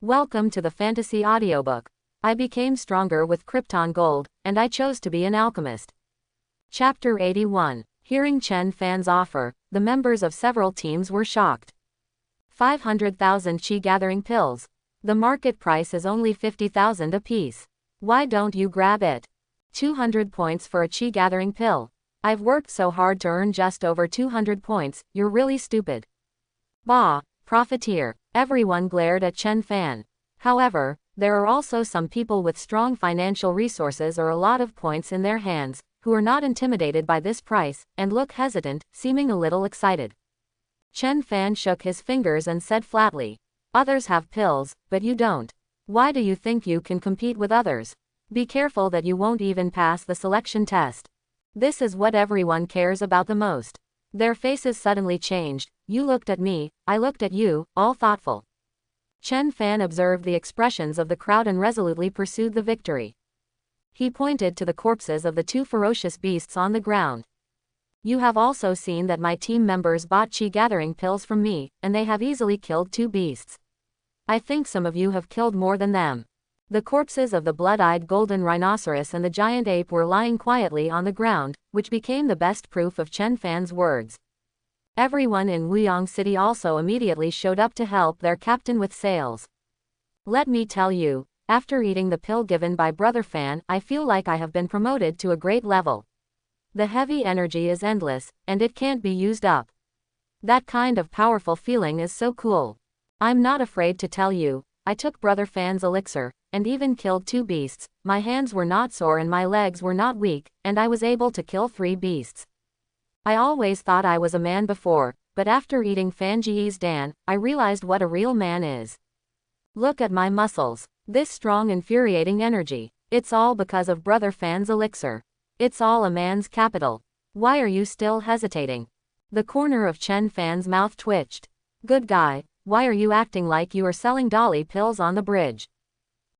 Welcome to the fantasy audiobook. I became stronger with Krypton gold, and I chose to be an alchemist. Chapter 81. Hearing Chen Fan's offer, the members of several teams were shocked. 500,000 chi gathering pills. The market price is only 50,000 apiece. Why don't you grab it? 200 points for a chi gathering pill. I've worked so hard to earn just over 200 points, you're really stupid. Bah, profiteer. Everyone glared at Chen Fan. However, there are also some people with strong financial resources or a lot of points in their hands, who are not intimidated by this price, and look hesitant, seeming a little excited. Chen Fan shook his fingers and said flatly, "Others have pills, but you don't. Why do you think you can compete with others? Be careful that you won't even pass the selection test. This is what everyone cares about the most." Their faces suddenly changed. You looked at me, I looked at you, all thoughtful. Chen Fan observed the expressions of the crowd and resolutely pursued the victory. He pointed to the corpses of the two ferocious beasts on the ground. You have also seen that my team members bought chi gathering pills from me, and they have easily killed two beasts. I think some of you have killed more than them. The corpses of the blood-eyed golden rhinoceros and the giant ape were lying quietly on the ground, which became the best proof of Chen Fan's words. Everyone in Wuyang City also immediately showed up to help their captain with sales. Let me tell you, after eating the pill given by Brother Fan, I feel like I have been promoted to a great level. The heavy energy is endless, and it can't be used up. That kind of powerful feeling is so cool. I'm not afraid to tell you, I took Brother Fan's elixir, and even killed two beasts. My hands were not sore and my legs were not weak, and I was able to kill 3 beasts. I always thought I was a man before, but after eating Fan Ji's Dan, I realized what a real man is. Look at my muscles. This strong infuriating energy. It's all because of Brother Fan's elixir. It's all a man's capital. Why are you still hesitating? The corner of Chen Fan's mouth twitched. Good guy, why are you acting like you are selling dolly pills on the bridge?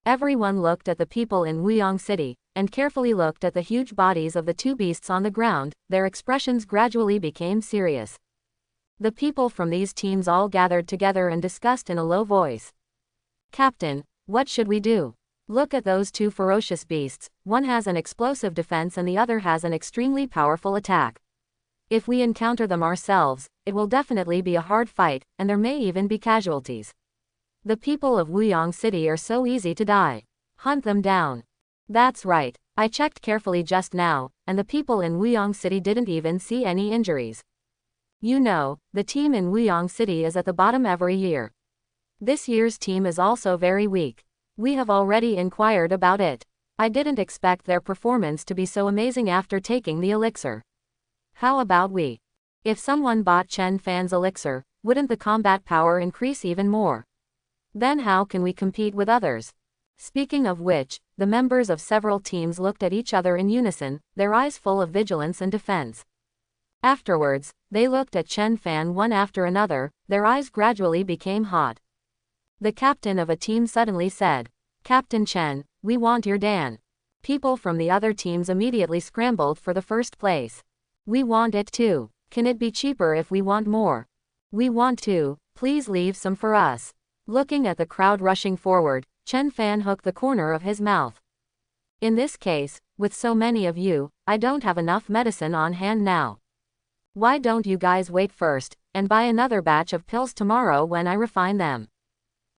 Everyone looked at the people in Wuyang City, and carefully looked at the huge bodies of the two beasts on the ground. Their expressions gradually became serious. The people from these teams all gathered together and discussed in a low voice. Captain, what should we do? Look at those two ferocious beasts, one has an explosive defense and the other has an extremely powerful attack. If we encounter them ourselves, it will definitely be a hard fight, and there may even be casualties. The people of Wuyang City are so easy to die. Hunt them down. That's right, I checked carefully just now, and the people in Wuyang City didn't even see any injuries. You know, the team in Wuyang City is at the bottom every year. This year's team is also very weak. We have already inquired about it. I didn't expect their performance to be so amazing after taking the elixir. How about we? If someone bought Chen Fan's elixir, wouldn't the combat power increase even more? Then how can we compete with others? Speaking of which, the members of several teams looked at each other in unison, their eyes full of vigilance and defense. Afterwards, they looked at Chen Fan one after another, their eyes gradually became hot. The captain of a team suddenly said, "Captain Chen, we want your Dan." People from the other teams immediately scrambled for the first place. We want it too. Can it be cheaper if we want more? We want to, please leave some for us. Looking at the crowd rushing forward, Chen Fan hooked the corner of his mouth. In this case, with so many of you, I don't have enough medicine on hand now. Why don't you guys wait first, and buy another batch of pills tomorrow when I refine them?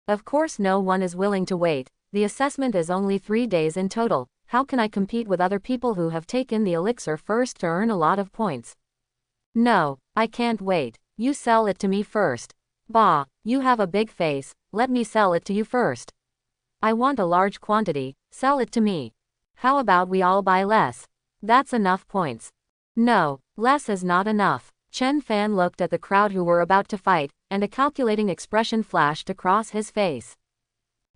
Of course no one is willing to wait, the assessment is only 3 days in total, how can I compete with other people who have taken the elixir first to earn a lot of points? No, I can't wait, you sell it to me first. Bah, you have a big face, let me sell it to you first. I want a large quantity, sell it to me. How about we all buy less? That's enough points. No, less is not enough. Chen Fan looked at the crowd who were about to fight, and a calculating expression flashed across his face.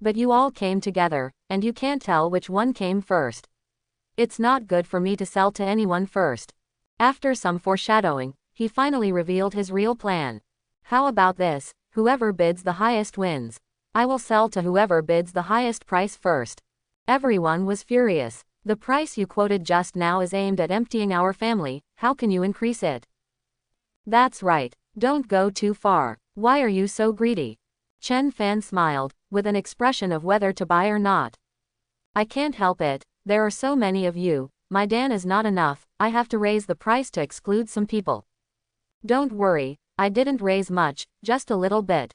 But you all came together, and you can't tell which one came first. It's not good for me to sell to anyone first. After some foreshadowing, he finally revealed his real plan. How about this? Whoever bids the highest wins. I will sell to whoever bids the highest price first. Everyone was furious. The price you quoted just now is aimed at emptying our family, how can you increase it? That's right, don't go too far. Why are you so greedy? Chen Fan smiled, with an expression of whether to buy or not. I can't help it, there are so many of you, my dan is not enough, I have to raise the price to exclude some people. Don't worry, I didn't raise much, just a little bit.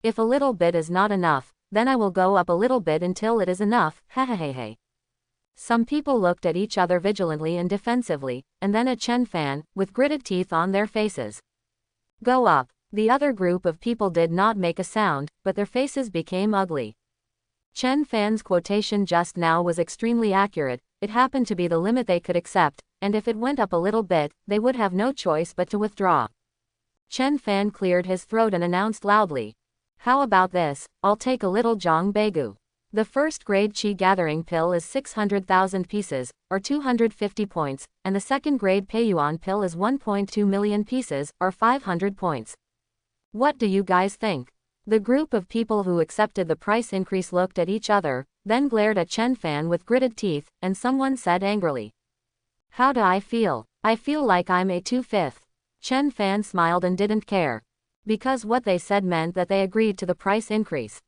If a little bit is not enough, then I will go up a little bit until it is enough, hehehehe. Some people looked at each other vigilantly and defensively, and then at Chen Fan, with gritted teeth on their faces. Go up. The other group of people did not make a sound, but their faces became ugly. Chen Fan's quotation just now was extremely accurate, it happened to be the limit they could accept, and if it went up a little bit, they would have no choice but to withdraw. Chen Fan cleared his throat and announced loudly. How about this, I'll take a little Zhang Beigu. The first grade Qi gathering pill is 600,000 pieces, or 250 points, and the second grade Peiyuan pill is 1.2 million pieces, or 500 points. What do you guys think? The group of people who accepted the price increase looked at each other, then glared at Chen Fan with gritted teeth, and someone said angrily. How do I feel? I feel like I'm a 2/5. Chen Fan smiled and didn't care. Because what they said meant that they agreed to the price increase.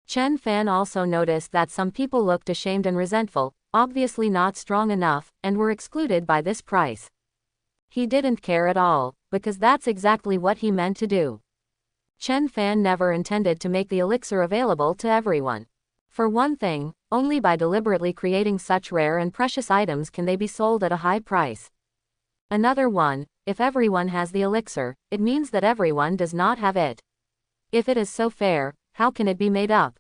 Chen Fan also noticed that some people looked ashamed and resentful, obviously not strong enough, and were excluded by this price. He didn't care at all, because that's exactly what he meant to do. Chen Fan never intended to make the elixir available to everyone. For one thing, only by deliberately creating such rare and precious items can they be sold at a high price. Another one, if everyone has the elixir, it means that everyone does not have it. If it is so fair, how can it be made up?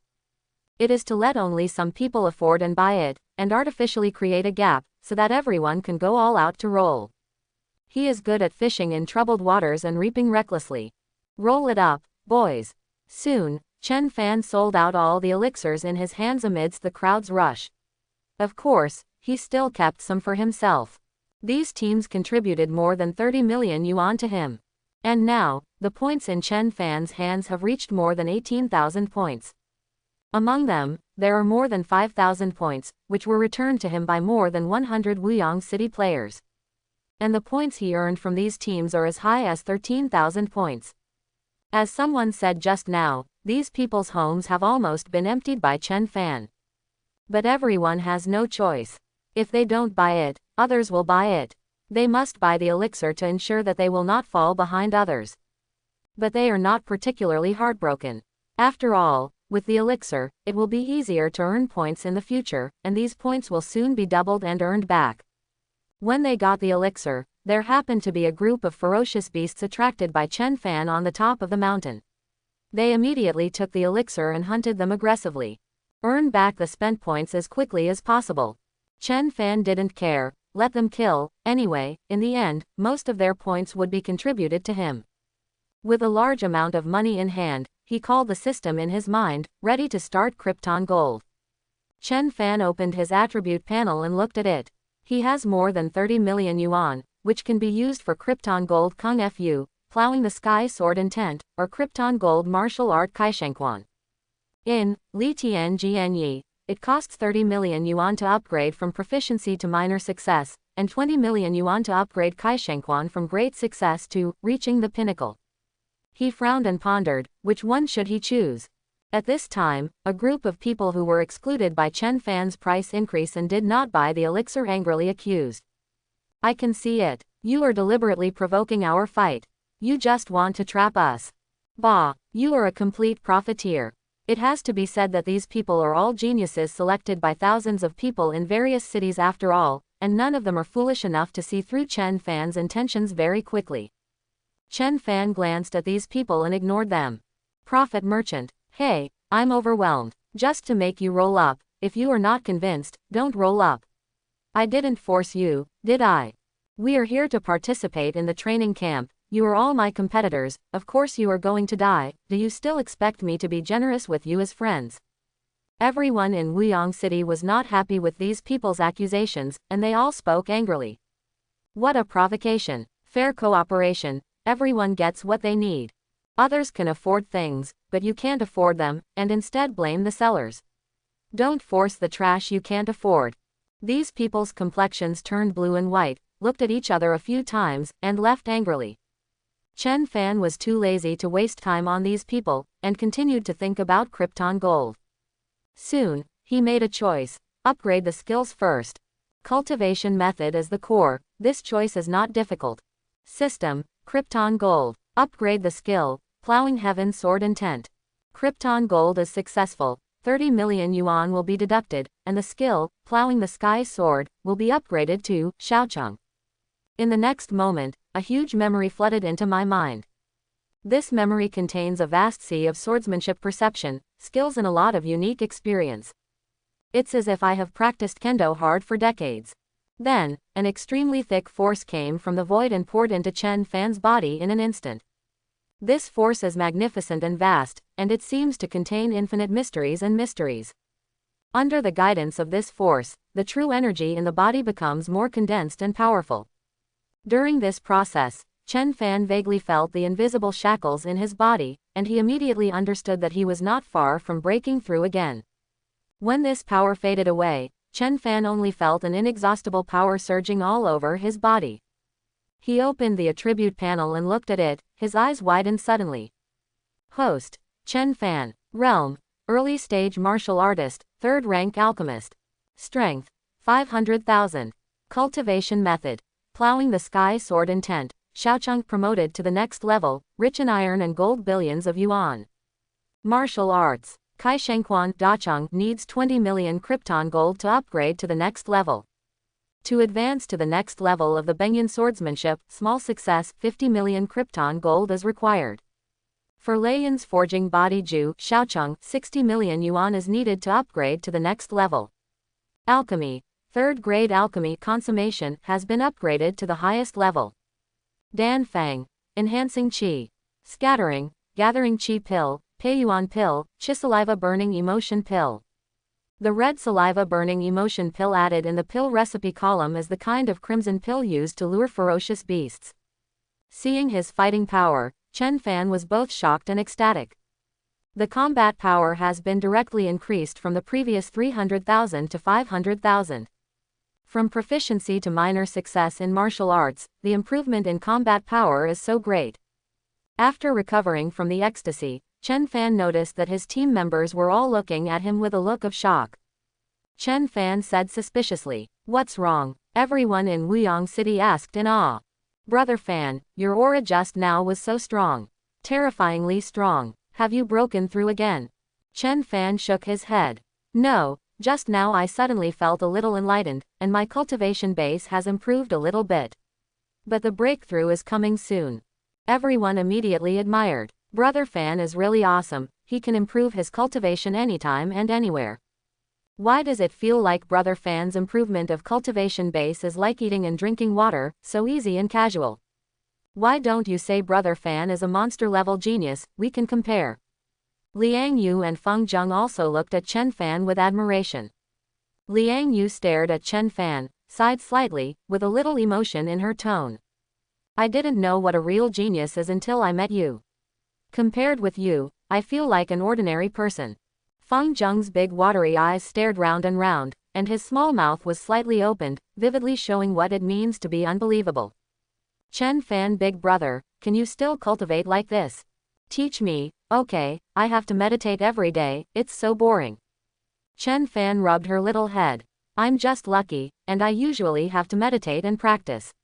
It is to let only some people afford and buy it, and artificially create a gap, so that everyone can go all out to roll. He is good at fishing in troubled waters and reaping recklessly. Roll it up, boys. Soon, Chen Fan sold out all the elixirs in his hands amidst the crowd's rush. Of course, he still kept some for himself. These teams contributed more than 30 million yuan to him. And now, the points in Chen Fan's hands have reached more than 18,000 points. Among them, there are more than 5,000 points, which were returned to him by more than 100 Wuyang City players. And the points he earned from these teams are as high as 13,000 points. As someone said just now, these people's homes have almost been emptied by Chen Fan. But everyone has no choice. If they don't buy it, others will buy it. They must buy the elixir to ensure that they will not fall behind others. But they are not particularly heartbroken. After all, with the elixir, it will be easier to earn points in the future, and these points will soon be doubled and earned back. When they got the elixir, there happened to be a group of ferocious beasts attracted by Chen Fan on the top of the mountain. They immediately took the elixir and hunted them aggressively. Earn back the spent points as quickly as possible. Chen Fan didn't care, let them kill, anyway, in the end, most of their points would be contributed to him. With a large amount of money in hand, he called the system in his mind, ready to start Krypton Gold. Chen Fan opened his attribute panel and looked at it. He has more than 30 million yuan, which can be used for Krypton Gold Kung Fu, Plowing the Sky Sword Intent, or Krypton Gold Martial Art Kaishenquan. In Li Tian Jianyi, it costs 30 million yuan to upgrade from proficiency to minor success, and 20 million yuan to upgrade Kaishenquan from great success to reaching the pinnacle. He frowned and pondered, which one should he choose? At this time, a group of people who were excluded by Chen Fan's price increase and did not buy the elixir angrily accused. I can see it. You are deliberately provoking our fight. You just want to trap us. Bah, you are a complete profiteer. It has to be said that these people are all geniuses selected by thousands of people in various cities after all, and none of them are foolish enough to see through Chen Fan's intentions very quickly. Chen Fan glanced at these people and ignored them. Profit merchant. Hey, I'm overwhelmed. Just to make you roll up, if you are not convinced, don't roll up. I didn't force you, did I? We are here to participate in the training camp, you are all my competitors, of course you are going to die, do you still expect me to be generous with you as friends? Everyone in Wuyang City was not happy with these people's accusations, and they all spoke angrily. What a provocation. Fair cooperation, everyone gets what they need. Others can afford things, but you can't afford them, and instead blame the sellers. Don't force the trash you can't afford. These people's complexions turned blue and white, looked at each other a few times, and left angrily. Chen Fan was too lazy to waste time on these people, and continued to think about Krypton Gold. Soon, he made a choice. Upgrade the skills first. Cultivation method is the core. This choice is not difficult. System, Krypton Gold. Upgrade the skill, Plowing Heaven Sword Intent. Krypton Gold is successful. 30 million yuan will be deducted, and the skill, Plowing the Sky Sword, will be upgraded to Xiaocheng. In the next moment, a huge memory flooded into my mind. This memory contains a vast sea of swordsmanship perception, skills and a lot of unique experience. It's as if I have practiced kendo hard for decades. Then, an extremely thick force came from the void and poured into Chen Fan's body in an instant. This force is magnificent and vast, and it seems to contain infinite mysteries and mysteries. Under the guidance of this force, the true energy in the body becomes more condensed and powerful. During this process, Chen Fan vaguely felt the invisible shackles in his body, and he immediately understood that he was not far from breaking through again. When this power faded away, Chen Fan only felt an inexhaustible power surging all over his body. He opened the attribute panel and looked at it, his eyes widened suddenly. Host, Chen Fan. Realm, Early Stage Martial Artist, 3rd Rank Alchemist. Strength, 500,000. Cultivation Method, Plowing the Sky Sword Intent, Xiaocheng promoted to the next level, rich in iron and gold billions of yuan. Martial Arts, Kai Shengquan Dacheng needs 20 million Krypton Gold to upgrade to the next level. To advance to the next level of the Bengyun swordsmanship, small success, 50 million Krypton Gold is required. For Leiyan's forging body Ju Xiaocheng, 60 million yuan is needed to upgrade to the next level. Alchemy, 3rd grade alchemy consummation, has been upgraded to the highest level. Dan Fang, enhancing qi. Scattering, gathering qi pill, Peiyuan pill, Chisaliva burning emotion pill. The red saliva burning emotion pill added in the pill recipe column is the kind of crimson pill used to lure ferocious beasts. Seeing his fighting power, Chen Fan was both shocked and ecstatic. The combat power has been directly increased from the previous 300,000 to 500,000. From proficiency to minor success in martial arts, the improvement in combat power is so great. After recovering from the ecstasy, Chen Fan noticed that his team members were all looking at him with a look of shock. Chen Fan said suspiciously, "What's wrong?" Everyone in Wuyang City asked in awe. "Brother Fan, your aura just now was so strong. Terrifyingly strong. Have you broken through again?" Chen Fan shook his head. "No, just now I suddenly felt a little enlightened, and my cultivation base has improved a little bit. But the breakthrough is coming soon." Everyone immediately admired. Brother Fan is really awesome, he can improve his cultivation anytime and anywhere. Why does it feel like Brother Fan's improvement of cultivation base is like eating and drinking water, so easy and casual? Why don't you say Brother Fan is a monster-level genius, we can compare? Liang Yu and Feng Zheng also looked at Chen Fan with admiration. Liang Yu stared at Chen Fan, sighed slightly, with a little emotion in her tone. "I didn't know what a real genius is until I met you. Compared with you, I feel like an ordinary person." Feng Zheng's big watery eyes stared round and round, and his small mouth was slightly opened, vividly showing what it means to be unbelievable. "Chen Fan, big brother, can you still cultivate like this? Teach me." "Okay, I have to meditate every day, it's so boring." Chen Fan rubbed her little head. "I'm just lucky, and I usually have to meditate and practice.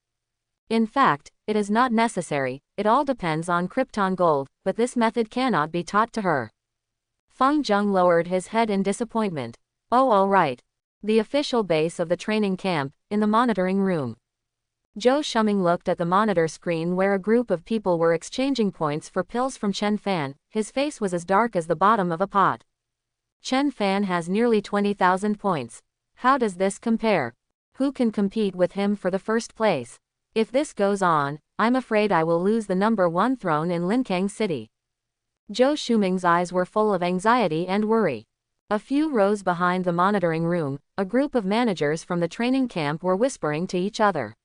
In fact, it is not necessary, it all depends on Krypton Gold, but this method cannot be taught to her." Feng Zheng lowered his head in disappointment. "Oh, all right." The official base of the training camp, in the monitoring room. Zhou Shuming looked at the monitor screen where a group of people were exchanging points for pills from Chen Fan. His face was as dark as the bottom of a pot. "Chen Fan has nearly 20,000 points. How does this compare? Who can compete with him for the first place? If this goes on, I'm afraid I will lose the #1 throne in Linkang City." Zhou Shuming's eyes were full of anxiety and worry. A few rows behind the monitoring room, a group of managers from the training camp were whispering to each other.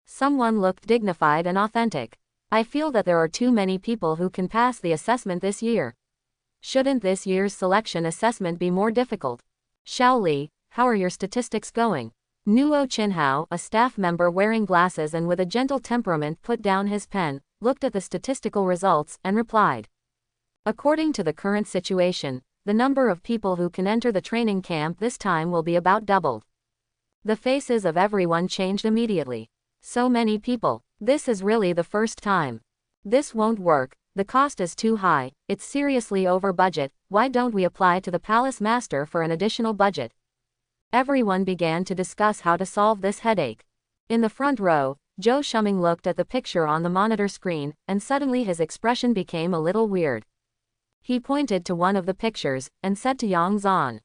Someone looked dignified and authentic. "I feel that there are too many people who can pass the assessment this year. Shouldn't this year's selection assessment be more difficult?" "Xiao Li, how are your statistics going?" Nuo Qinhao, a staff member wearing glasses and with a gentle temperament, put down his pen. looked at the statistical results, and replied. According to the current situation, the number of people who can enter the training camp this time will be about doubled. The faces of everyone changed immediately. So many people. This is really the first time. This won't work, the cost is too high, it's seriously over budget, why don't we apply to the palace master for an additional budget? Everyone began to discuss how to solve this headache. In the front row, Zhou Shuming looked at the picture on the monitor screen, and suddenly his expression became a little weird. He pointed to one of the pictures, and said to Yang Zan.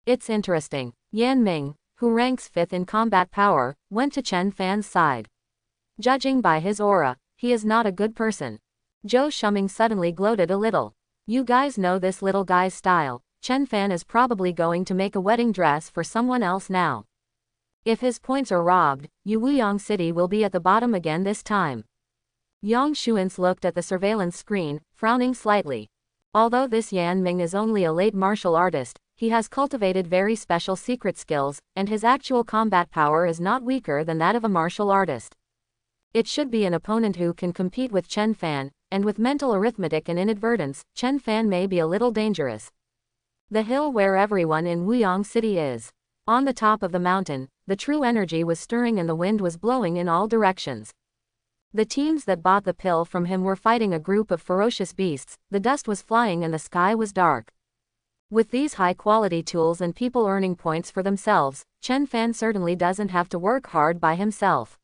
It's interesting. Yan Ming, who ranks 5th in combat power, went to Chen Fan's side. Judging by his aura, he is not a good person. Zhou Shuming suddenly gloated a little. You guys know this little guy's style. Chen Fan is probably going to make a wedding dress for someone else now. If his points are robbed, Wuyang City will be at the bottom again this time. Yang Xuans looked at the surveillance screen, frowning slightly. Although this Yan Ming is only a late martial artist, he has cultivated very special secret skills, and his actual combat power is not weaker than that of a martial artist. It should be an opponent who can compete with Chen Fan, and with mental arithmetic and inadvertence, Chen Fan may be a little dangerous. The hill where everyone in Wuyang City is. On the top of the mountain, the true energy was stirring and the wind was blowing in all directions. The teams that bought the pill from him were fighting a group of ferocious beasts, the dust was flying and the sky was dark. With these high-quality tools and people earning points for themselves, Chen Fan certainly doesn't have to work hard by himself.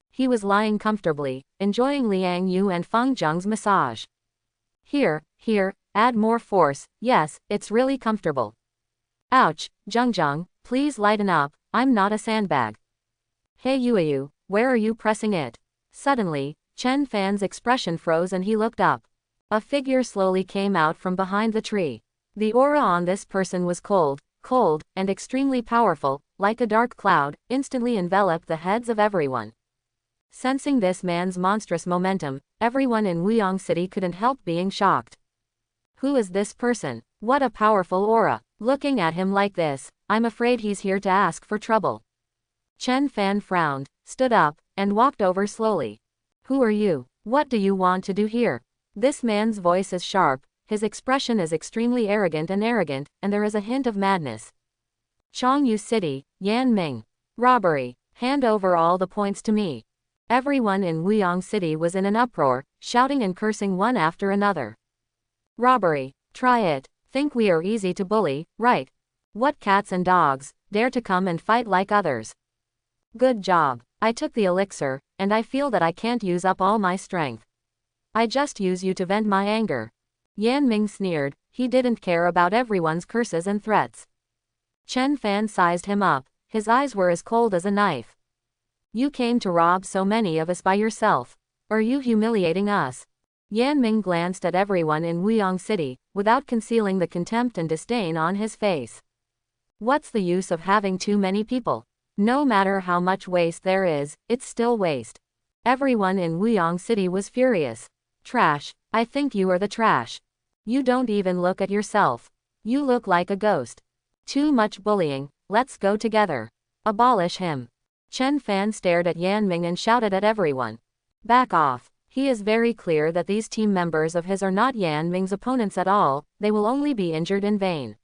He was lying comfortably, enjoying Liang Yu and Feng Zheng's massage. Here, add more force, yes, it's really comfortable. Ouch, Zheng, please lighten up, I'm not a sandbag. Hey Yuyu, where are you pressing it? Suddenly, Chen Fan's expression froze and he looked up. A figure slowly came out from behind the tree. The aura on this person was cold, and extremely powerful, like a dark cloud, instantly enveloped the heads of everyone. Sensing this man's monstrous momentum, everyone in Wuyang City couldn't help being shocked. Who is this person? What a powerful aura. Looking at him like this, I'm afraid he's here to ask for trouble. Chen Fan frowned, stood up, and walked over slowly. Who are you? What do you want to do here? This man's voice is sharp, his expression is extremely arrogant, and there is a hint of madness. Chongyu City, Yan Ming. Robbery. Hand over all the points to me. Everyone in Wuyang City was in an uproar, shouting and cursing one after another. Robbery. Try it. Think we are easy to bully, right? What cats and dogs, dare to come and fight like others? Good job. I took the elixir, and I feel that I can't use up all my strength. I just use you to vent my anger. Yan Ming sneered, he didn't care about everyone's curses and threats. Chen Fan sized him up, his eyes were as cold as a knife. You came to rob so many of us by yourself. Are you humiliating us? Yan Ming glanced at everyone in Wuyang City, without concealing the contempt and disdain on his face. What's the use of having too many people? No matter how much waste there is, it's still waste. Everyone in Wuyang City was furious. Trash, I think you are the trash. You don't even look at yourself. You look like a ghost. Too much bullying, let's go together. Abolish him. Chen Fan stared at Yan Ming and shouted at everyone. Back off. He is very clear that these team members of his are not Yan Ming's opponents at all, they will only be injured in vain.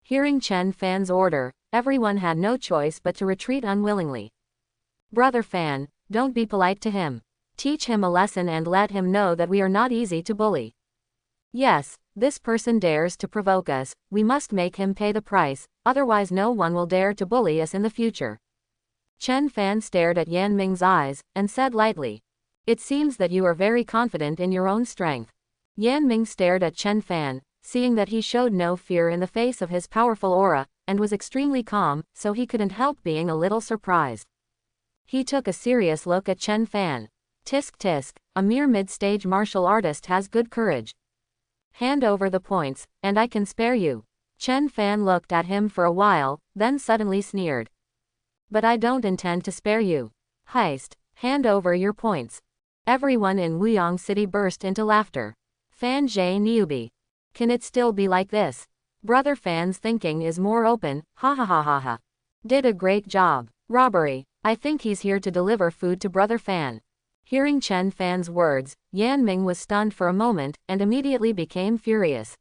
Hearing Chen Fan's order, everyone had no choice but to retreat unwillingly. Brother Fan, don't be polite to him. Teach him a lesson and let him know that we are not easy to bully. Yes, this person dares to provoke us, we must make him pay the price, otherwise no one will dare to bully us in the future. Chen Fan stared at Yan Ming's eyes, and said lightly. It seems that you are very confident in your own strength. Yan Ming stared at Chen Fan, seeing that he showed no fear in the face of his powerful aura, and was extremely calm, so he couldn't help being a little surprised. He took a serious look at Chen Fan. Tisk tisk, a mere mid-stage martial artist has good courage. Hand over the points, and I can spare you. Chen Fan looked at him for a while, then suddenly sneered. But I don't intend to spare you. Heist, hand over your points. Everyone in Wuyang City burst into laughter. Fan Zhe Niubi. Can it still be like this? Brother Fan's thinking is more open, ha ha ha ha ha. Did a great job. Robbery. I think he's here to deliver food to Brother Fan. Hearing Chen Fan's words, Yan Ming was stunned for a moment and immediately became furious.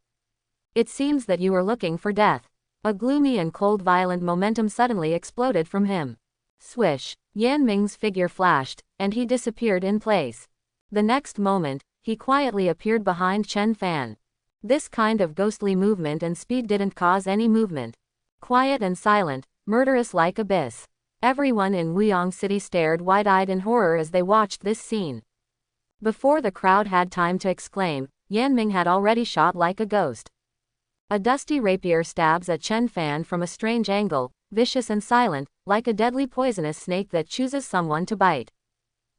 It seems that you are looking for death. A gloomy and cold violent momentum suddenly exploded from him. Swish! Yan Ming's figure flashed, and he disappeared in place. The next moment, he quietly appeared behind Chen Fan. This kind of ghostly movement and speed didn't cause any movement. Quiet and silent, murderous like abyss. Everyone in Wuyong City stared wide-eyed in horror as they watched this scene. Before the crowd had time to exclaim, Yan Ming had already shot like a ghost. A dusty rapier stabs at Chen Fan from a strange angle, vicious and silent, like a deadly poisonous snake that chooses someone to bite.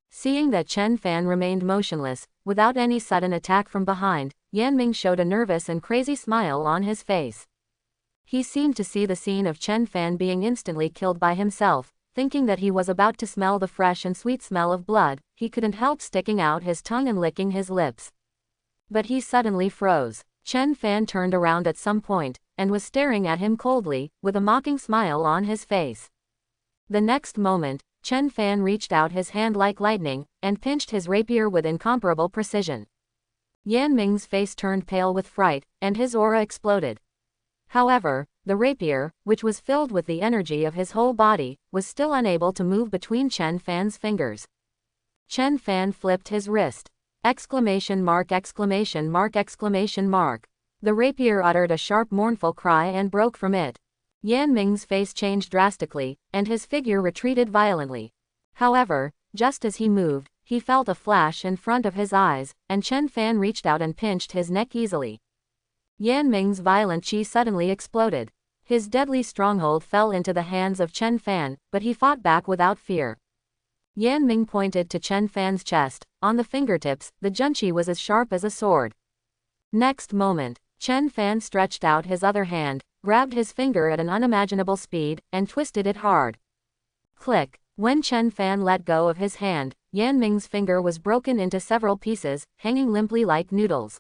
Seeing that Chen Fan remained motionless, without any sudden attack from behind, Yan Ming showed a nervous and crazy smile on his face. He seemed to see the scene of Chen Fan being instantly killed by himself. Thinking that he was about to smell the fresh and sweet smell of blood, he couldn't help sticking out his tongue and licking his lips. But he suddenly froze. Chen Fan turned around at some point, and was staring at him coldly, with a mocking smile on his face. The next moment, Chen Fan reached out his hand like lightning, and pinched his rapier with incomparable precision. Yan Ming's face turned pale with fright, and his aura exploded. However, the rapier, which was filled with the energy of his whole body, was still unable to move between Chen Fan's fingers. Chen Fan flipped his wrist. Exclamation mark, exclamation mark, exclamation mark. The rapier uttered a sharp mournful cry and broke from it. Yan Ming's face changed drastically, and his figure retreated violently. However, just as he moved, he felt a flash in front of his eyes, and Chen Fan reached out and pinched his neck easily. Yan Ming's violent chi suddenly exploded. His deadly stronghold fell into the hands of Chen Fan, but he fought back without fear. Yan Ming pointed to Chen Fan's chest. On the fingertips, the junchi was as sharp as a sword. Next moment, Chen Fan stretched out his other hand, grabbed his finger at an unimaginable speed, and twisted it hard. Click! When Chen Fan let go of his hand, Yan Ming's finger was broken into several pieces, hanging limply like noodles.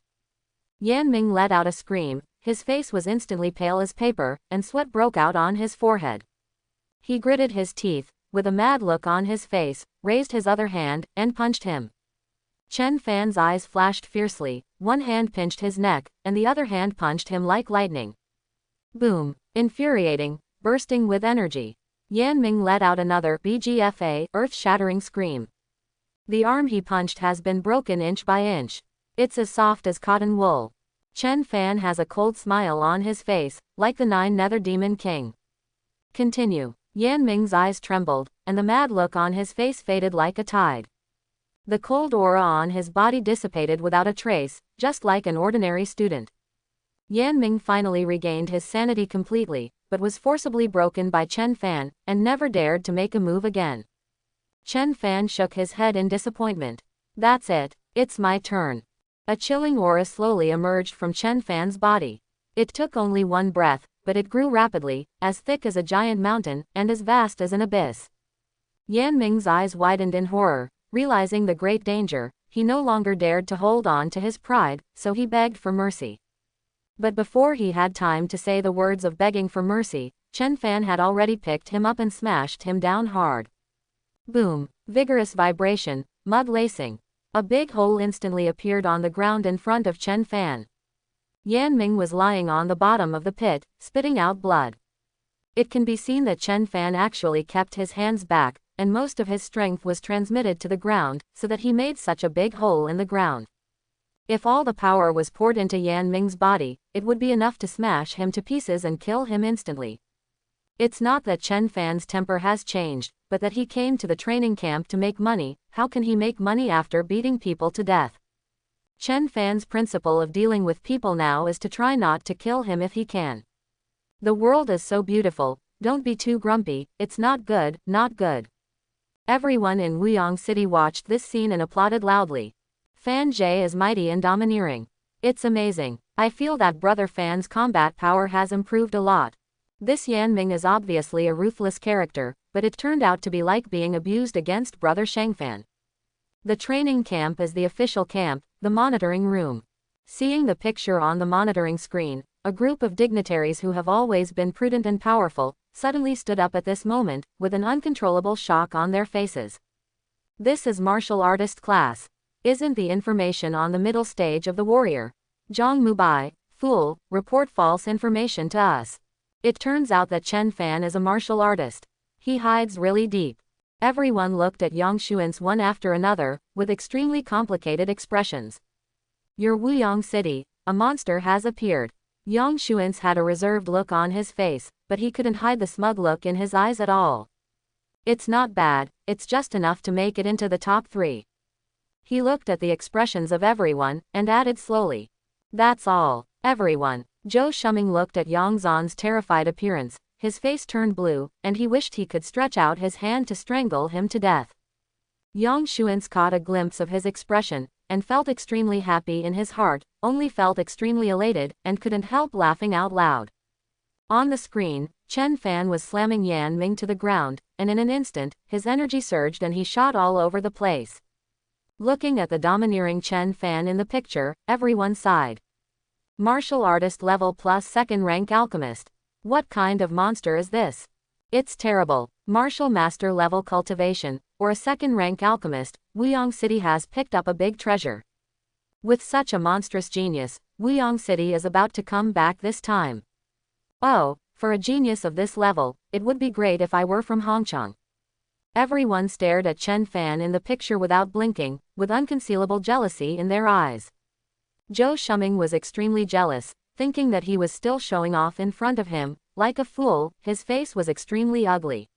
Yan Ming let out a scream. His face was instantly pale as paper, and sweat broke out on his forehead. He gritted his teeth, with a mad look on his face, raised his other hand, and punched him. Chen Fan's eyes flashed fiercely. One hand pinched his neck, and the other hand punched him like lightning. Boom! Infuriating, bursting with energy. Yan Ming let out another BGFA, earth-shattering scream. The arm he punched has been broken inch by inch. It's as soft as cotton wool. Chen Fan has a cold smile on his face, like the Nine-Nether Demon King. Continue. Yan Ming's eyes trembled, and the mad look on his face faded like a tide. The cold aura on his body dissipated without a trace, just like an ordinary student. Yan Ming finally regained his sanity completely, but was forcibly broken by Chen Fan, and never dared to make a move again. Chen Fan shook his head in disappointment. That's it. It's my turn. A chilling aura slowly emerged from Chen Fan's body. It took only one breath, but it grew rapidly, as thick as a giant mountain, and as vast as an abyss. Yan Ming's eyes widened in horror. Realizing the great danger, he no longer dared to hold on to his pride, so he begged for mercy. But before he had time to say the words of begging for mercy, Chen Fan had already picked him up and smashed him down hard. Boom! Vigorous vibration, mud lacing. A big hole instantly appeared on the ground in front of Chen Fan. Yan Ming was lying on the bottom of the pit, spitting out blood. It can be seen that Chen Fan actually kept his hands back, and most of his strength was transmitted to the ground, so that he made such a big hole in the ground. If all the power was poured into Yan Ming's body, it would be enough to smash him to pieces and kill him instantly. It's not that Chen Fan's temper has changed, but that he came to the training camp to make money. How can he make money after beating people to death? Chen Fan's principle of dealing with people now is to try not to kill him if he can. The world is so beautiful, don't be too grumpy, it's not good, not good. Everyone in Wuyong City watched this scene and applauded loudly. Fan Jie is mighty and domineering. It's amazing. I feel that Brother Fan's combat power has improved a lot. This Yan Ming is obviously a ruthless character, but it turned out to be like being abused against Brother Shangfan. The training camp is the official camp, the monitoring room. Seeing the picture on the monitoring screen, a group of dignitaries who have always been prudent and powerful, suddenly stood up at this moment, with an uncontrollable shock on their faces. This is martial artist class. Isn't the information on the middle stage of the warrior? Zhang Mubai, fool, report false information to us. It turns out that Chen Fan is a martial artist. He hides really deep. Everyone looked at Yang Xuan's one after another, with extremely complicated expressions. Your Wuyang City, a monster has appeared. Yang Xuan's had a reserved look on his face, but he couldn't hide the smug look in his eyes at all. It's not bad, it's just enough to make it into the top 3. He looked at the expressions of everyone, and added slowly. That's all, everyone. Zhou Shuming looked at Yang Zan's terrified appearance, his face turned blue, and he wished he could stretch out his hand to strangle him to death. Yang Xuan's caught a glimpse of his expression, and felt extremely happy in his heart, only felt extremely elated, and couldn't help laughing out loud. On the screen, Chen Fan was slamming Yan Ming to the ground, and in an instant, his energy surged and he shot all over the place. Looking at the domineering Chen Fan in the picture, everyone sighed. Martial artist level plus second rank alchemist. What kind of monster is this? It's terrible. Martial master level cultivation, or a second rank alchemist, Wuyang City has picked up a big treasure. With such a monstrous genius, Wuyang City is about to come back this time. Oh, for a genius of this level, it would be great if I were from Hongcheng. Everyone stared at Chen Fan in the picture without blinking, with unconcealable jealousy in their eyes. Zhou Shuming was extremely jealous, thinking that he was still showing off in front of him. Like a fool, his face was extremely ugly.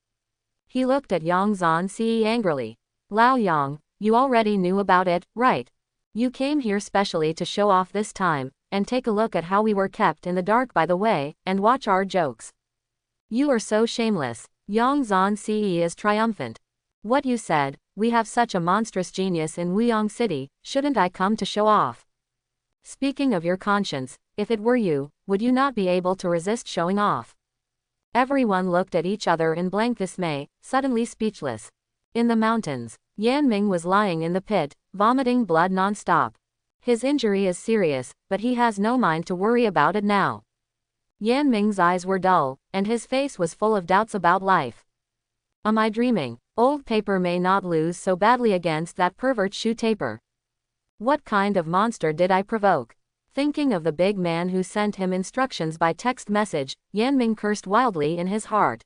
He looked at Yang Zanci angrily. Lao Yang, you already knew about it, right? You came here specially to show off this time, and take a look at how we were kept in the dark by the way, and watch our jokes. You are so shameless. Yang Zanci is triumphant. What you said, we have such a monstrous genius in Wuyang City, shouldn't I come to show off? Speaking of your conscience, if it were you, would you not be able to resist showing off? Everyone looked at each other in blank dismay, suddenly speechless. In the mountains, Yan Ming was lying in the pit, vomiting blood non-stop. His injury is serious, but he has no mind to worry about it now. Yan Ming's eyes were dull, and his face was full of doubts about life. Am I dreaming? Old paper may not lose so badly against that pervert shoe taper. What kind of monster did I provoke? Thinking of the big man who sent him instructions by text message, Yan Ming cursed wildly in his heart.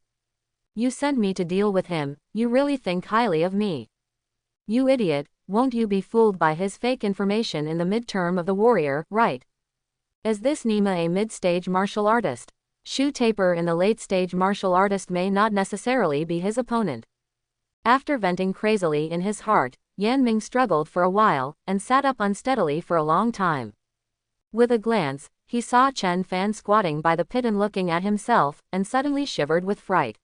You sent me to deal with him, you really think highly of me. You idiot, won't you be fooled by his fake information in the midterm of the warrior, right? Is this Nima a mid-stage martial artist? Shoe taper in the late-stage martial artist may not necessarily be his opponent. After venting crazily in his heart, Yan Ming struggled for a while, and sat up unsteadily for a long time. With a glance, he saw Chen Fan squatting by the pit and looking at himself, and suddenly shivered with fright.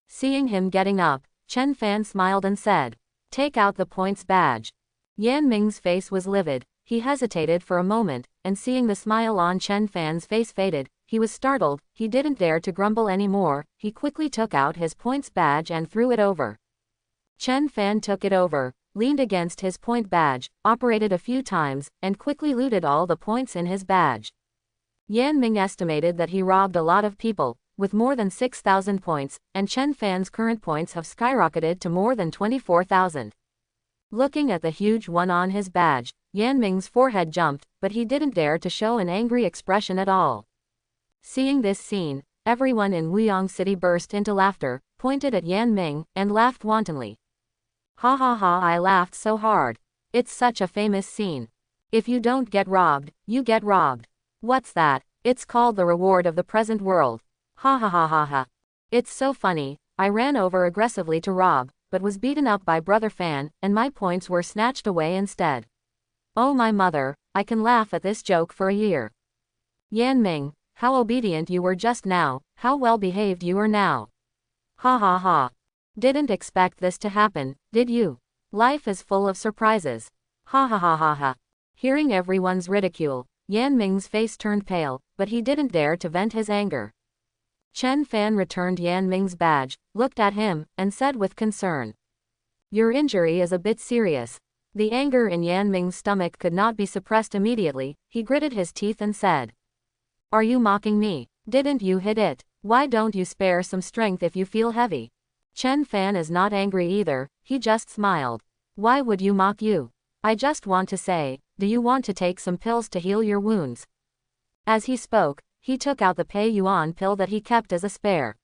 Seeing him getting up, Chen Fan smiled and said, "Take out the points badge." Yan Ming's face was livid, he hesitated for a moment, and seeing the smile on Chen Fan's face faded, he was startled, he didn't dare to grumble anymore, he quickly took out his points badge and threw it over. Chen Fan took it over, leaned against his point badge, operated a few times, and quickly looted all the points in his badge. Yan Ming estimated that he robbed a lot of people, with more than 6,000 points, and Chen Fan's current points have skyrocketed to more than 24,000. Looking at the huge one on his badge, Yan Ming's forehead jumped, but he didn't dare to show an angry expression at all. Seeing this scene, everyone in Wuyang City burst into laughter, pointed at Yan Ming, and laughed wantonly. Ha ha ha, I laughed so hard. It's such a famous scene. If you don't get robbed, you get robbed. What's that? It's called the reward of the present world. Ha ha ha ha ha. It's so funny, I ran over aggressively to rob, but was beaten up by Brother Fan, and my points were snatched away instead. Oh my mother, I can laugh at this joke for a year. Yan Ming, how obedient you were just now, how well behaved you are now. Ha ha ha. Didn't expect this to happen, did you? Life is full of surprises. Ha ha ha ha ha. Hearing everyone's ridicule, Yan Ming's face turned pale, but he didn't dare to vent his anger. Chen Fan returned Yan Ming's badge, looked at him, and said with concern. Your injury is a bit serious. The anger in Yan Ming's stomach could not be suppressed immediately, he gritted his teeth and said. Are you mocking me? Didn't you hit it? Why don't you spare some strength if you feel heavy? Chen Fan is not angry either, he just smiled. Why would you mock you? I just want to say, do you want to take some pills to heal your wounds? As he spoke, he took out the Pei Yuan pill that he kept as a spare.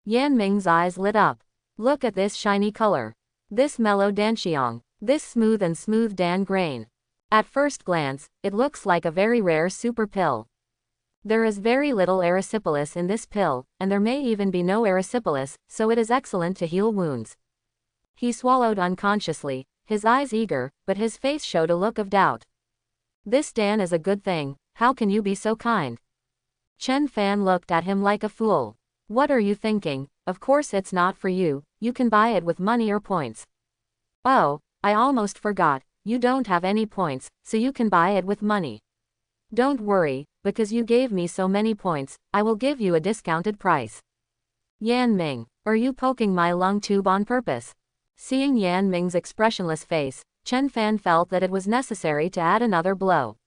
Yan Ming's eyes lit up. Look at this shiny color. This mellow danxiang. This smooth dan grain. At first glance, it looks like a very rare super pill. There is very little erysipelas in this pill, and there may even be no erysipelas, so it is excellent to heal wounds. He swallowed unconsciously, his eyes eager, but his face showed a look of doubt. This Dan is a good thing, how can you be so kind? Chen Fan looked at him like a fool. What are you thinking? Of course it's not for you, you can buy it with money or points. Oh, I almost forgot, you don't have any points, so you can buy it with money. Don't worry, because you gave me so many points, I will give you a discounted price. Yan Ming, are you poking my lung tube on purpose? Seeing Yan Ming's expressionless face, Chen Fan felt that it was necessary to add another blow.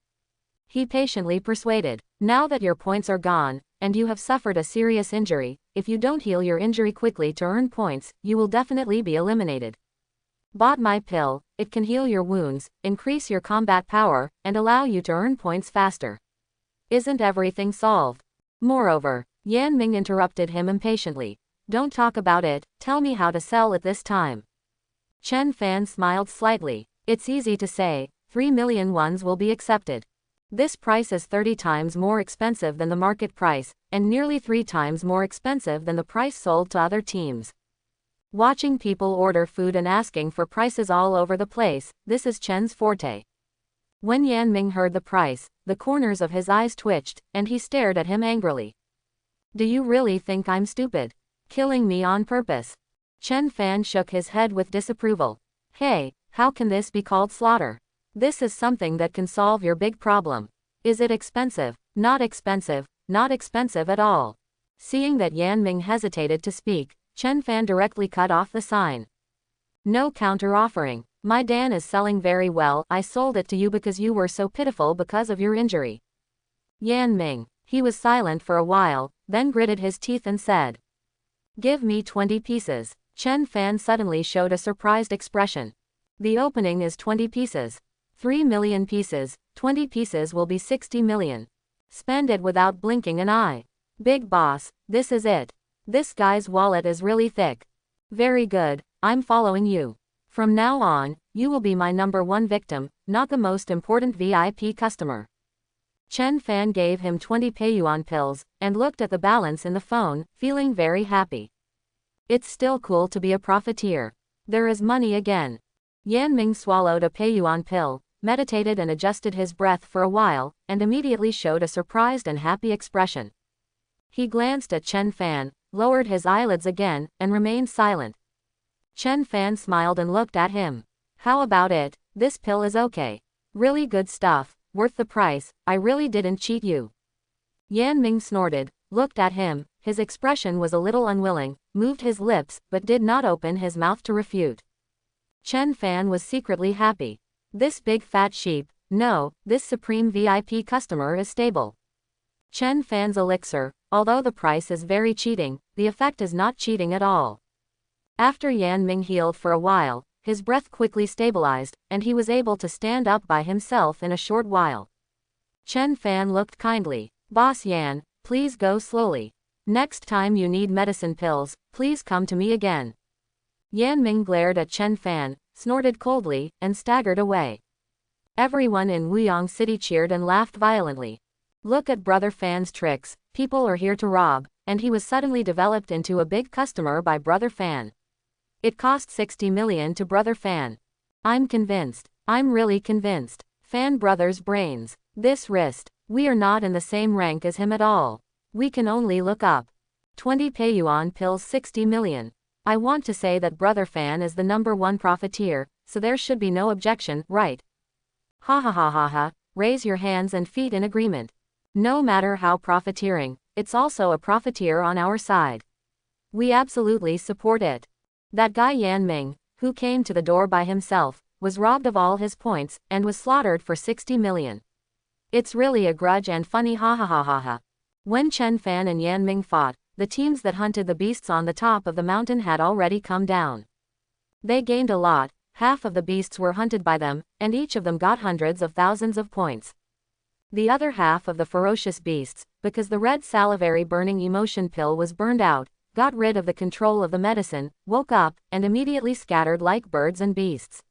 He patiently persuaded, now that your points are gone, and you have suffered a serious injury, if you don't heal your injury quickly to earn points, you will definitely be eliminated. Bought my pill, it can heal your wounds, increase your combat power, and allow you to earn points faster. Isn't everything solved? Moreover, Yan Ming interrupted him impatiently. Don't talk about it, tell me how to sell it this time. Chen Fan smiled slightly. It's easy to say, 3 million ones will be accepted. This price is 30 times more expensive than the market price, and nearly 3 times more expensive than the price sold to other teams. Watching people order food and asking for prices all over the place, this is Chen's forte. When Yan Ming heard the price, the corners of his eyes twitched, and he stared at him angrily. Do you really think I'm stupid? Killing me on purpose? Chen Fan shook his head with disapproval. Hey, how can this be called slaughter? This is something that can solve your big problem. Is it expensive? Not expensive, not expensive at all. Seeing that Yan Ming hesitated to speak, Chen Fan directly cut off the sign. No counter-offering. My Dan is selling very well, I sold it to you because you were so pitiful because of your injury. Yan Ming. He was silent for a while, then gritted his teeth and said. Give me 20 pieces. Chen Fan suddenly showed a surprised expression. The opening is 20 pieces. 3 million pieces, 20 pieces will be 60 million. Spend it without blinking an eye. Big boss, this is it. This guy's wallet is really thick. Very good, I'm following you. From now on, you will be my #1 victim, not the most important VIP customer. Chen Fan gave him 20 Peiyuan pills, and looked at the balance in the phone, feeling very happy. It's still cool to be a profiteer. There is money again. Yan Ming swallowed a Peiyuan pill, meditated and adjusted his breath for a while, and immediately showed a surprised and happy expression. He glanced at Chen Fan, lowered his eyelids again, and remained silent. Chen Fan smiled and looked at him. How about it? This pill is okay. Really good stuff, worth the price, I really didn't cheat you. Yan Ming snorted, looked at him, his expression was a little unwilling, moved his lips, but did not open his mouth to refute. Chen Fan was secretly happy. This big fat sheep, no, this supreme VIP customer is stable. Chen Fan's elixir, although the price is very cheating, the effect is not cheating at all. After Yan Ming healed for a while, his breath quickly stabilized, and he was able to stand up by himself in a short while. Chen Fan looked kindly. Boss Yan, please go slowly. Next time you need medicine pills, please come to me again. Yan Ming glared at Chen Fan, snorted coldly, and staggered away. Everyone in Wuyang City cheered and laughed violently. Look at Brother Fan's tricks, people are here to rob, and he was suddenly developed into a big customer by Brother Fan. It cost 60 million to Brother Fan. I'm convinced. I'm really convinced. Fan Brother's brains. This wrist. We are not in the same rank as him at all. We can only look up. 20 Peiyuan pills 60 million. I want to say that Brother Fan is the #1 profiteer, so there should be no objection, right? Ha ha ha ha ha, raise your hands and feet in agreement. No matter how profiteering, it's also a profiteer on our side. We absolutely support it. That guy Yan Ming, who came to the door by himself, was robbed of all his points, and was slaughtered for 60 million. It's really a grudge and funny ha ha ha ha ha. When Chen Fan and Yan Ming fought, the teams that hunted the beasts on the top of the mountain had already come down. They gained a lot, Half of the beasts were hunted by them, and each of them got hundreds of thousands of points. The other half of the ferocious beasts, because the red salivary burning emotion pill was burned out, got rid of the control of the medicine, woke up, and immediately scattered like birds and beasts.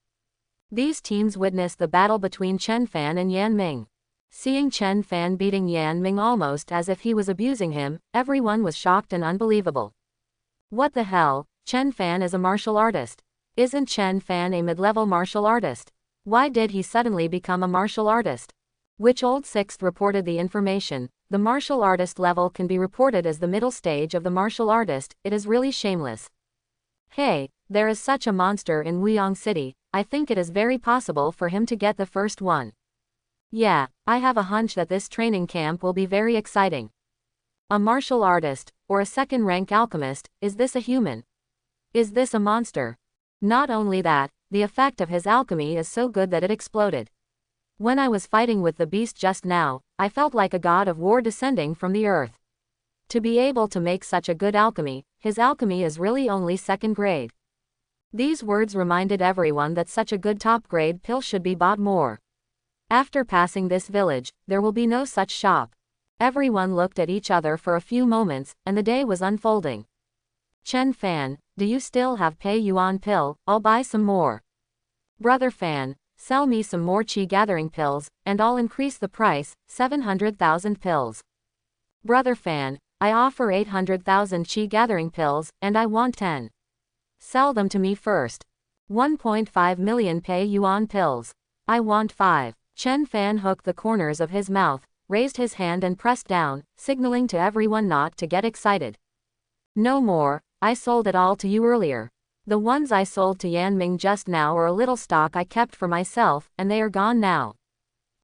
These teams witnessed the battle between Chen Fan and Yan Ming. Seeing Chen Fan beating Yan Ming almost as if he was abusing him, everyone was shocked and unbelievable. What the hell? Chen Fan is a martial artist. Isn't Chen Fan a mid-level martial artist? Why did he suddenly become a martial artist? Which old sixth reported the information? The martial artist level can be reported as the middle stage of the martial artist. It is really shameless. Hey, there is such a monster in Wuyong City. I think it is very possible for him to get the first one. Yeah, I have a hunch that this training camp will be very exciting. A martial artist, or a second-rank alchemist, is this a human? Is this a monster? Not only that, the effect of his alchemy is so good that it exploded. When I was fighting with the beast just now, I felt like a god of war descending from the earth. To be able to make such a good alchemy, his alchemy is really only second grade. These words reminded everyone that such a good top-grade pill should be bought more. After passing this village, there will be no such shop. Everyone looked at each other for a few moments, and the day was unfolding. Chen Fan, do you still have Pei Yuan pill? I'll buy some more. Brother Fan, sell me some more Qi gathering pills, and I'll increase the price, 700,000 pills. Brother Fan, I offer 800,000 Qi gathering pills, and I want 10. Sell them to me first. 1.5 million Pei Yuan pills. I want 5. Chen Fan hooked the corners of his mouth, raised his hand and pressed down, signaling to everyone not to get excited. No more, I sold it all to you earlier. The ones I sold to Yan Ming just now are a little stock I kept for myself, and they are gone now.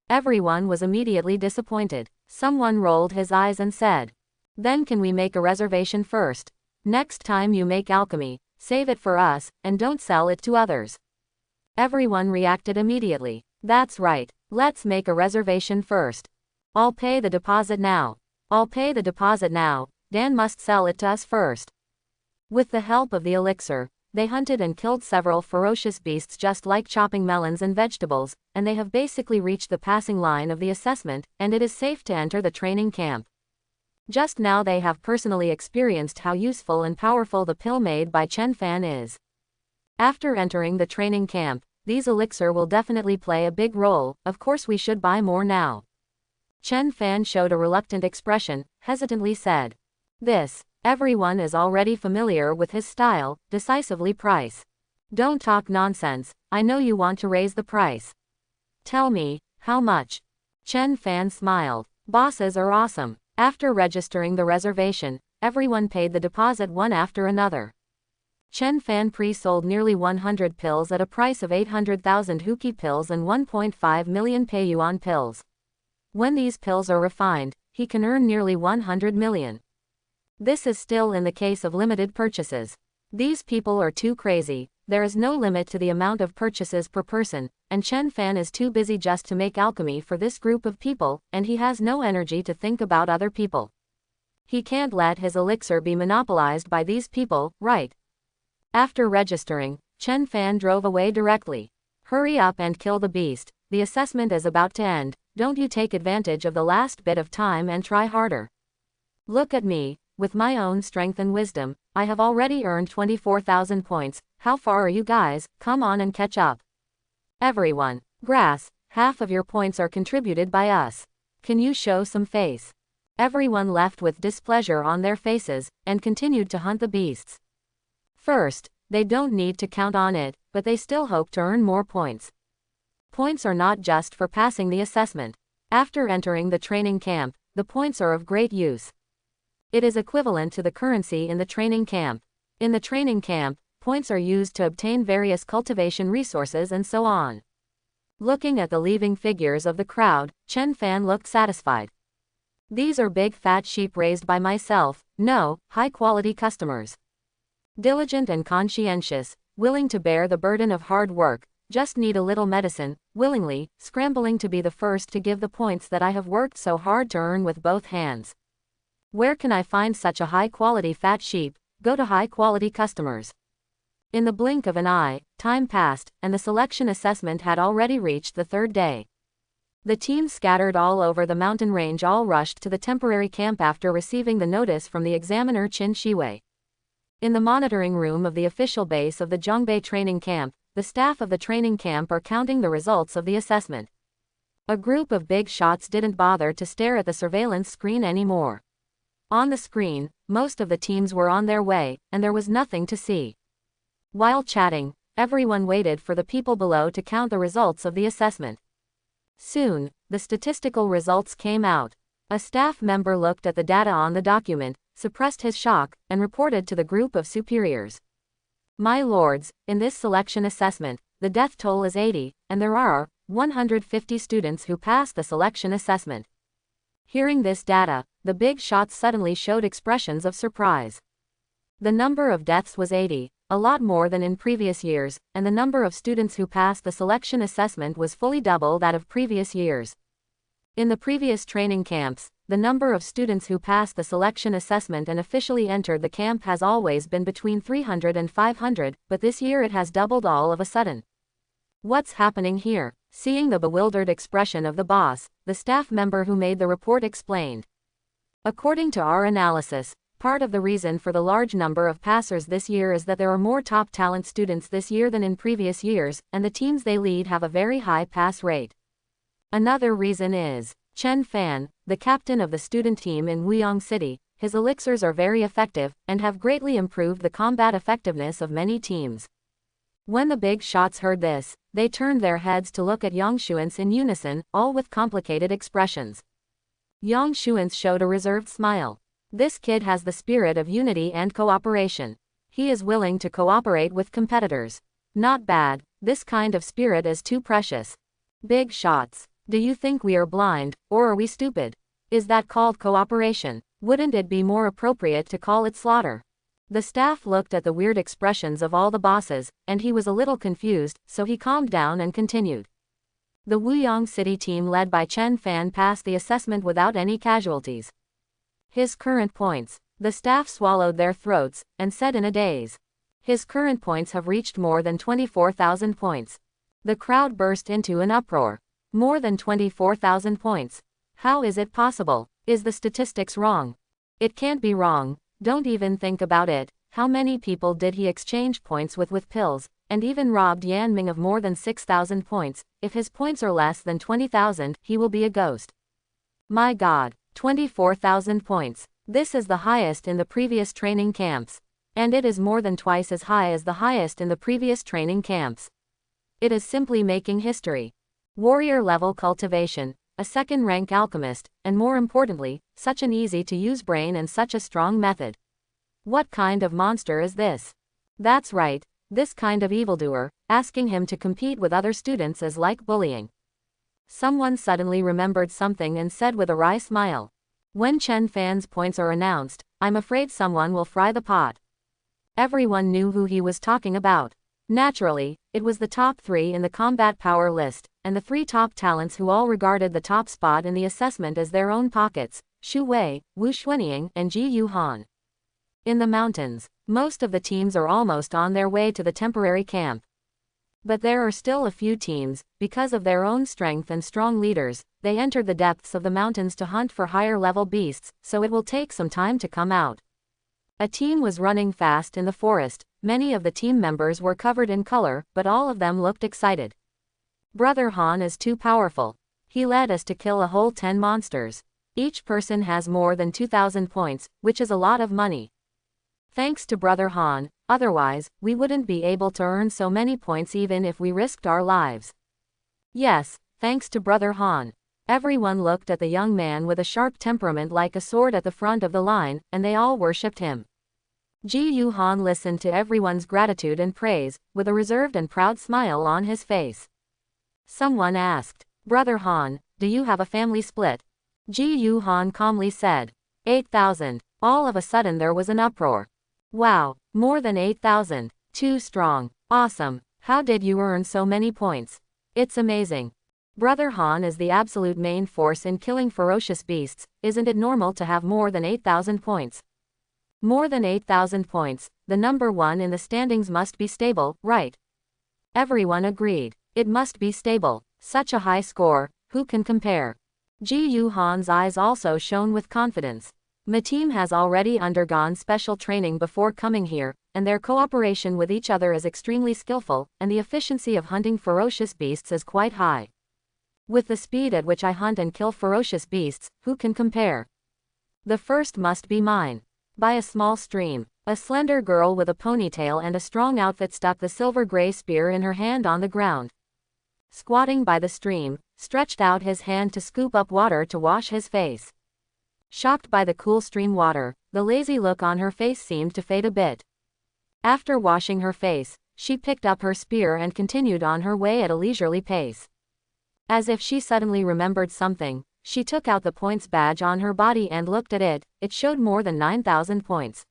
Everyone was immediately disappointed. Someone rolled his eyes and said, then can we make a reservation first? Next time you make alchemy, save it for us, and don't sell it to others. Everyone reacted immediately. That's right, let's make a reservation first. I'll pay the deposit now. I'll pay the deposit now. Dan must sell it to us first. With the help of the elixir, they hunted and killed several ferocious beasts just like chopping melons and vegetables, and they have basically reached the passing line of the assessment, and it is safe to enter the training camp. Just now they have personally experienced how useful and powerful the pill made by Chen Fan is. After entering the training camp, these elixir will definitely play a big role. Of course we should buy more now. Chen Fan showed a reluctant expression, hesitantly said. This, everyone is already familiar with his style, decisively price. Don't talk nonsense, I know you want to raise the price. Tell me, how much? Chen Fan smiled. Bosses are awesome. After registering the reservation, everyone paid the deposit one after another. Chen Fan pre-sold nearly 100 pills at a price of 800,000 Huqi pills and 1.5 million Pei Yuan pills. When these pills are refined, he can earn nearly 100 million. This is still in the case of limited purchases. These people are too crazy, there is no limit to the amount of purchases per person, and Chen Fan is too busy just to make alchemy for this group of people, and he has no energy to think about other people. He can't let his elixir be monopolized by these people, right? After registering, Chen Fan drove away directly. Hurry up and kill the beast, the assessment is about to end, don't you take advantage of the last bit of time and try harder. Look at me, with my own strength and wisdom, I have already earned 24,000 points, how far are you guys? Come on and catch up. Everyone, grass, half of your points are contributed by us. Can you show some face? Everyone left with displeasure on their faces, and continued to hunt the beasts. First, they don't need to count on it, but they still hope to earn more points. Points are not just for passing the assessment. After entering the training camp, the points are of great use. It is equivalent to the currency in the training camp. In the training camp, points are used to obtain various cultivation resources and so on. Looking at the leaving figures of the crowd, Chen Fan looked satisfied. These are big fat sheep raised by myself, no, high-quality customers. Diligent and conscientious, willing to bear the burden of hard work, just need a little medicine, willingly, scrambling to be the first to give the points that I have worked so hard to earn with both hands. Where can I find such a high-quality fat sheep? Go to high-quality customers. In the blink of an eye, time passed, and the selection assessment had already reached the third day. The teams scattered all over the mountain range all rushed to the temporary camp after receiving the notice from the examiner Qin Shiwei. In the monitoring room of the official base of the Zhongbei training camp, the staff of the training camp are counting the results of the assessment. A group of big shots didn't bother to stare at the surveillance screen anymore. On the screen, most of the teams were on their way, and there was nothing to see. While chatting, everyone waited for the people below to count the results of the assessment. Soon, the statistical results came out. A staff member looked at the data on the document, suppressed his shock, and reported to the group of superiors. My lords, in this selection assessment, the death toll is 80, and there are 150 students who passed the selection assessment. Hearing this data, the big shots suddenly showed expressions of surprise. The number of deaths was 80, a lot more than in previous years, and the number of students who passed the selection assessment was fully double that of previous years. In the previous training camps, the number of students who passed the selection assessment and officially entered the camp has always been between 300 and 500, but this year it has doubled all of a sudden. What's happening here? Seeing the bewildered expression of the boss, the staff member who made the report explained. According to our analysis, part of the reason for the large number of passers this year is that there are more top talent students this year than in previous years, and the teams they lead have a very high pass rate. Another reason is Chen Fan, the captain of the student team in Wuyang City. His elixirs are very effective, and have greatly improved the combat effectiveness of many teams. When the big shots heard this, they turned their heads to look at Yang Xuans in unison, all with complicated expressions. Yang Xuans showed a reserved smile. This kid has the spirit of unity and cooperation. He is willing to cooperate with competitors. Not bad, this kind of spirit is too precious. Big shots. Do you think we are blind, or are we stupid? Is that called cooperation? Wouldn't it be more appropriate to call it slaughter? The staff looked at the weird expressions of all the bosses, and he was a little confused, so he calmed down and continued. The Wuyang City team led by Chen Fan passed the assessment without any casualties. His current points. The staff swallowed their throats, and said in a daze. His current points have reached more than 24,000 points. The crowd burst into an uproar. More than 24,000 points. How is it possible? Is the statistics wrong? It can't be wrong. Don't even think about it. How many people did he exchange points with pills, and even robbed Yan Ming of more than 6,000 points? If his points are less than 20,000, he will be a ghost. My God, 24,000 points. This is the highest in the previous training camps. And it is more than twice as high as the highest in the previous training camps. It is simply making history. Warrior level cultivation, a second-rank alchemist, and more importantly, such an easy-to-use brain and such a strong method. What kind of monster is this? That's right, this kind of evildoer. Asking him to compete with other students is like bullying. Someone suddenly remembered something and said with a wry smile. When Chen Fan's points are announced, I'm afraid someone will fry the pot. Everyone knew who he was talking about. Naturally, it was the top 3 in the combat power list, and the 3 top talents who all regarded the top spot in the assessment as their own pockets: Xu Wei, Wu Xuanying, and Ji Yuhan. In the mountains, most of the teams are almost on their way to the temporary camp. But there are still a few teams, because of their own strength and strong leaders, they entered the depths of the mountains to hunt for higher level beasts, so it will take some time to come out. A team was running fast in the forest. Many of the team members were covered in color, but all of them looked excited. Brother Han is too powerful. He led us to kill a whole 10 monsters. Each person has more than 2,000 points, which is a lot of money. Thanks to Brother Han, otherwise, we wouldn't be able to earn so many points even if we risked our lives. Yes, thanks to Brother Han. Everyone looked at the young man with a sharp temperament like a sword at the front of the line, and they all worshipped him. Ji Yuhan listened to everyone's gratitude and praise, with a reserved and proud smile on his face. Someone asked, Brother Han, do you have a family split? Ji Yuhan calmly said, 8,000. All of a sudden there was an uproar. Wow, more than 8,000. Too strong. Awesome. How did you earn so many points? It's amazing. Brother Han is the absolute main force in killing ferocious beasts. Isn't it normal to have more than 8,000 points? More than 8,000 points. the number 1 in the standings must be stable, right? Everyone agreed. It must be stable. Such a high score, who can compare? Ji Yuhan's eyes also shone with confidence. My team has already undergone special training before coming here, and their cooperation with each other is extremely skillful, and the efficiency of hunting ferocious beasts is quite high. With the speed at which I hunt and kill ferocious beasts, who can compare? The first must be mine. By a small stream, a slender girl with a ponytail and a strong outfit stuck the silver-gray spear in her hand on the ground. Squatting by the stream, stretched out his hand to scoop up water to wash his face. Shocked by the cool stream water, the lazy look on her face seemed to fade a bit. After washing her face, she picked up her spear and continued on her way at a leisurely pace. As if she suddenly remembered something, she took out the points badge on her body and looked at it. It showed more than 9,000 points.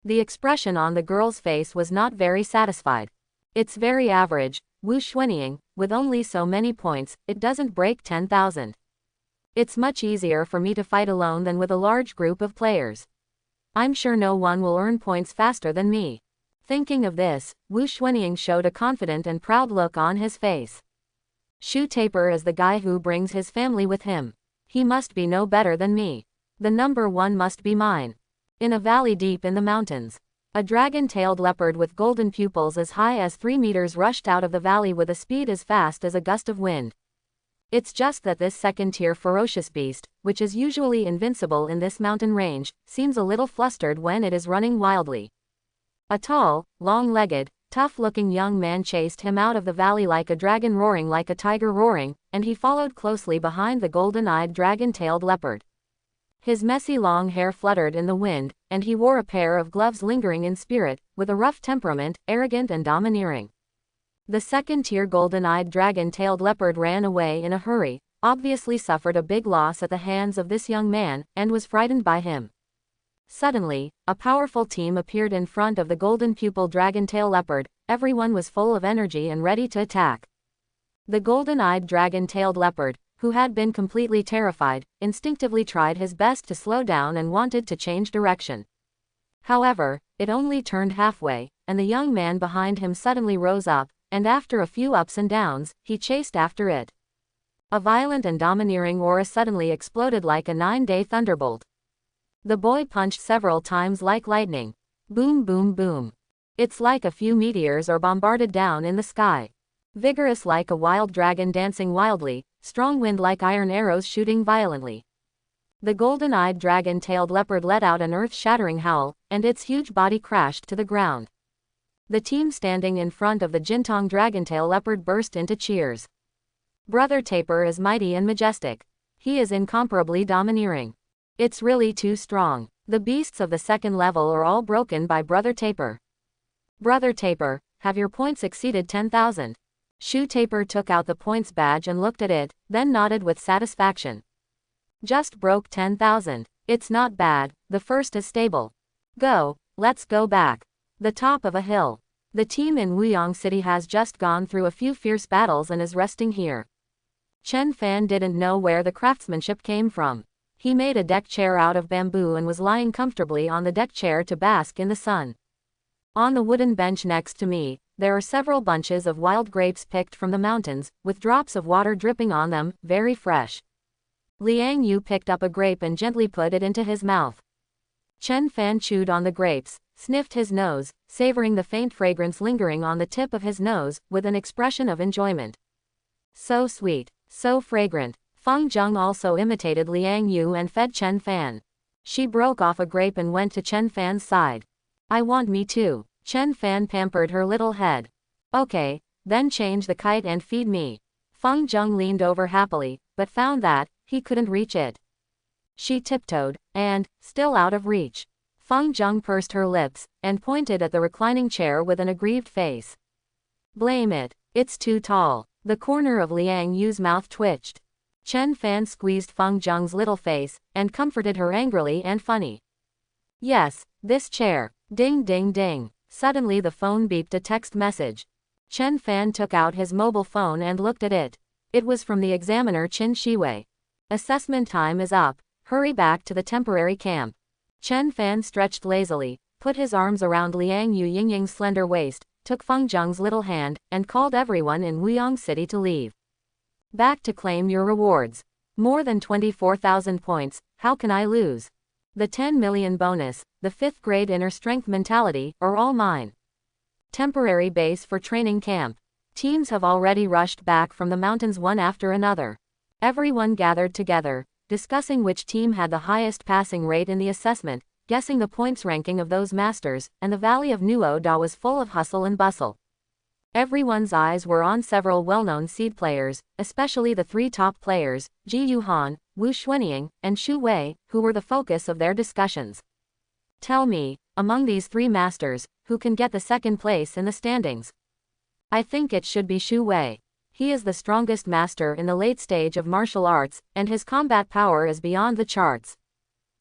The expression on the girl's face was not very satisfied. It's very average, Wu Xuanying, with only so many points, it doesn't break 10,000. It's much easier for me to fight alone than with a large group of players. I'm sure no one will earn points faster than me. Thinking of this, Wu Xuanying showed a confident and proud look on his face. Shu Taper is the guy who brings his family with him. He must be no better than me. The number 1 must be mine. In a valley deep in the mountains, a dragon-tailed leopard with golden pupils as high as 3 meters rushed out of the valley with a speed as fast as a gust of wind. It's just that this second-tier ferocious beast, which is usually invincible in this mountain range, seems a little flustered when it is running wildly. A tall, long-legged, tough-looking young man chased him out of the valley like a dragon roaring like a tiger roaring, and he followed closely behind the golden-eyed dragon-tailed leopard. His messy long hair fluttered in the wind, and he wore a pair of gloves lingering in spirit, with a rough temperament, arrogant and domineering. The second-tier golden-eyed dragon-tailed leopard ran away in a hurry, obviously suffered a big loss at the hands of this young man, and was frightened by him. Suddenly, a powerful team appeared in front of the golden-pupil dragon-tail leopard. Everyone was full of energy and ready to attack. The golden-eyed dragon-tailed leopard, who had been completely terrified, instinctively tried his best to slow down and wanted to change direction. However, it only turned halfway, and the young man behind him suddenly rose up, and after a few ups and downs, he chased after it. A violent and domineering aura suddenly exploded like a 9-day thunderbolt. The boy punched several times like lightning. Boom boom boom. It's like a few meteors are bombarded down in the sky. Vigorous like a wild dragon dancing wildly, strong wind like iron arrows shooting violently. The golden-eyed dragon-tailed leopard let out an earth-shattering howl, and its huge body crashed to the ground. The team standing in front of the Jintong dragon-tail leopard burst into cheers. Brother Taper is mighty and majestic. He is incomparably domineering. It's really too strong. The beasts of the second level are all broken by Brother Taper. Brother Taper, have your points exceeded 10,000? Shu Taper took out the points badge and looked at it, then nodded with satisfaction. Just broke 10,000. It's not bad, the first is stable. Go, let's go back. The top of a hill. The team in Wuyang City has just gone through a few fierce battles and is resting here. Chen Fan didn't know where the craftsmanship came from. He made a deck chair out of bamboo and was lying comfortably on the deck chair to bask in the sun. On the wooden bench next to me, there are several bunches of wild grapes picked from the mountains, with drops of water dripping on them, very fresh. Liang Yu picked up a grape and gently put it into his mouth. Chen Fan chewed on the grapes, sniffed his nose, savoring the faint fragrance lingering on the tip of his nose, with an expression of enjoyment. So sweet, so fragrant. Feng Zheng also imitated Liang Yu and fed Chen Fan. She broke off a grape and went to Chen Fan's side. I want me too. Chen Fan pampered her little head. Okay, then change the kite and feed me. Feng Zheng leaned over happily, but found that he couldn't reach it. She tiptoed, and, still out of reach, Feng Zheng pursed her lips, and pointed at the reclining chair with an aggrieved face. Blame it, it's too tall. The corner of Liang Yu's mouth twitched. Chen Fan squeezed Feng Zheng's little face, and comforted her angrily and funny. Yes, this chair. Ding ding ding. Suddenly the phone beeped a text message. Chen Fan took out his mobile phone and looked at it. It was from the examiner Qin Shiwei. Assessment time is up. Hurry back to the temporary camp. Chen Fan stretched lazily, put his arms around Liang Yu Yingying's slender waist, took Feng Zheng's little hand, and called everyone in Wuyong City to leave. Back to claim your rewards. More than 24,000 points, how can I lose? The 10 million bonus, the 5th grade inner strength mentality, are all mine. Temporary base for training camp. Teams have already rushed back from the mountains one after another. Everyone gathered together, discussing which team had the highest passing rate in the assessment, guessing the points ranking of those masters, and the valley of Nuo Da was full of hustle and bustle. Everyone's eyes were on several well-known seed players, especially the 3 top players, Ji Yuhan, Wu Xuanying, and Xu Wei, who were the focus of their discussions. Tell me, among these 3 masters, who can get the 2nd place in the standings? I think it should be Xu Wei. He is the strongest master in the late stage of martial arts, and his combat power is beyond the charts.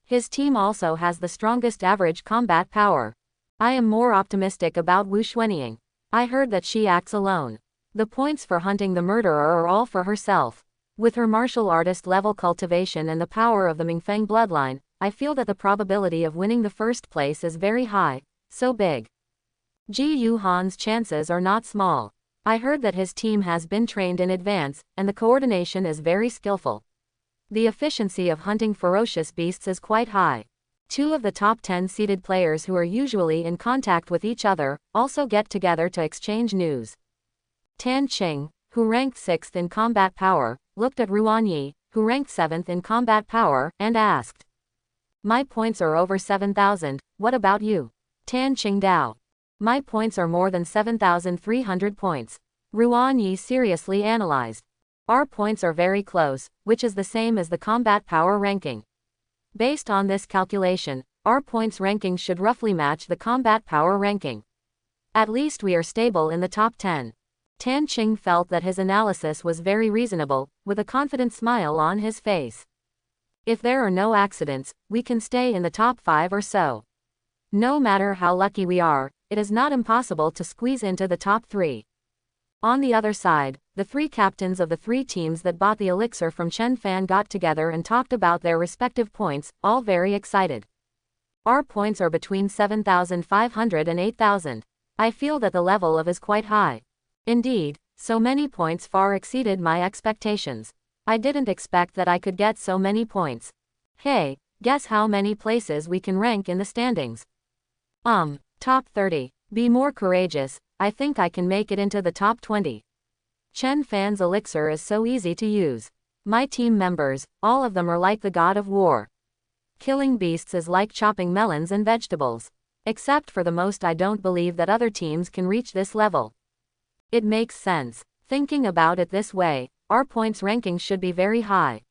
His team also has the strongest average combat power. I am more optimistic about Wu Xuanying. I heard that she acts alone. The points for hunting the murderer are all for herself. With her martial artist level cultivation and the power of the Mingfeng bloodline, I feel that the probability of winning the 1st place is very high, so big. Ji Yuhan's chances are not small. I heard that his team has been trained in advance, and the coordination is very skillful. The efficiency of hunting ferocious beasts is quite high. 2 of the top 10 seeded players who are usually in contact with each other, also get together to exchange news. Tan Qing, who ranked 6th in combat power, looked at Ruan Yi, who ranked 7th in combat power, and asked. My points are over 7,000, what about you? Tan Qing Dao. My points are more than 7,300 points. Ruan Yi seriously analyzed. Our points are very close, which is the same as the combat power ranking. Based on this calculation, our points ranking should roughly match the combat power ranking. At least we are stable in the top 10. Tan Qing felt that his analysis was very reasonable, with a confident smile on his face. If there are no accidents, we can stay in the top 5 or so. No matter how lucky we are, it is not impossible to squeeze into the top 3. On the other side, the 3 captains of the 3 teams that bought the elixir from Chen Fan got together and talked about their respective points, all very excited. Our points are between 7,500 and 8,000. I feel that the level of is quite high. Indeed, so many points far exceeded my expectations. I didn't expect that I could get so many points. Hey, guess how many places we can rank in the standings? Top 30. Be more courageous, I think I can make it into the top 20. Chen Fan's elixir is so easy to use. My team members, all of them are like the god of war. Killing beasts is like chopping melons and vegetables. Except for the most, I don't believe that other teams can reach this level. It makes sense. Thinking about it this way, our points ranking should be very high.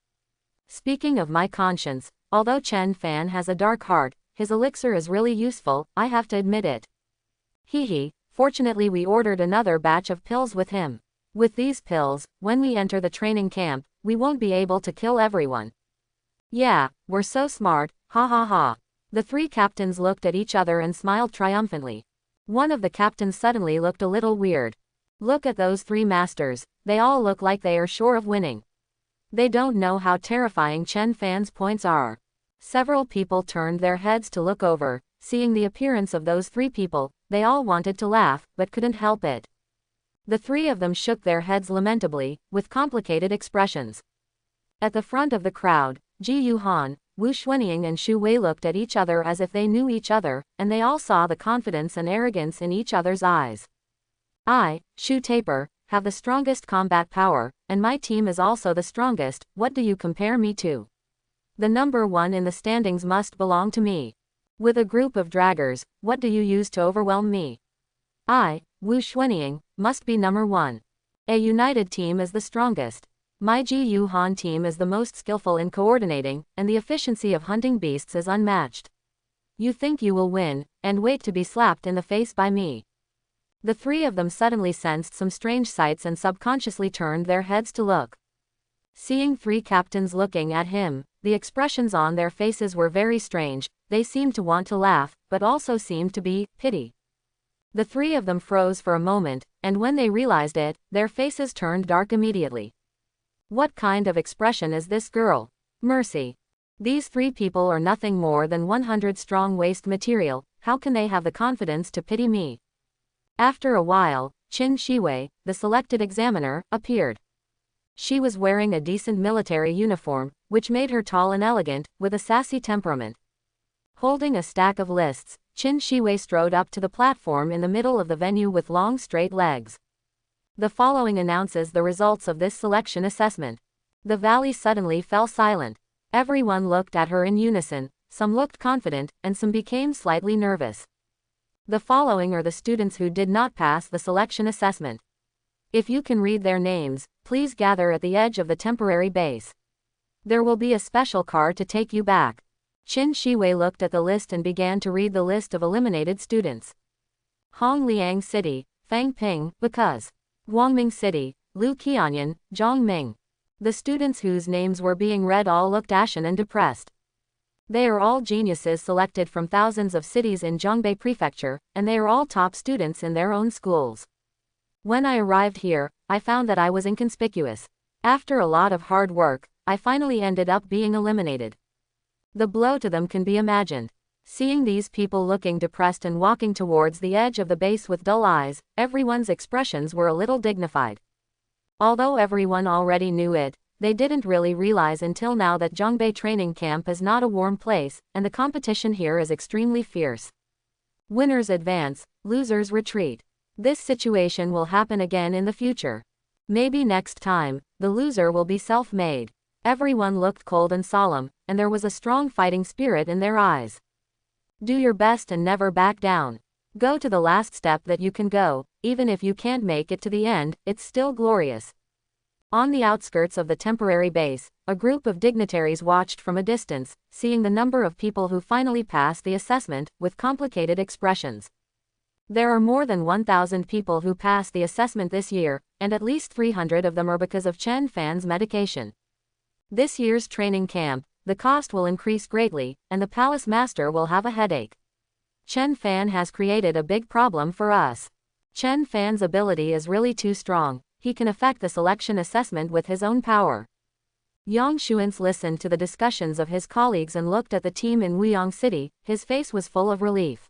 Speaking of my conscience, although Chen Fan has a dark heart, his elixir is really useful, I have to admit it. Hehe, fortunately we ordered another batch of pills with him. With these pills, when we enter the training camp, we won't be able to kill everyone. Yeah, we're so smart, ha ha ha. The 3 captains looked at each other and smiled triumphantly. One of the captains suddenly looked a little weird. Look at those 3 masters, they all look like they are sure of winning. They don't know how terrifying Chen Fan's points are. Several people turned their heads to look over, seeing the appearance of those 3 people, they all wanted to laugh, but couldn't help it. The 3 of them shook their heads lamentably, with complicated expressions. At the front of the crowd, Ji Yuhan, Wu Xuanying and Xu Wei looked at each other as if they knew each other, and they all saw the confidence and arrogance in each other's eyes. I, Xu Taper, have the strongest combat power, and my team is also the strongest, what do you compare me to? The number 1 in the standings must belong to me. With a group of draggers, what do you use to overwhelm me? I, Wu Xuanying, must be number 1. A united team is the strongest. My Ji Yuhan team is the most skillful in coordinating, and the efficiency of hunting beasts is unmatched. You think you will win, and wait to be slapped in the face by me. The 3 of them suddenly sensed some strange sights and subconsciously turned their heads to look. Seeing 3 captains looking at him, the expressions on their faces were very strange, they seemed to want to laugh, but also seemed to be pity. The 3 of them froze for a moment, and when they realized it, their faces turned dark immediately. What kind of expression is this girl? Mercy. These 3 people are nothing more than 100 strong waste material, how can they have the confidence to pity me? After a while, Qin Shiwei, the selected examiner, appeared. She was wearing a decent military uniform, which made her tall and elegant, with a sassy temperament. Holding a stack of lists, Qin Shiwei strode up to the platform in the middle of the venue with long straight legs. The following announces the results of this selection assessment. The valley suddenly fell silent. Everyone looked at her in unison, some looked confident, and some became slightly nervous. The following are the students who did not pass the selection assessment. If you can read their names, please gather at the edge of the temporary base. There will be a special car to take you back. Qin Shiwei looked at the list and began to read the list of eliminated students. Hongliang City, Fang Ping, because. Guangming City, Lu Qianyan, Zhang Ming. The students whose names were being read all looked ashen and depressed. They are all geniuses selected from thousands of cities in Zhongbei Prefecture, and they are all top students in their own schools. When I arrived here, I found that I was inconspicuous. After a lot of hard work, I finally ended up being eliminated. The blow to them can be imagined. Seeing these people looking depressed and walking towards the edge of the base with dull eyes, everyone's expressions were a little dignified. Although everyone already knew it, they didn't really realize until now that Zhongbei training camp is not a warm place, and the competition here is extremely fierce. Winners advance, losers retreat. This situation will happen again in the future. Maybe next time, the loser will be self-made. Everyone looked cold and solemn, and there was a strong fighting spirit in their eyes. Do your best and never back down. Go to the last step that you can go, even if you can't make it to the end, it's still glorious. On the outskirts of the temporary base, a group of dignitaries watched from a distance, seeing the number of people who finally passed the assessment, with complicated expressions. There are more than 1,000 people who passed the assessment this year, and at least 300 of them are because of Chen Fan's medication. This year's training camp, the cost will increase greatly, and the palace master will have a headache. Chen Fan has created a big problem for us. Chen Fan's ability is really too strong, he can affect the selection assessment with his own power. Yang Xuan's listened to the discussions of his colleagues and looked at the team in Wuyang City, his face was full of relief.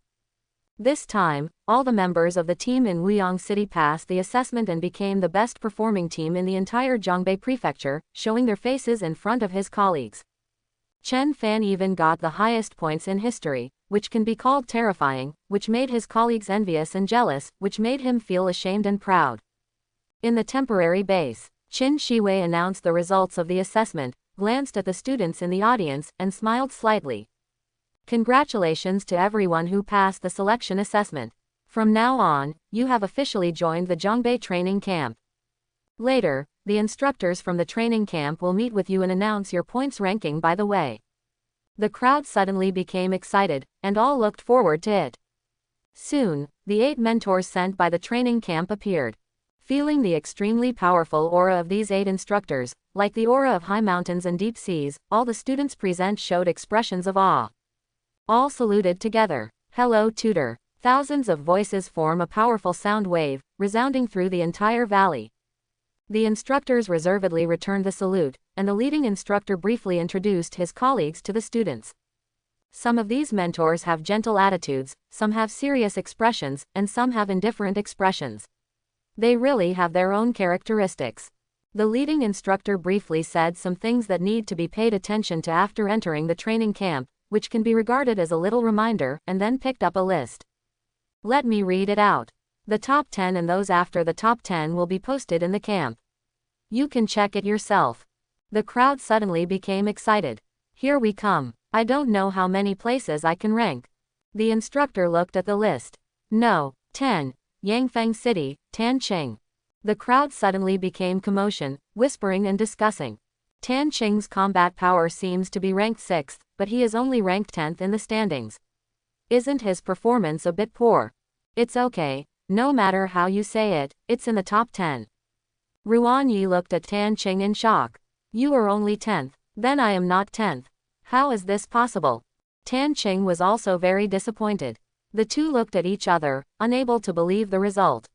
This time, all the members of the team in Wuyang City passed the assessment and became the best performing team in the entire Zhongbei Prefecture, showing their faces in front of his colleagues. Chen Fan even got the highest points in history, which can be called terrifying, which made his colleagues envious and jealous, which made him feel ashamed and proud. In the temporary base, Qin Shiwei announced the results of the assessment, glanced at the students in the audience, and smiled slightly. Congratulations to everyone who passed the selection assessment. From now on, you have officially joined the Zhongbei training camp. Later, the instructors from the training camp will meet with you and announce your points ranking by the way. The crowd suddenly became excited, and all looked forward to it. Soon, the 8 mentors sent by the training camp appeared. Feeling the extremely powerful aura of these 8 instructors, like the aura of high mountains and deep seas, all the students present showed expressions of awe. All saluted together. Hello, tutor. Thousands of voices form a powerful sound wave, resounding through the entire valley. The instructors reservedly returned the salute, and the leading instructor briefly introduced his colleagues to the students. Some of these mentors have gentle attitudes, some have serious expressions, and some have indifferent expressions. They really have their own characteristics. The leading instructor briefly said some things that need to be paid attention to after entering the training camp, which can be regarded as a little reminder, and then picked up a list. Let me read it out. The top 10 and those after the top 10 will be posted in the camp. You can check it yourself. The crowd suddenly became excited. Here we come. I don't know how many places I can rank. The instructor looked at the list. No, 10. Yangfang City, Tanqing. The crowd suddenly became commotion, whispering and discussing. Tanqing's combat power seems to be ranked 6th, but he is only ranked 10th in the standings. Isn't his performance a bit poor? It's okay, no matter how you say it, it's in the top 10. Ruan Yi looked at Tanqing in shock. You are only 10th, then I am not 10th. How is this possible? Tanqing was also very disappointed. The two looked at each other, unable to believe the result.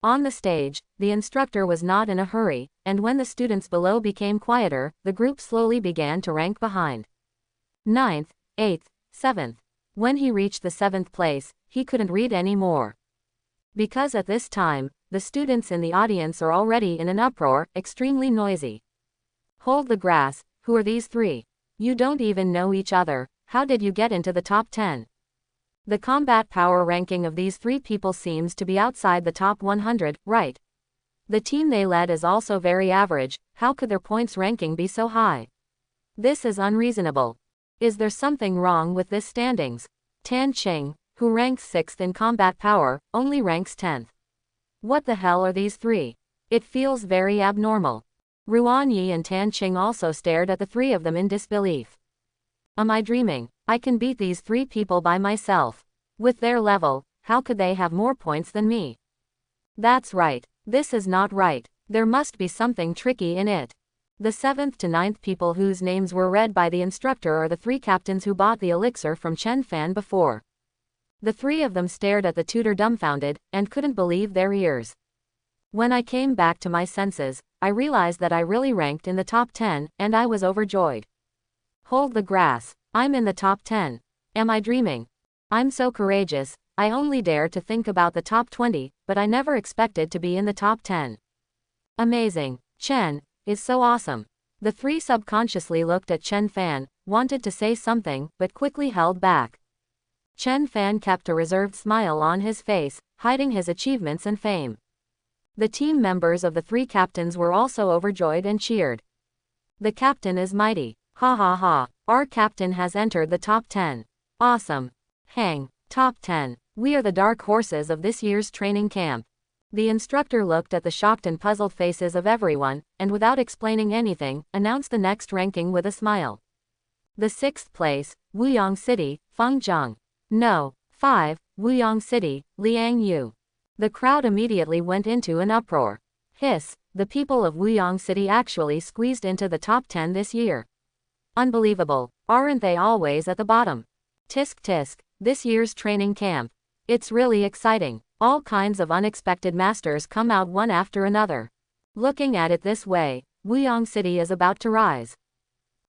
On the stage, the instructor was not in a hurry, and when the students below became quieter, the group slowly began to rank behind. 9th, 8th, 7th. When he reached the 7th place, he couldn't read any more. Because at this time, the students in the audience are already in an uproar, extremely noisy. Hold the grass, who are these three? You don't even know each other, how did you get into the top 10? The combat power ranking of these three people seems to be outside the top 100, right? The team they led is also very average, how could their points ranking be so high? This is unreasonable. Is there something wrong with this standings? Tan Qing, who ranks 6th in combat power, only ranks 10th. What the hell are these three? It feels very abnormal. Ruan Yi and Tan Qing also stared at the three of them in disbelief. Am I dreaming? I can beat these three people by myself. With their level, how could they have more points than me? That's right. This is not right. There must be something tricky in it. The 7th to 9th people whose names were read by the instructor are the three captains who bought the elixir from Chen Fan before. The three of them stared at the tutor dumbfounded, and couldn't believe their ears. When I came back to my senses, I realized that I really ranked in the top 10, and I was overjoyed. Hold the grass. I'm in the top 10. Am I dreaming? I'm so courageous, I only dare to think about the top 20, but I never expected to be in the top 10. Amazing. Chen is so awesome. The three subconsciously looked at Chen Fan, wanted to say something, but quickly held back. Chen Fan kept a reserved smile on his face, hiding his achievements and fame. The team members of the three captains were also overjoyed and cheered. The captain is mighty. Ha ha ha. Our captain has entered the top 10. Awesome. Hang. Top 10. We are the dark horses of this year's training camp. The instructor looked at the shocked and puzzled faces of everyone, and without explaining anything, announced the next ranking with a smile. The 6th place, Wuyang City, Feng Zheng. No. 5, Wuyang City, Liang Yu. The crowd immediately went into an uproar. Hiss, the people of Wuyang City actually squeezed into the top 10 this year. Unbelievable, aren't they always at the bottom? Tisk tisk, this year's training camp. It's really exciting. All kinds of unexpected masters come out one after another. Looking at it this way, Wuyang City is about to rise.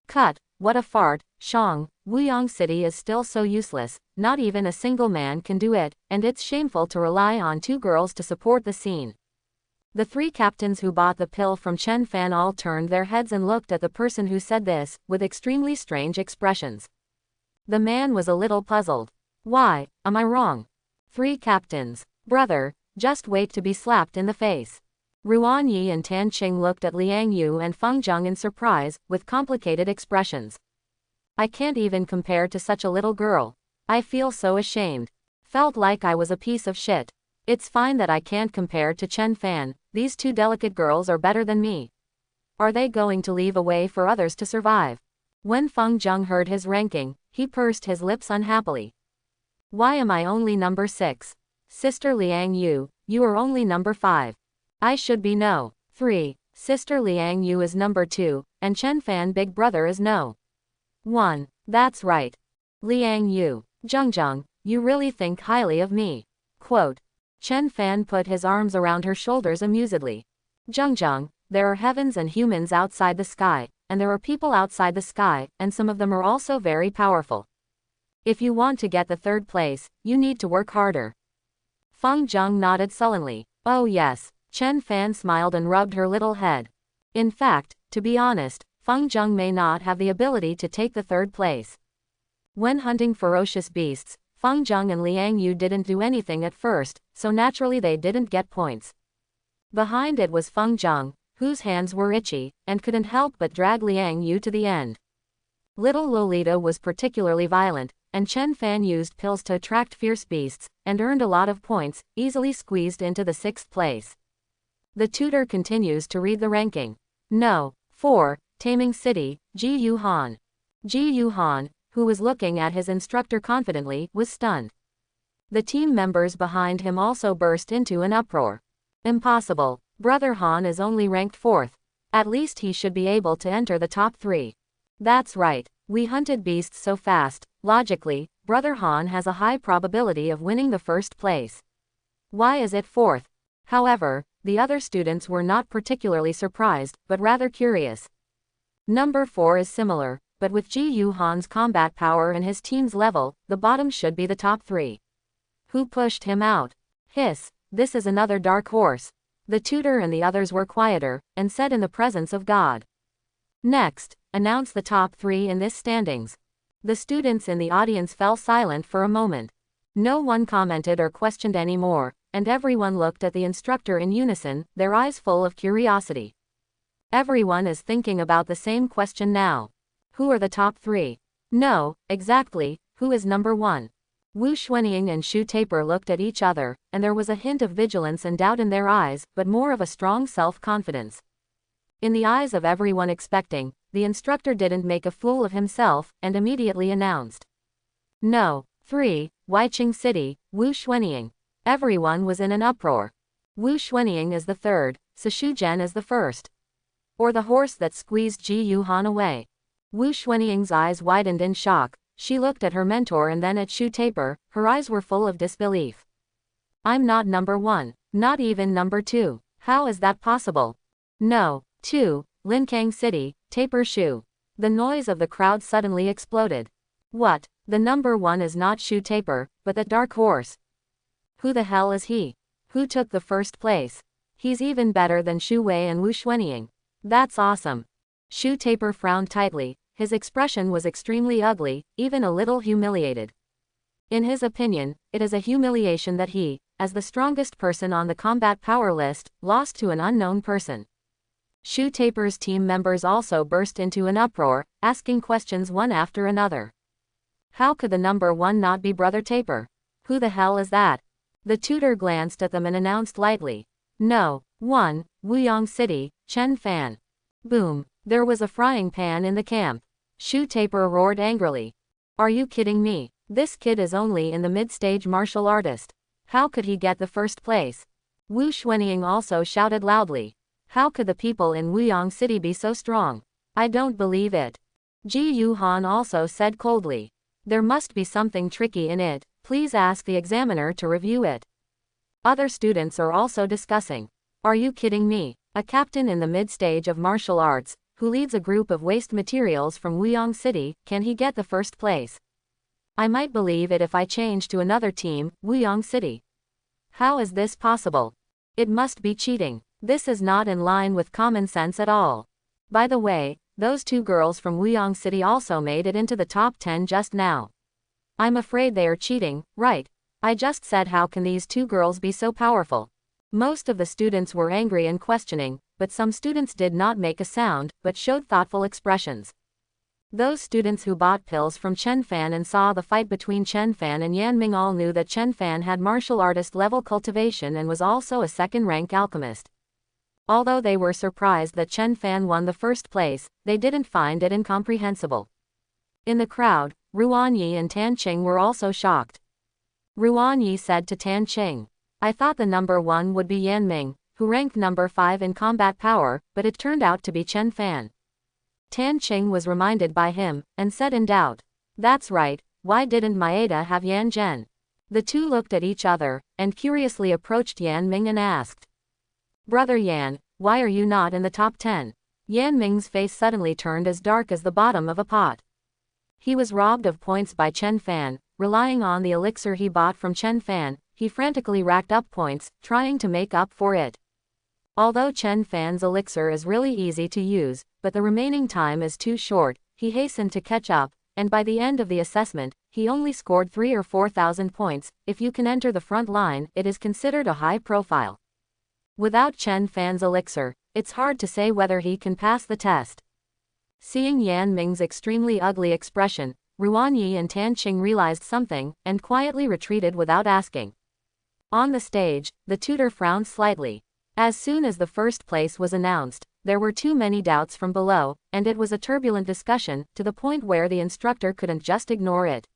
Cut, what a fart, Shang, Wuyang City is still so useless, not even a single man can do it, and it's shameful to rely on two girls to support the scene. The three captains who bought the pill from Chen Fan all turned their heads and looked at the person who said this, with extremely strange expressions. The man was a little puzzled. Why, am I wrong? Three captains. Brother, just wait to be slapped in the face. Ruan Yi and Tan Qing looked at Liang Yu and Feng Zheng in surprise, with complicated expressions. I can't even compare to such a little girl. I feel so ashamed. Felt like I was a piece of shit. It's fine that I can't compare to Chen Fan, these two delicate girls are better than me. Are they going to leave a way for others to survive? When Feng Zheng heard his ranking, he pursed his lips unhappily. Why am I only number 6? Sister Liang Yu, you are only number 5. I should be no. 3. Sister Liang Yu is number 2, and Chen Fan big brother is no. 1. That's right. Liang Yu, Zheng, you really think highly of me. Quote. Chen Fan put his arms around her shoulders amusedly. Zheng, there are heavens and humans outside the sky, and there are people outside the sky, and some of them are also very powerful. If you want to get the 3rd place, you need to work harder. Feng Zheng nodded sullenly. Oh yes. Chen Fan smiled and rubbed her little head. In fact, to be honest, Feng Zheng may not have the ability to take the 3rd place. When hunting ferocious beasts, Feng Zheng and Liang Yu didn't do anything at first, so naturally they didn't get points. Behind it was Feng Zheng, whose hands were itchy, and couldn't help but drag Liang Yu to the end. Little Lolita was particularly violent, and Chen Fan used pills to attract fierce beasts, and earned a lot of points, easily squeezed into the 6th place. The tutor continues to read the ranking. No. 4. Taming City, Ji Yu Han. Ji Yu Han, who was looking at his instructor confidently, was stunned. The team members behind him also burst into an uproar. Impossible. Brother Han is only ranked 4th. At least he should be able to enter the top 3. That's right. We hunted beasts so fast. Logically, Brother Han has a high probability of winning the 1st place. Why is it 4th? However, the other students were not particularly surprised, but rather curious. Number 4 is similar, but with Ji Yuhan's combat power and his team's level, the bottom should be the top 3. Who pushed him out? Hiss, this is another dark horse. The tutor and the others were quieter, and said in the presence of God. Next, announce the top 3 in this standings. The students in the audience fell silent for a moment. No one commented or questioned anymore, and everyone looked at the instructor in unison, their eyes full of curiosity. Everyone is thinking about the same question now. Who are the top 3? No, exactly, who is number 1? Wu Xuanying and Shu Taper looked at each other, and there was a hint of vigilance and doubt in their eyes, but more of a strong self-confidence. In the eyes of everyone expecting, the instructor didn't make a fool of himself, and immediately announced. No. 3. Weiqing City, Wu Xuanying. Everyone was in an uproar. Wu Xuanying is the 3rd, Shu Zhen is the 1st. Or the horse that squeezed Ji Yuhan away. Wu Xuanying's eyes widened in shock. She looked at her mentor and then at Shu Taper, her eyes were full of disbelief. I'm not number 1, not even number 2, how is that possible? No. 2. Linkang City, Taper Shu. The noise of the crowd suddenly exploded. What? The number 1 is not Shu Taper, but that dark horse. Who the hell is he? Who took the first place? He's even better than Shu Wei and Wu Xuanying. That's awesome. Shu Taper frowned tightly, his expression was extremely ugly, even a little humiliated. In his opinion, it is a humiliation that he, as the strongest person on the combat power list, lost to an unknown person. Shu Taper's team members also burst into an uproar, asking questions one after another. How could the number 1 not be Brother Taper? Who the hell is that? The tutor glanced at them and announced lightly. No. 1. Wuyang City, Chen Fan. Boom. There was a frying pan in the camp. Shu Taper roared angrily. Are you kidding me? This kid is only in the mid-stage martial artist. How could he get the first place? Wu Xuanying also shouted loudly. How could the people in Wuyang City be so strong? I don't believe it. Ji Yuhan also said coldly. There must be something tricky in it, please ask the examiner to review it. Other students are also discussing. Are you kidding me? A captain in the mid-stage of martial arts, who leads a group of waste materials from Wuyang City, can he get the first place? I might believe it if I change to another team, Wuyang City. How is this possible? It must be cheating. This is not in line with common sense at all. By the way, those 2 girls from Wuyang City also made it into the top 10 just now. I'm afraid they are cheating, right? I just said how can these 2 girls be so powerful? Most of the students were angry and questioning, but some students did not make a sound, but showed thoughtful expressions. Those students who bought pills from Chen Fan and saw the fight between Chen Fan and Yan Ming all knew that Chen Fan had martial artist level cultivation and was also a second-rank alchemist. Although they were surprised that Chen Fan won the first place, they didn't find it incomprehensible. In the crowd, Ruan Yi and Tan Qing were also shocked. Ruan Yi said to Tan Qing, I thought the number 1 would be Yan Ming, who ranked number 5 in combat power, but it turned out to be Chen Fan. Tan Qing was reminded by him, and said in doubt, that's right, why didn't Maeda have Yan Zhen? The 2 looked at each other, and curiously approached Yan Ming and asked, Brother Yan, why are you not in the top 10? Yan Ming's face suddenly turned as dark as the bottom of a pot. He was robbed of points by Chen Fan, relying on the elixir he bought from Chen Fan, he frantically racked up points, trying to make up for it. Although Chen Fan's elixir is really easy to use, but the remaining time is too short, he hastened to catch up, and by the end of the assessment, he only scored 3,000 or 4,000 points. If you can enter the front line, it is considered a high profile. Without Chen Fan's elixir, it's hard to say whether he can pass the test. Seeing Yan Ming's extremely ugly expression, Ruan Yi and Tan Qing realized something, and quietly retreated without asking. On the stage, the tutor frowned slightly. As soon as the first place was announced, there were too many doubts from below, and it was a turbulent discussion, to the point where the instructor couldn't just ignore it.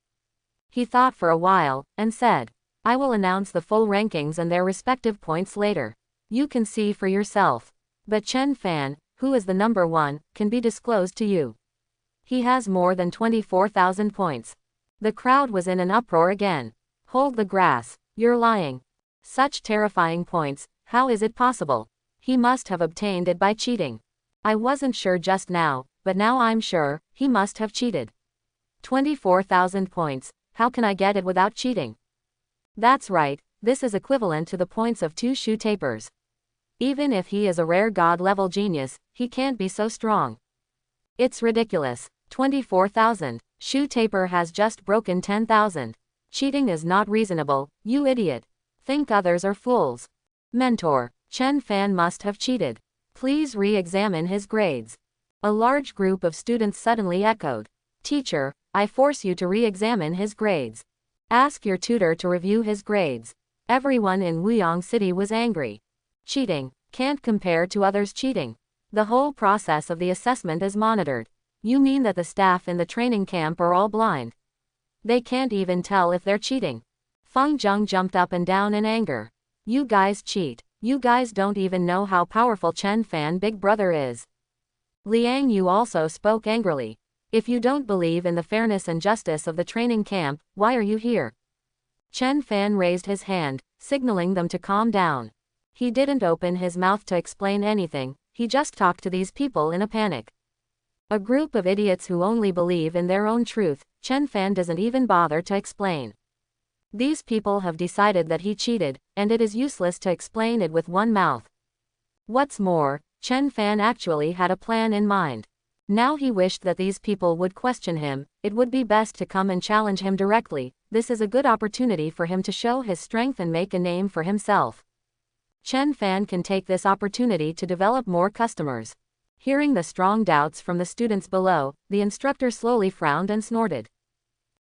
He thought for a while, and said, I will announce the full rankings and their respective points later. You can see for yourself. But Chen Fan, who is the number 1, can be disclosed to you. He has more than 24,000 points. The crowd was in an uproar again. Hold the grass. You're lying. Such terrifying points, how is it possible? He must have obtained it by cheating. I wasn't sure just now, but now I'm sure, he must have cheated. 24,000 points, how can I get it without cheating? That's right, this is equivalent to the points of 2 shoe tapers. Even if he is a rare god-level genius, he can't be so strong. It's ridiculous. 24,000. Shoe taper has just broken 10,000. Cheating is not reasonable, you idiot. Think others are fools. Mentor. Chen Fan must have cheated. Please re-examine his grades. A large group of students suddenly echoed. Teacher, I force you to re-examine his grades. Ask your tutor to review his grades. Everyone in Wuyang City was angry. Cheating. Can't compare to others cheating. The whole process of the assessment is monitored. You mean that the staff in the training camp are all blind? They can't even tell if they're cheating. Feng Zheng jumped up and down in anger. You guys cheat. You guys don't even know how powerful Chen Fan Big Brother is. Liang Yu also spoke angrily. If you don't believe in the fairness and justice of the training camp, why are you here? Chen Fan raised his hand, signaling them to calm down. He didn't open his mouth to explain anything, he just talked to these people in a panic. A group of idiots who only believe in their own truth, Chen Fan doesn't even bother to explain. These people have decided that he cheated, and it is useless to explain it with one mouth. What's more, Chen Fan actually had a plan in mind. Now he wished that these people would question him, it would be best to come and challenge him directly, this is a good opportunity for him to show his strength and make a name for himself. Chen Fan can take this opportunity to develop more customers. Hearing the strong doubts from the students below, the instructor slowly frowned and snorted.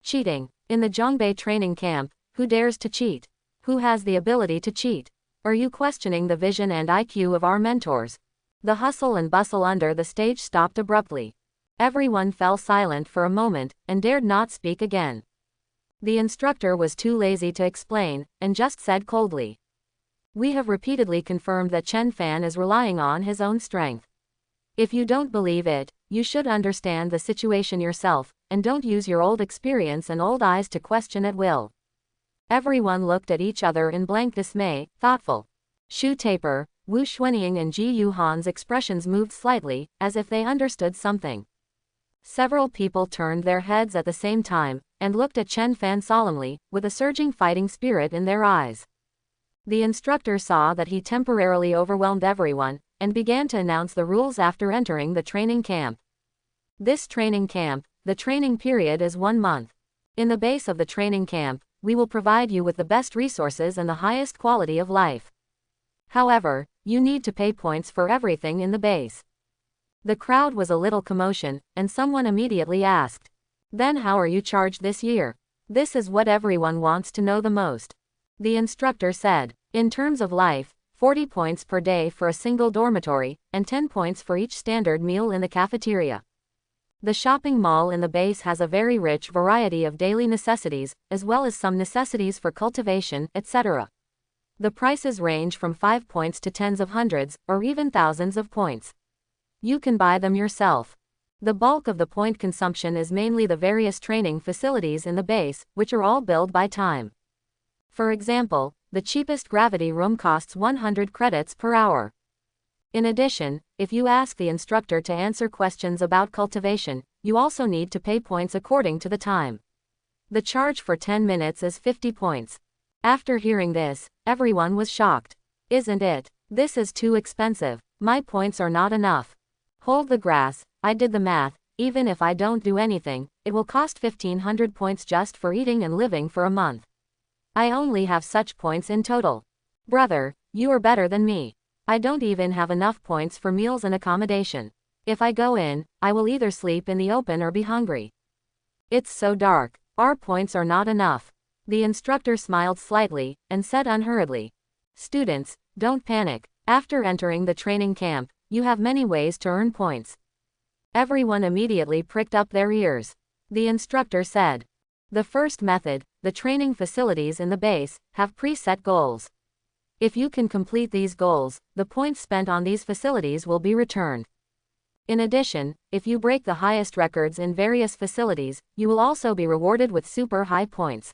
Cheating. In the Zhongbei training camp, who dares to cheat? Who has the ability to cheat? Are you questioning the vision and IQ of our mentors? The hustle and bustle under the stage stopped abruptly. Everyone fell silent for a moment, and dared not speak again. The instructor was too lazy to explain, and just said coldly. We have repeatedly confirmed that Chen Fan is relying on his own strength. If you don't believe it, you should understand the situation yourself, and don't use your old experience and old eyes to question at will. Everyone looked at each other in blank dismay, thoughtful. Shu Taper, Wu Xuanying and Ji Yuhan's expressions moved slightly, as if they understood something. Several people turned their heads at the same time, and looked at Chen Fan solemnly, with a surging fighting spirit in their eyes. The instructor saw that he temporarily overwhelmed everyone, and began to announce the rules after entering the training camp. This training camp, the training period is 1 month. In the base of the training camp, we will provide you with the best resources and the highest quality of life. However, you need to pay points for everything in the base. The crowd was a little commotion, and someone immediately asked, then how are you charged this year? This is what everyone wants to know the most. The instructor said, in terms of life, 40 points per day for a single dormitory, and 10 points for each standard meal in the cafeteria. The shopping mall in the base has a very rich variety of daily necessities, as well as some necessities for cultivation, etc. The prices range from 5 points to tens of hundreds, or even thousands of points. You can buy them yourself. The bulk of the point consumption is mainly the various training facilities in the base, which are all billed by time. For example, the cheapest gravity room costs 100 credits per hour. In addition, if you ask the instructor to answer questions about cultivation, you also need to pay points according to the time. The charge for 10 minutes is 50 points. After hearing this, everyone was shocked. Isn't it? This is too expensive. My points are not enough. Hold the grass, I did the math, even if I don't do anything, it will cost 1500 points just for eating and living for a month. I only have such points in total. Brother, you are better than me. I don't even have enough points for meals and accommodation. If I go in, I will either sleep in the open or be hungry. It's so dark. Our points are not enough. The instructor smiled slightly, and said unhurriedly. Students, don't panic. After entering the training camp, you have many ways to earn points. Everyone immediately pricked up their ears. The instructor said. The first method, the training facilities in the base, have preset goals. If you can complete these goals, the points spent on these facilities will be returned. In addition, if you break the highest records in various facilities, you will also be rewarded with super high points.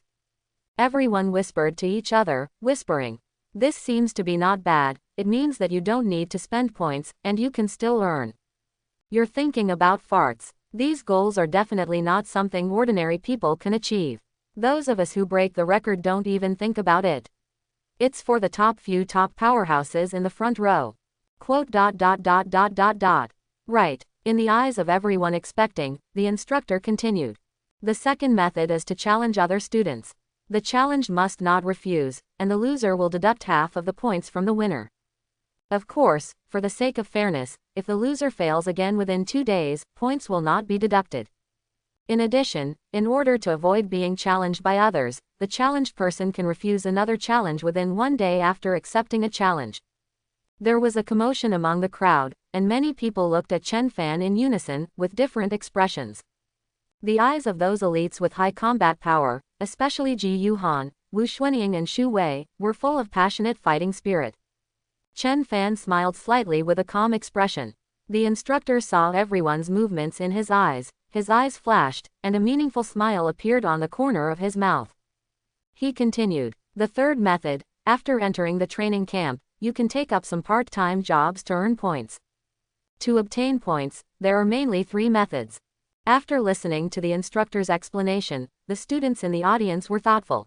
Everyone whispered to each other, whispering. This seems to be not bad, it means that you don't need to spend points, and you can still earn. You're thinking about farts. These goals are definitely not something ordinary people can achieve. Those of us who break the record don't even think about it. It's for the top powerhouses in the front row. Quote. Right. In the eyes of everyone expecting, the instructor continued. The second method is to challenge other students. The challenged must not refuse, and the loser will deduct half of the points from the winner. Of course, for the sake of fairness, if the loser fails again within 2 days, points will not be deducted. In addition, in order to avoid being challenged by others, the challenged person can refuse another challenge within 1 day after accepting a challenge. There was a commotion among the crowd, and many people looked at Chen Fan in unison, with different expressions. The eyes of those elites with high combat power, especially Ji Yuhan, Wu Xuanying and Xu Wei, were full of passionate fighting spirit. Chen Fan smiled slightly with a calm expression. The instructor saw everyone's movements in his eyes flashed, and a meaningful smile appeared on the corner of his mouth. He continued, the third method, after entering the training camp, you can take up some part-time jobs to earn points. To obtain points, there are mainly 3 methods. After listening to the instructor's explanation, the students in the audience were thoughtful.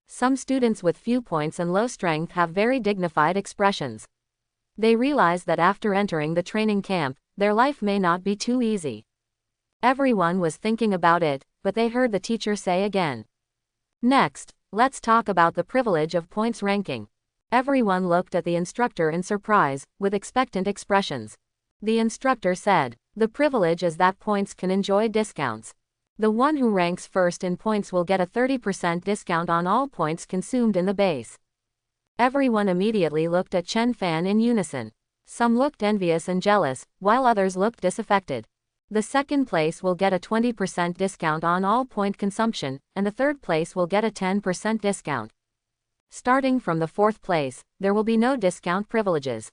Some students with few points and low strength have very dignified expressions. They realize that after entering the training camp, their life may not be too easy. Everyone was thinking about it, but they heard the teacher say again. Next, let's talk about the privilege of points ranking. Everyone looked at the instructor in surprise, with expectant expressions. The instructor said, the privilege is that points can enjoy discounts. The one who ranks first in points will get a 30% discount on all points consumed in the base. Everyone immediately looked at Chen Fan in unison. Some looked envious and jealous, while others looked disaffected. The second place will get a 20% discount on all point consumption, and the third place will get a 10% discount. Starting from the fourth place, there will be no discount privileges.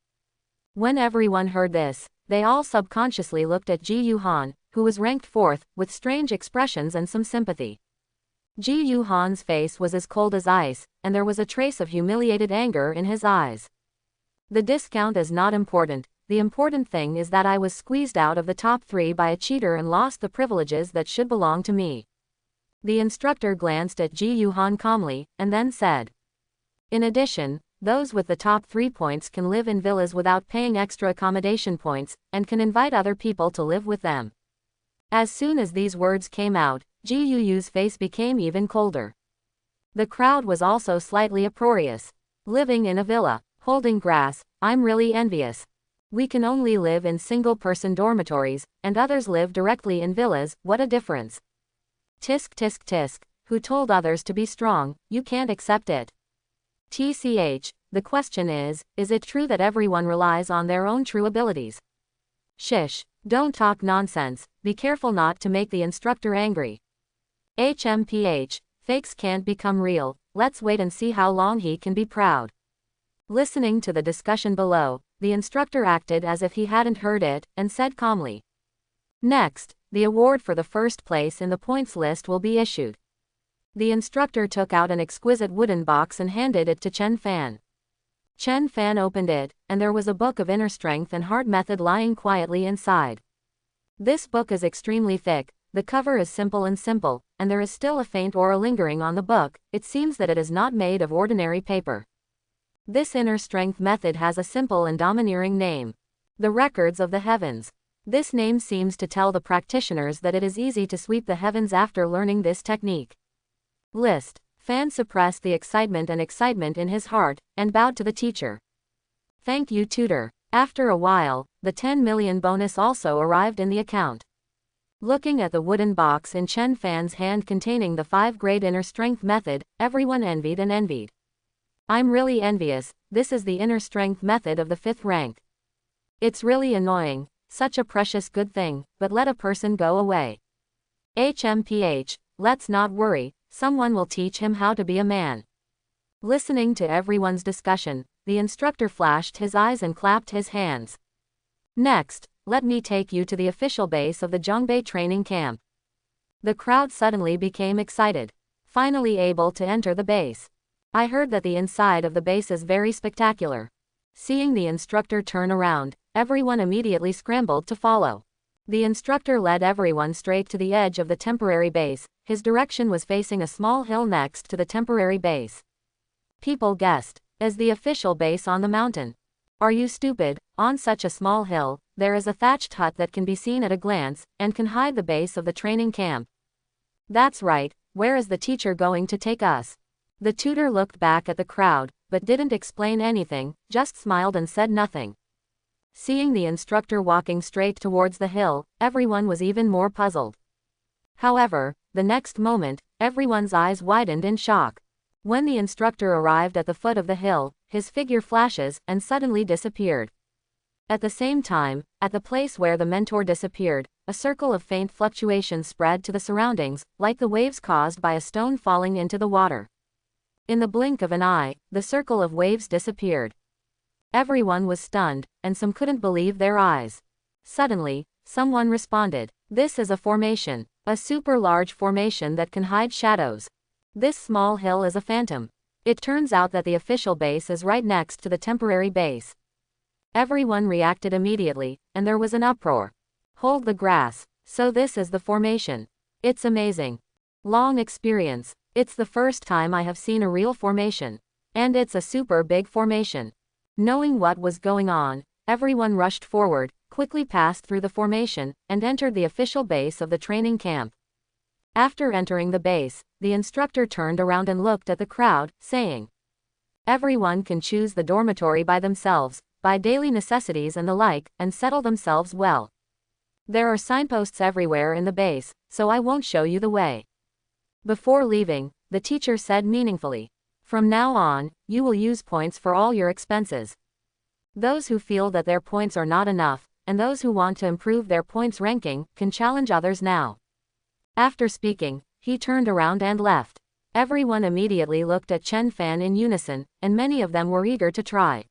When everyone heard this, they all subconsciously looked at Ji Yuhan, who was ranked fourth, with strange expressions and some sympathy. Ji Yuhan's face was as cold as ice, and there was a trace of humiliated anger in his eyes. The discount is not important, the important thing is that I was squeezed out of the top 3 by a cheater and lost the privileges that should belong to me. The instructor glanced at Ji Yuhan calmly, and then said. In addition, those with the top 3 points can live in villas without paying extra accommodation points, and can invite other people to live with them. As soon as these words came out, Ji Yu's face became even colder. The crowd was also slightly uproarious. Living in a villa, holding grass, I'm really envious. We can only live in single-person dormitories, and others live directly in villas, what a difference. Tisk tisk tisk, who told others to be strong, you can't accept it. TCH, the question is it true that everyone relies on their own true abilities? Shish, don't talk nonsense, be careful not to make the instructor angry. HMPH, fakes can't become real, let's wait and see how long he can be proud. Listening to the discussion below, the instructor acted as if he hadn't heard it, and said calmly. Next, the award for the first place in the points list will be issued. The instructor took out an exquisite wooden box and handed it to Chen Fan. Chen Fan opened it, and there was a book of inner strength and heart method lying quietly inside. This book is extremely thick, the cover is simple, and there is still a faint aura lingering on the book, it seems that it is not made of ordinary paper. This inner strength method has a simple and domineering name. The Records of the Heavens. This name seems to tell the practitioners that it is easy to sweep the heavens after learning this technique. List. Fan suppressed the excitement in his heart, and bowed to the teacher. Thank you, tutor. After a while, the 10 million bonus also arrived in the account. Looking at the wooden box in Chen Fan's hand containing the 5-grade inner strength method, everyone envied and envied. I'm really envious, this is the inner strength method of the 5th rank. It's really annoying, such a precious good thing, but let a person go away. HMPH, let's not worry, someone will teach him how to be a man. Listening to everyone's discussion, the instructor flashed his eyes and clapped his hands. Next, let me take you to the official base of the Zhongbei training camp. The crowd suddenly became excited. Finally able to enter the base. I heard that the inside of the base is very spectacular. Seeing the instructor turn around, everyone immediately scrambled to follow. The instructor led everyone straight to the edge of the temporary base. His direction was facing a small hill next to the temporary base. People guessed, as the official base on the mountain. Are you stupid? On such a small hill, there is a thatched hut that can be seen at a glance, and can hide the base of the training camp. That's right, where is the teacher going to take us? The tutor looked back at the crowd, but didn't explain anything, just smiled and said nothing. Seeing the instructor walking straight towards the hill, everyone was even more puzzled. However, the next moment, everyone's eyes widened in shock. When the instructor arrived at the foot of the hill, his figure flashes and suddenly disappeared. At the same time, at the place where the mentor disappeared, a circle of faint fluctuations spread to the surroundings, like the waves caused by a stone falling into the water. In the blink of an eye, the circle of waves disappeared. Everyone was stunned, and some couldn't believe their eyes. Suddenly, someone responded, "This is a formation. A super large formation that can hide shadows. This small hill is a phantom. It turns out that the official base is right next to the temporary base." Everyone reacted immediately, and there was an uproar. Hold the grass. So this is the formation. It's amazing. Long experience. It's the first time I have seen a real formation. And it's a super big formation. Knowing what was going on, everyone rushed forward, quickly passed through the formation, and entered the official base of the training camp. After entering the base, the instructor turned around and looked at the crowd, saying, "Everyone can choose the dormitory by themselves, buy daily necessities and the like, and settle themselves well. There are signposts everywhere in the base, so I won't show you the way." Before leaving, the teacher said meaningfully, "From now on, you will use points for all your expenses. Those who feel that their points are not enough, and those who want to improve their points ranking, can challenge others now." After speaking, he turned around and left. Everyone immediately looked at Chen Fan in unison, and many of them were eager to try.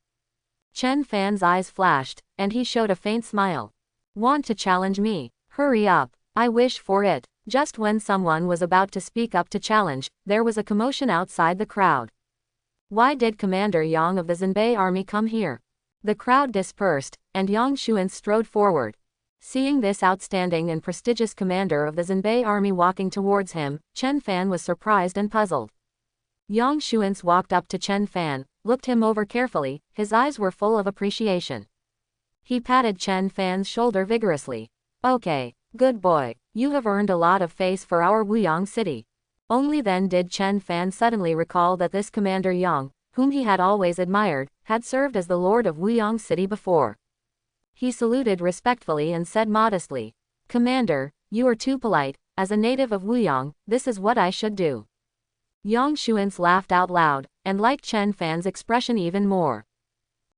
Chen Fan's eyes flashed, and he showed a faint smile. "Want to challenge me? Hurry up. I wish for it." Just when someone was about to speak up to challenge, there was a commotion outside the crowd. Why did Commander Yang of the Zhenbei army come here? The crowd dispersed, and Yang Xuan strode forward. Seeing this outstanding and prestigious commander of the Zhenbei army walking towards him, Chen Fan was surprised and puzzled. Yang Xuan walked up to Chen Fan, looked him over carefully, his eyes were full of appreciation. He patted Chen Fan's shoulder vigorously. "Okay, good boy, you have earned a lot of face for our Wuyang city." Only then did Chen Fan suddenly recall that this Commander Yang, whom he had always admired, had served as the Lord of Wuyang city before. He saluted respectfully and said modestly, "Commander, you are too polite. As a native of Wuyang, this is what I should do." Yang Xuan laughed out loud, and liked Chen Fan's expression even more.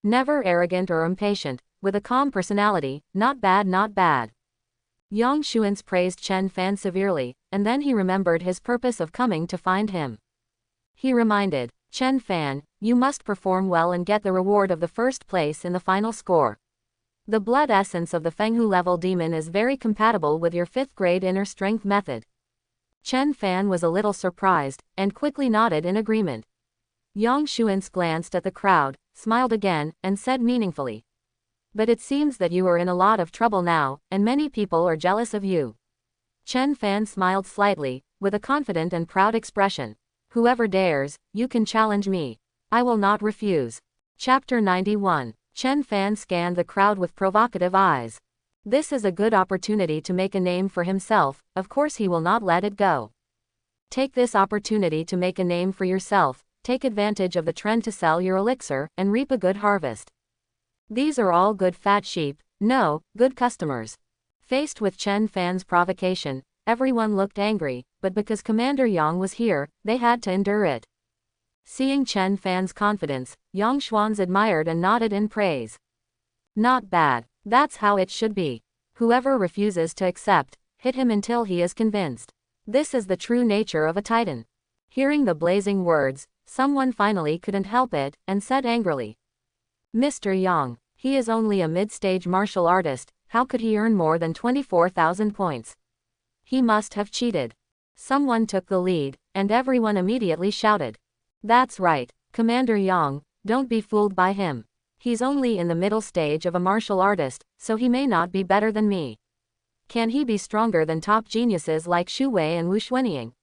Never arrogant or impatient, with a calm personality, not bad, not bad. Yang Xuan praised Chen Fan severely, and then he remembered his purpose of coming to find him. He reminded, "Chen Fan, you must perform well and get the reward of the first place in the final score. The blood essence of the Fenghu level demon is very compatible with your 5th grade inner strength method." Chen Fan was a little surprised, and quickly nodded in agreement. Yang Xuan glanced at the crowd, smiled again, and said meaningfully, "But it seems that you are in a lot of trouble now, and many people are jealous of you." Chen Fan smiled slightly, with a confident and proud expression. "Whoever dares, you can challenge me. I will not refuse." Chapter 91. Chen Fan scanned the crowd with provocative eyes. This is a good opportunity to make a name for himself, of course he will not let it go. Take this opportunity to make a name for yourself, take advantage of the trend to sell your elixir, and reap a good harvest. These are all good fat sheep, no, good customers. Faced with Chen Fan's provocation, everyone looked angry, but because Commander Yang was here, they had to endure it. Seeing Chen Fan's confidence, Yang Xuan admired and nodded in praise. "Not bad, that's how it should be. Whoever refuses to accept, hit him until he is convinced. This is the true nature of a titan." Hearing the blazing words, someone finally couldn't help it, and said angrily, "Mr. Yang, he is only a mid-stage martial artist, how could he earn more than 24,000 points? He must have cheated." Someone took the lead, and everyone immediately shouted, "That's right, Commander Yang, don't be fooled by him. He's only in the middle stage of a martial artist, so he may not be better than me." Can he be stronger than top geniuses like Xu Wei and Wu Xuanying?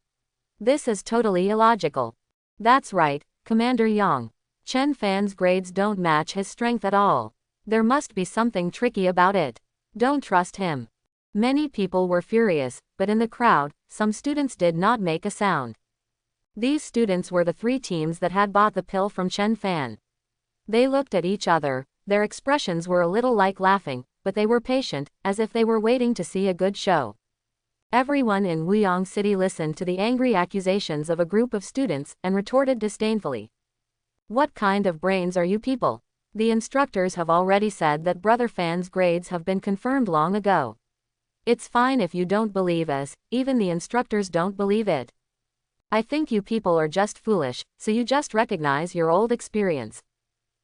This is totally illogical. That's right, Commander Yang. Chen Fan's grades don't match his strength at all. There must be something tricky about it. Don't trust him. Many people were furious, but in the crowd, some students did not make a sound. These students were the 3 teams that had bought the pill from Chen Fan. They looked at each other. Their expressions were a little like laughing, but they were patient, as if they were waiting to see a good show. Everyone in Wuyang City listened to the angry accusations of a group of students and retorted disdainfully. What kind of brains are you people? The instructors have already said that Brother Fan's grades have been confirmed long ago. It's fine if you don't believe us, even the instructors don't believe it. I think you people are just foolish, so you just recognize your old experience.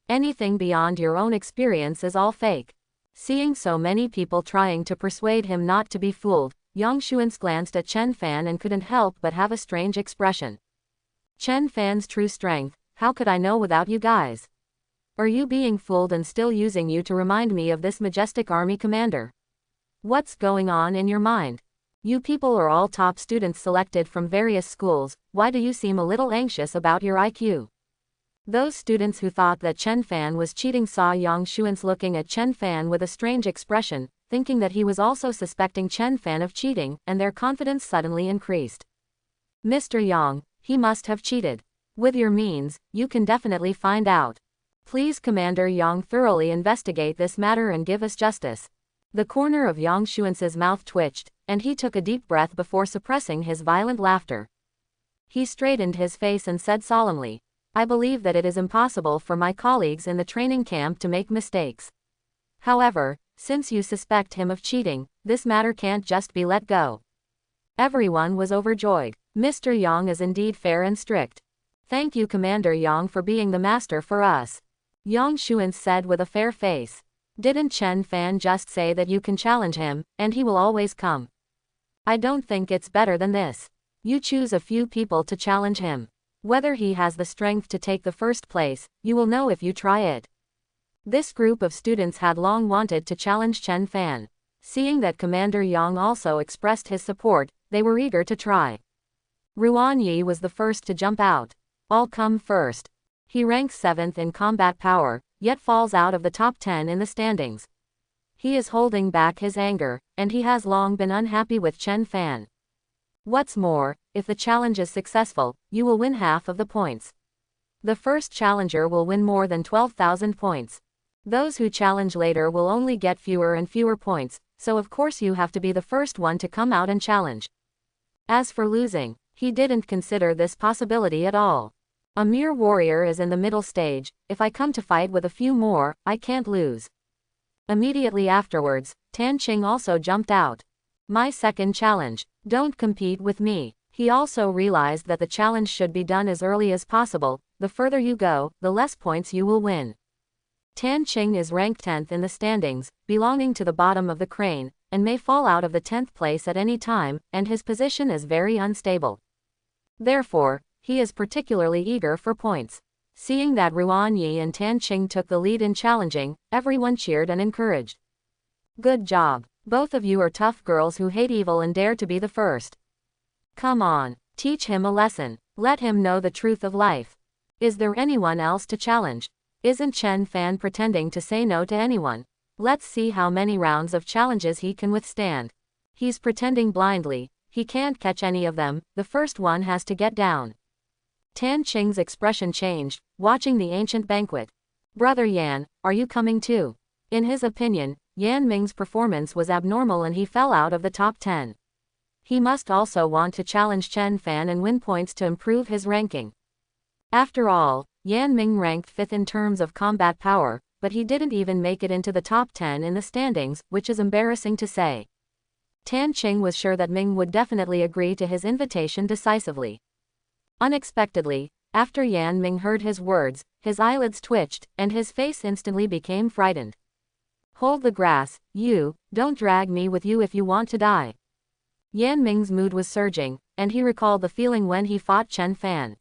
Anything beyond your own experience is all fake. Seeing so many people trying to persuade him not to be fooled, Yang Xuan glanced at Chen Fan and couldn't help but have a strange expression. Chen Fan's true strength, how could I know without you guys? Are you being fooled and still using you to remind me of this majestic army commander? What's going on in your mind? You people are all top students selected from various schools, why do you seem a little anxious about your IQ? Those students who thought that Chen Fan was cheating saw Yang Xuan looking at Chen Fan with a strange expression, thinking that he was also suspecting Chen Fan of cheating, and their confidence suddenly increased. Mr. Yang, he must have cheated. With your means, you can definitely find out. Please Commander Yang thoroughly investigate this matter and give us justice. The corner of Yang Xuan's mouth twitched, and he took a deep breath before suppressing his violent laughter. He straightened his face and said solemnly, I believe that it is impossible for my colleagues in the training camp to make mistakes. However, since you suspect him of cheating, this matter can't just be let go. Everyone was overjoyed. Mr. Yang is indeed fair and strict. Thank you Commander Yang for being the master for us. Yang Xuan said with a fair face. Didn't Chen Fan just say that you can challenge him, and he will always come? I don't think it's better than this. You choose a few people to challenge him. Whether he has the strength to take the first place, you will know if you try it. This group of students had long wanted to challenge Chen Fan. Seeing that Commander Yang also expressed his support, they were eager to try. Ruan Yi was the first to jump out. I'll come first. He ranks 7th in combat power, yet falls out of the top 10 in the standings. He is holding back his anger, and he has long been unhappy with Chen Fan. What's more, if the challenge is successful, you will win half of the points. The first challenger will win more than 12,000 points. Those who challenge later will only get fewer and fewer points, so of course you have to be the first one to come out and challenge. As for losing, he didn't consider this possibility at all. A mere warrior is in the middle stage, if I come to fight with a few more, I can't lose. Immediately afterwards, Tan Qing also jumped out. My second challenge. Don't compete with me. He also realized that the challenge should be done as early as possible. The further you go, the less points you will win. Tan Qing is ranked 10th in the standings, belonging to the bottom of the crane, and may fall out of the 10th place at any time, and his position is very unstable. Therefore, he is particularly eager for points. Seeing that Ruan Yi and Tan Qing took the lead in challenging, everyone cheered and encouraged. Good job. Both of you are tough girls who hate evil and dare to be the first. Come on, teach him a lesson. Let him know the truth of life. Is there anyone else to challenge? Isn't Chen Fan pretending to say no to anyone? Let's see how many rounds of challenges he can withstand. He's pretending blindly. He can't catch any of them. The first one has to get down. Tan Qing's expression changed, watching the ancient banquet. Brother Yan, are you coming too? In his opinion, Yan Ming's performance was abnormal and he fell out of the top 10. He must also want to challenge Chen Fan and win points to improve his ranking. After all, Yan Ming ranked 5th in terms of combat power, but he didn't even make it into the top 10 in the standings, which is embarrassing to say. Tan Qing was sure that Ming would definitely agree to his invitation decisively. Unexpectedly, after Yan Ming heard his words, his eyelids twitched, and his face instantly became frightened. Hold the grass, you, don't drag me with you if you want to die. Yan Ming's mood was surging, and he recalled the feeling when he fought Chen Fan.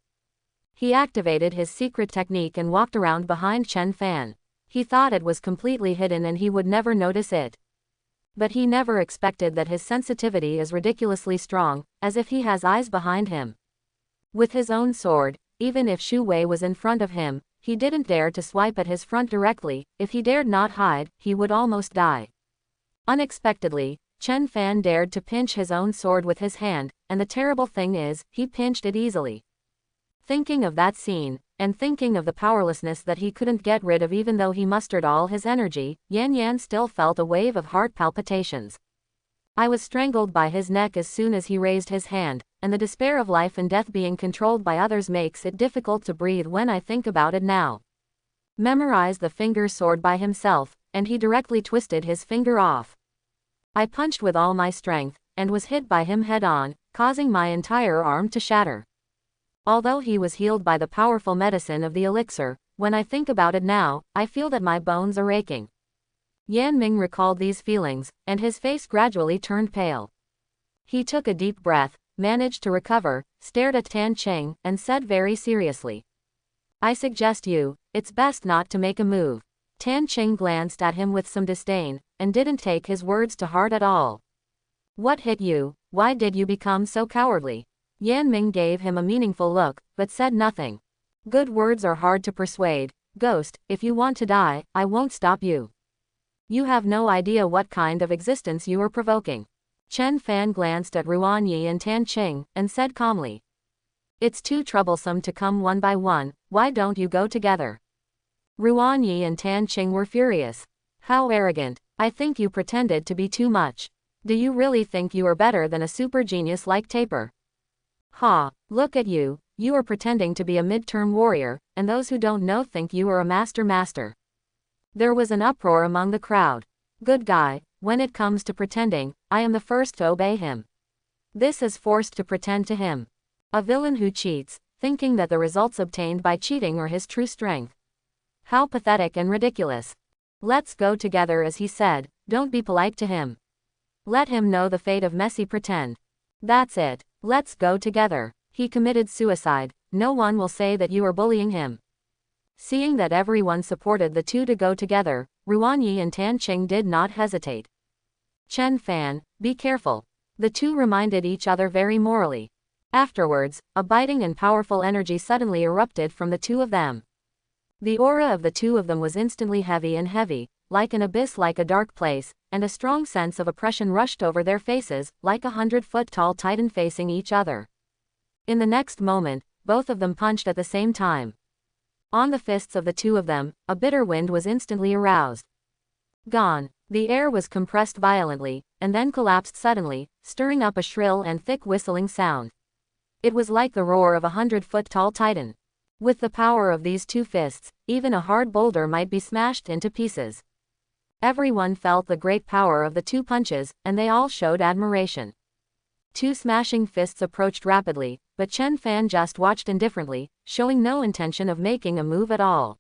He activated his secret technique and walked around behind Chen Fan. He thought it was completely hidden and he would never notice it. But he never expected that his sensitivity is ridiculously strong, as if he has eyes behind him. With his own sword, even if Shu Wei was in front of him, he didn't dare to swipe at his front directly. If he dared not hide, he would almost die. Unexpectedly, Chen Fan dared to pinch his own sword with his hand, and the terrible thing is, he pinched it easily. Thinking of that scene, and thinking of the powerlessness that he couldn't get rid of even though he mustered all his energy, Yan Yan still felt a wave of heart palpitations. I was strangled by his neck as soon as he raised his hand, and the despair of life and death being controlled by others makes it difficult to breathe when I think about it now. Memorized the finger sword by himself, and he directly twisted his finger off. I punched with all my strength, and was hit by him head-on, causing my entire arm to shatter. Although he was healed by the powerful medicine of the elixir, when I think about it now, I feel that my bones are aching. Yan Ming recalled these feelings, and his face gradually turned pale. He took a deep breath, managed to recover, stared at Tan Cheng, and said very seriously, "I suggest it's best not to make a move." Tan Cheng glanced at him with some disdain, and didn't take his words to heart at all. "What hit you? Why did you become so cowardly?" Yan Ming gave him a meaningful look, but said nothing. "Good words are hard to persuade. Ghost, if you want to die, I won't stop you. You have no idea what kind of existence you are provoking." Chen Fan glanced at Ruan Yi and Tan Cheng, and said calmly, "It's too troublesome to come one by one, why don't you go together?" Ruan Yi and Tan Cheng were furious. "How arrogant. I think you pretended to be too much. Do you really think you are better than a super genius like Taper? Ha, look at you, you are pretending to be a mid-term warrior, and those who don't know think you are a master. There was an uproar among the crowd. Good guy, when it comes to pretending, I am the first to obey him. This is forced to pretend to him. A villain who cheats, thinking that the results obtained by cheating are his true strength. How pathetic and ridiculous. Let's go together, as he said, don't be polite to him. Let him know the fate of messy pretend. That's it, let's go together. He committed suicide, no one will say that you are bullying him." Seeing that everyone supported the two to go together, Ruan Yi and Tan Cheng did not hesitate. "Chen Fan, be careful." The two reminded each other very morally. Afterwards, a biting and powerful energy suddenly erupted from the two of them. The aura of the two of them was instantly heavy, like an abyss, like a dark place, and a strong sense of oppression rushed over their faces, like a 100-foot-tall titan facing each other. In the next moment, both of them punched at the same time. On the fists of the two of them, a bitter wind was instantly aroused. Gone. The air was compressed violently, and then collapsed suddenly, stirring up a shrill and thick whistling sound. It was like the roar of a 100-foot-tall titan. With the power of these two fists, even a hard boulder might be smashed into pieces. Everyone felt the great power of the two punches, and they all showed admiration. Two smashing fists approached rapidly, but Chen Fan just watched indifferently, showing no intention of making a move at all.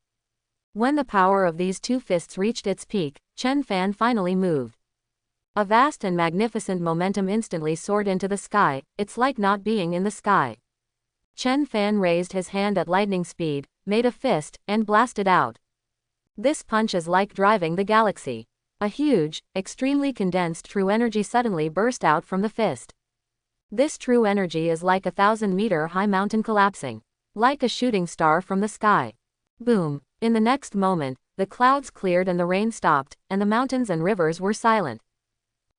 When the power of these two fists reached its peak, Chen Fan finally moved. A vast and magnificent momentum instantly soared into the sky, it's like not being in the sky. Chen Fan raised his hand at lightning speed, made a fist, and blasted out. This punch is like driving the galaxy. A huge, extremely condensed true energy suddenly burst out from the fist. This true energy is like a 1,000-meter-high mountain collapsing. Like a shooting star from the sky. Boom! In the next moment, the clouds cleared and the rain stopped, and the mountains and rivers were silent.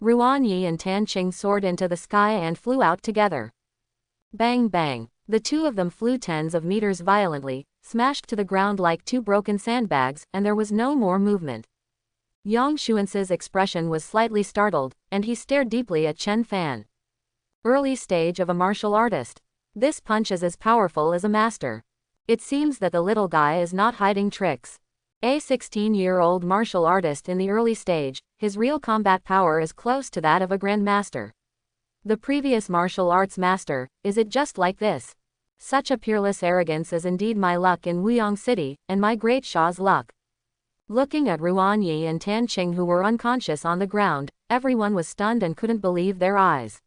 Ruan Yi and Tan Cheng soared into the sky and flew out together. Bang bang! The two of them flew tens of meters violently, smashed to the ground like two broken sandbags, and there was no more movement. Yang Xuance's expression was slightly startled, and he stared deeply at Chen Fan. Early stage of a martial artist. This punch is as powerful as a master. It seems that the little guy is not hiding tricks. A 16-year-old martial artist in the early stage, his real combat power is close to that of a grandmaster. The previous martial arts master, is it just like this? Such a peerless arrogance is indeed my luck in Wuyong City, and my great Shah's luck. Looking at Ruan Yi and Tan Cheng, who were unconscious on the ground, everyone was stunned and couldn't believe their eyes.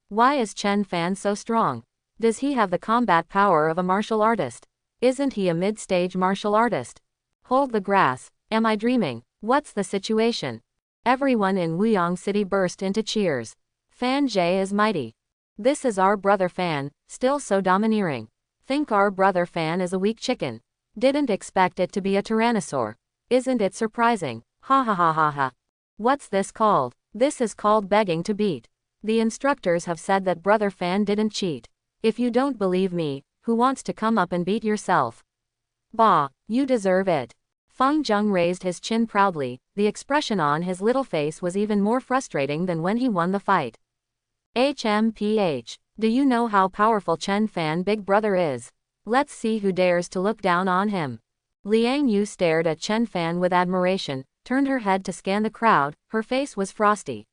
Why is Chen Fan so strong? Does he have the combat power of a martial artist? Isn't he a mid-stage martial artist? Hold the grass. Am I dreaming? What's the situation? Everyone in Wuyong City burst into cheers. Fan Jie is mighty. This is our brother Fan, still so domineering. Think our brother Fan is a weak chicken. Didn't expect it to be a tyrannosaur. Isn't it surprising? Ha ha ha ha ha. What's this called? This is called begging to beat. The instructors have said that brother Fan didn't cheat. If you don't believe me, who wants to come up and beat yourself? Bah, you deserve it. Feng Zheng raised his chin proudly. The expression on his little face was even more frustrating than when he won the fight. HMPH. Do you know how powerful Chen Fan Big Brother is? Let's see who dares to look down on him. Liang Yu stared at Chen Fan with admiration, turned her head to scan the crowd, her face was frosty.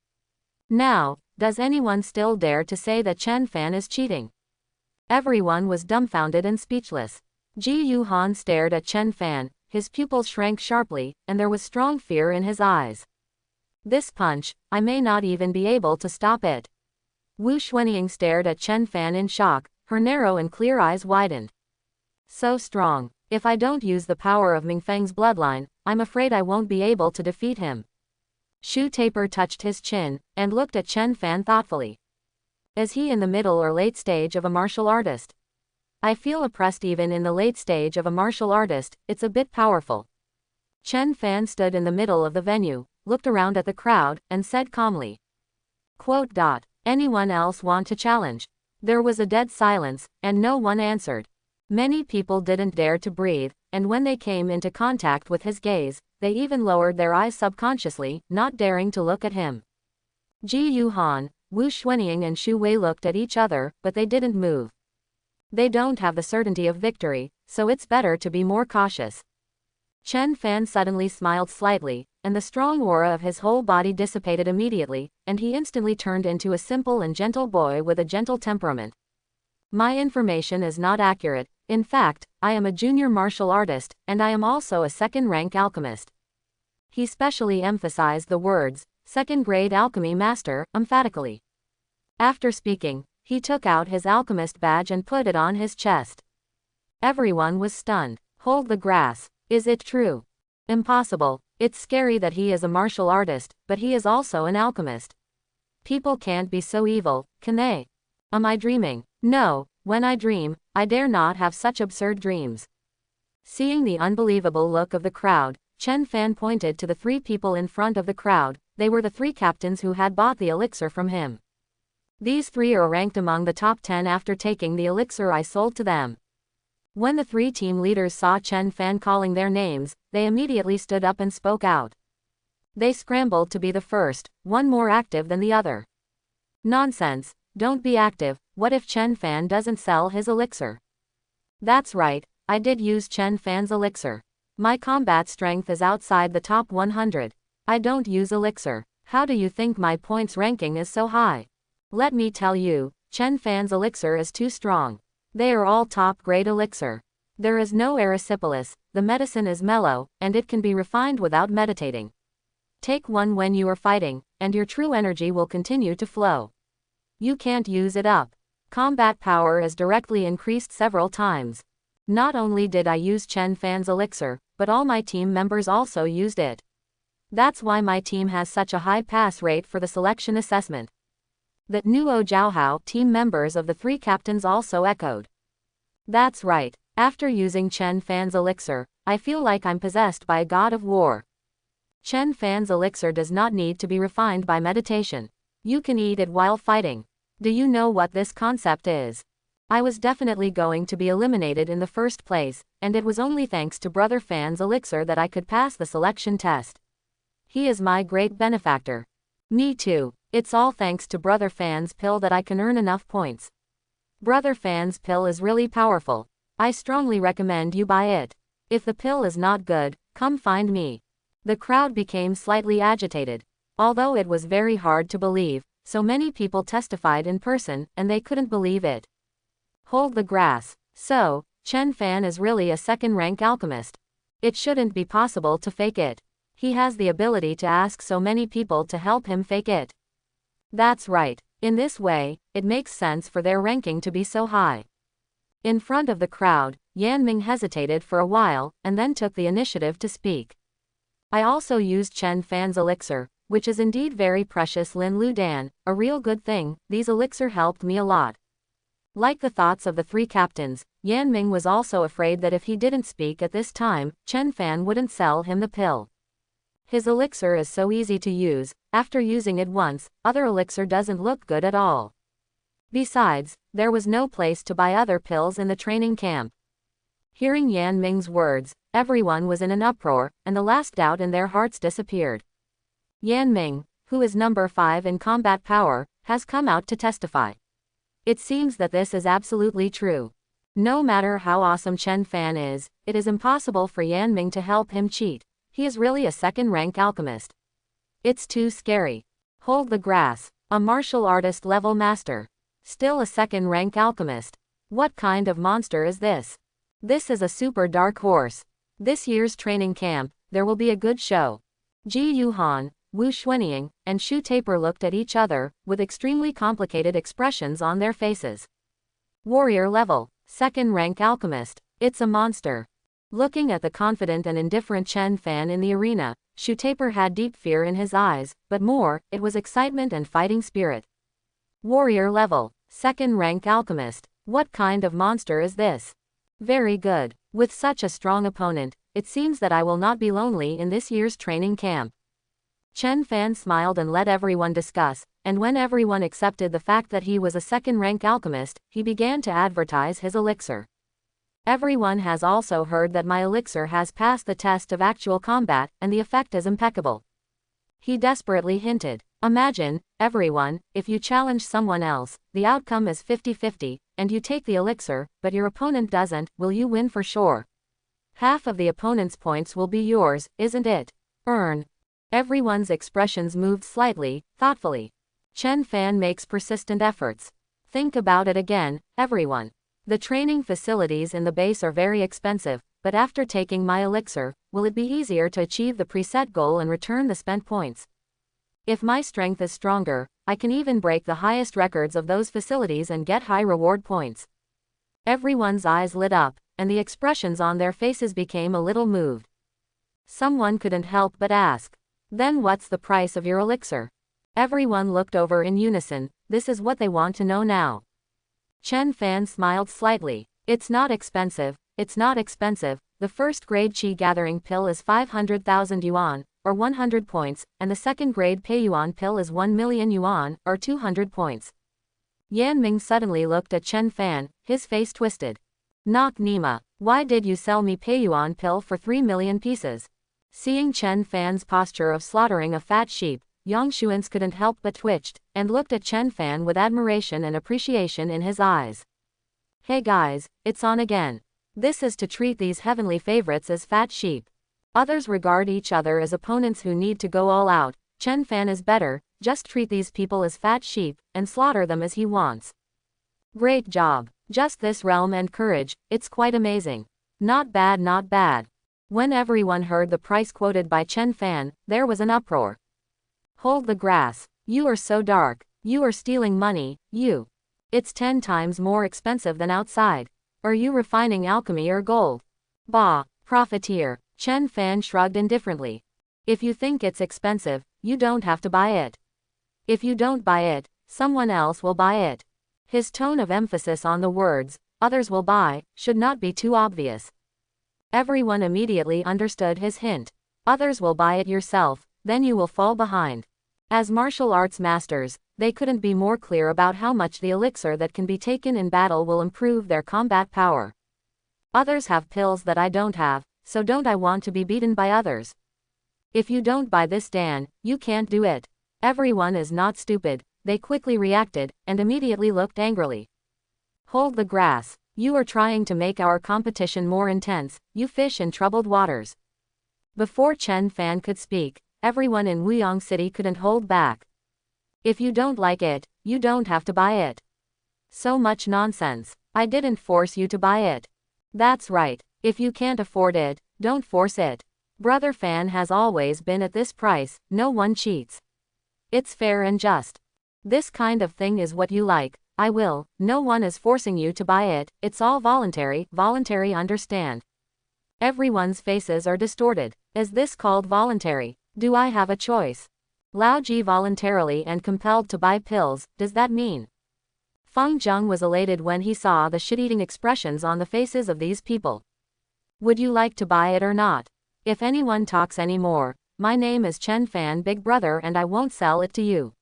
Now, does anyone still dare to say that Chen Fan is cheating? Everyone was dumbfounded and speechless. Ji Yuhan stared at Chen Fan, his pupils shrank sharply, and there was strong fear in his eyes. This punch, I may not even be able to stop it. Wu Xuanying stared at Chen Fan in shock, her narrow and clear eyes widened. So strong. If I don't use the power of Mingfeng's bloodline, I'm afraid I won't be able to defeat him. Shu Taper touched his chin, and looked at Chen Fan thoughtfully. Is he in the middle or late stage of a martial artist? I feel oppressed even in the late stage of a martial artist, it's a bit powerful. Chen Fan stood in the middle of the venue, looked around at the crowd, and said calmly. Quote. Anyone else want to challenge? There was a dead silence, and no one answered. Many people didn't dare to breathe, and when they came into contact with his gaze, they even lowered their eyes subconsciously, not daring to look at him. Ji Yuhan, Wu Xuanying and Xu Wei looked at each other, but they didn't move. They don't have the certainty of victory, so it's better to be more cautious. Chen Fan suddenly smiled slightly, and the strong aura of his whole body dissipated immediately, and he instantly turned into a simple and gentle boy with a gentle temperament. My information is not accurate. In fact, I am a junior martial artist, and I am also a second-rank alchemist. He specially emphasized the words, second-grade alchemy master, emphatically. After speaking, he took out his alchemist badge and put it on his chest. Everyone was stunned. Hold the grass. Is it true? Impossible. It's scary that he is a martial artist, but he is also an alchemist. People can't be so evil, can they? Am I dreaming? No, when I dream, I dare not have such absurd dreams. Seeing the unbelievable look of the crowd, Chen Fan pointed to the three people in front of the crowd. They were the three captains who had bought the elixir from him. These three are ranked among the top 10 after taking the elixir I sold to them. When the three team leaders saw Chen Fan calling their names, they immediately stood up and spoke out. They scrambled to be the first, one more active than the other. Nonsense, don't be active. What if Chen Fan doesn't sell his elixir? That's right, I did use Chen Fan's elixir. My combat strength is outside the top 100. I don't use elixir. How do you think my points ranking is so high? Let me tell you, Chen Fan's elixir is too strong. They are all top-grade elixir. There is no erysipelas, the medicine is mellow, and it can be refined without meditating. Take one when you are fighting, and your true energy will continue to flow. You can't use it up. Combat power is directly increased several times. Not only did I use Chen Fan's elixir, but all my team members also used it. That's why my team has such a high pass rate for the selection assessment. The Nuo Jiaohao team members of the three captains also echoed. That's right, after using Chen Fan's elixir, I feel like I'm possessed by a god of war. Chen Fan's elixir does not need to be refined by meditation. You can eat it while fighting. Do you know what this concept is? I was definitely going to be eliminated in the first place, and it was only thanks to Brother Fan's elixir that I could pass the selection test. He is my great benefactor. Me too. It's all thanks to Brother Fan's pill that I can earn enough points. Brother Fan's pill is really powerful. I strongly recommend you buy it. If the pill is not good, come find me. The crowd became slightly agitated. Although it was very hard to believe, so many people testified in person, and they couldn't believe it. Hold the grass. So, Chen Fan is really a second-rank alchemist. It shouldn't be possible to fake it. He has the ability to ask so many people to help him fake it. That's right. In this way, it makes sense for their ranking to be so high. In front of the crowd, Yan Ming hesitated for a while, and then took the initiative to speak. I also used Chen Fan's elixir, which is indeed very precious, Lin Lu Dan, a real good thing, these elixir helped me a lot. Like the thoughts of the three captains, Yan Ming was also afraid that if he didn't speak at this time, Chen Fan wouldn't sell him the pill. His elixir is so easy to use, after using it once, other elixir doesn't look good at all. Besides, there was no place to buy other pills in the training camp. Hearing Yan Ming's words, everyone was in an uproar, and the last doubt in their hearts disappeared. Yan Ming, who is number 5 in combat power, has come out to testify. It seems that this is absolutely true. No matter how awesome Chen Fan is, it is impossible for Yan Ming to help him cheat. He is really a second-rank alchemist. It's too scary. Hold the grass. A martial artist level master. Still a second-rank alchemist. What kind of monster is this? This is a super dark horse. This year's training camp, there will be a good show. Ji Yuhan, Wu Xuanying, and Shu Taper looked at each other, with extremely complicated expressions on their faces. Warrior level, second-rank alchemist. It's a monster. Looking at the confident and indifferent Chen Fan in the arena, Shu Taper had deep fear in his eyes, but more, it was excitement and fighting spirit. Warrior level, second-rank alchemist. What kind of monster is this? Very good. With such a strong opponent, it seems that I will not be lonely in this year's training camp. Chen Fan smiled and let everyone discuss, and when everyone accepted the fact that he was a second-rank alchemist, he began to advertise his elixir. Everyone has also heard that my elixir has passed the test of actual combat, and the effect is impeccable. He desperately hinted. Imagine, everyone, if you challenge someone else, the outcome is 50-50, and you take the elixir, but your opponent doesn't, will you win for sure? Half of the opponent's points will be yours, isn't it? Earn. Everyone's expressions moved slightly, thoughtfully. Chen Fan makes persistent efforts. Think about it again, everyone. The training facilities in the base are very expensive, but after taking my elixir, will it be easier to achieve the preset goal and return the spent points? If my strength is stronger, I can even break the highest records of those facilities and get high reward points. Everyone's eyes lit up, and the expressions on their faces became a little moved. Someone couldn't help but ask, "Then what's the price of your elixir?" Everyone looked over in unison. This is what they want to know now. Chen Fan smiled slightly. It's not expensive, it's not expensive. The first grade Qi gathering pill is 500,000 yuan, or 100 points, and the second grade Pei Yuan pill is 1 million yuan, or 200 points. Yan Ming suddenly looked at Chen Fan, his face twisted. Knock Nima, why did you sell me Pei Yuan pill for 3 million pieces? Seeing Chen Fan's posture of slaughtering a fat sheep, Yang Xuan's couldn't help but twitched, and looked at Chen Fan with admiration and appreciation in his eyes. Hey guys, it's on again. This is to treat these heavenly favorites as fat sheep. Others regard each other as opponents who need to go all out. Chen Fan is better, just treat these people as fat sheep, and slaughter them as he wants. Great job. Just this realm and courage, it's quite amazing. Not bad, not bad. When everyone heard the price quoted by Chen Fan, there was an uproar. Hold the grass. You are so dark. You are stealing money, you. It's 10 times more expensive than outside. Are you refining alchemy or gold? Bah, profiteer. Chen Fan shrugged indifferently. If you think it's expensive, you don't have to buy it. If you don't buy it, someone else will buy it. His tone of emphasis on the words, others will buy, should not be too obvious. Everyone immediately understood his hint. Others will buy it yourself, then you will fall behind. As martial arts masters, they couldn't be more clear about how much the elixir that can be taken in battle will improve their combat power. Others have pills that I don't have, so don't I want to be beaten by others? If you don't buy this, Dan, you can't do it. Everyone is not stupid, they quickly reacted, and immediately looked angrily. Hold the grass. You are trying to make our competition more intense, you fish in troubled waters. Before Chen Fan could speak, everyone in Wuyang City couldn't hold back. If you don't like it, you don't have to buy it. So much nonsense. I didn't force you to buy it. That's right. If you can't afford it, don't force it. Brother Fan has always been at this price, no one cheats. It's fair and just. This kind of thing is what you like, I will, no one is forcing you to buy it, it's all voluntary, understand. Everyone's faces are distorted. Is this called voluntary? Do I have a choice? Lao Ji voluntarily and compelled to buy pills, does that mean? Feng Zheng was elated when he saw the shit-eating expressions on the faces of these people. Would you like to buy it or not? If anyone talks anymore, my name is Chen Fan Big Brother and I won't sell it to you.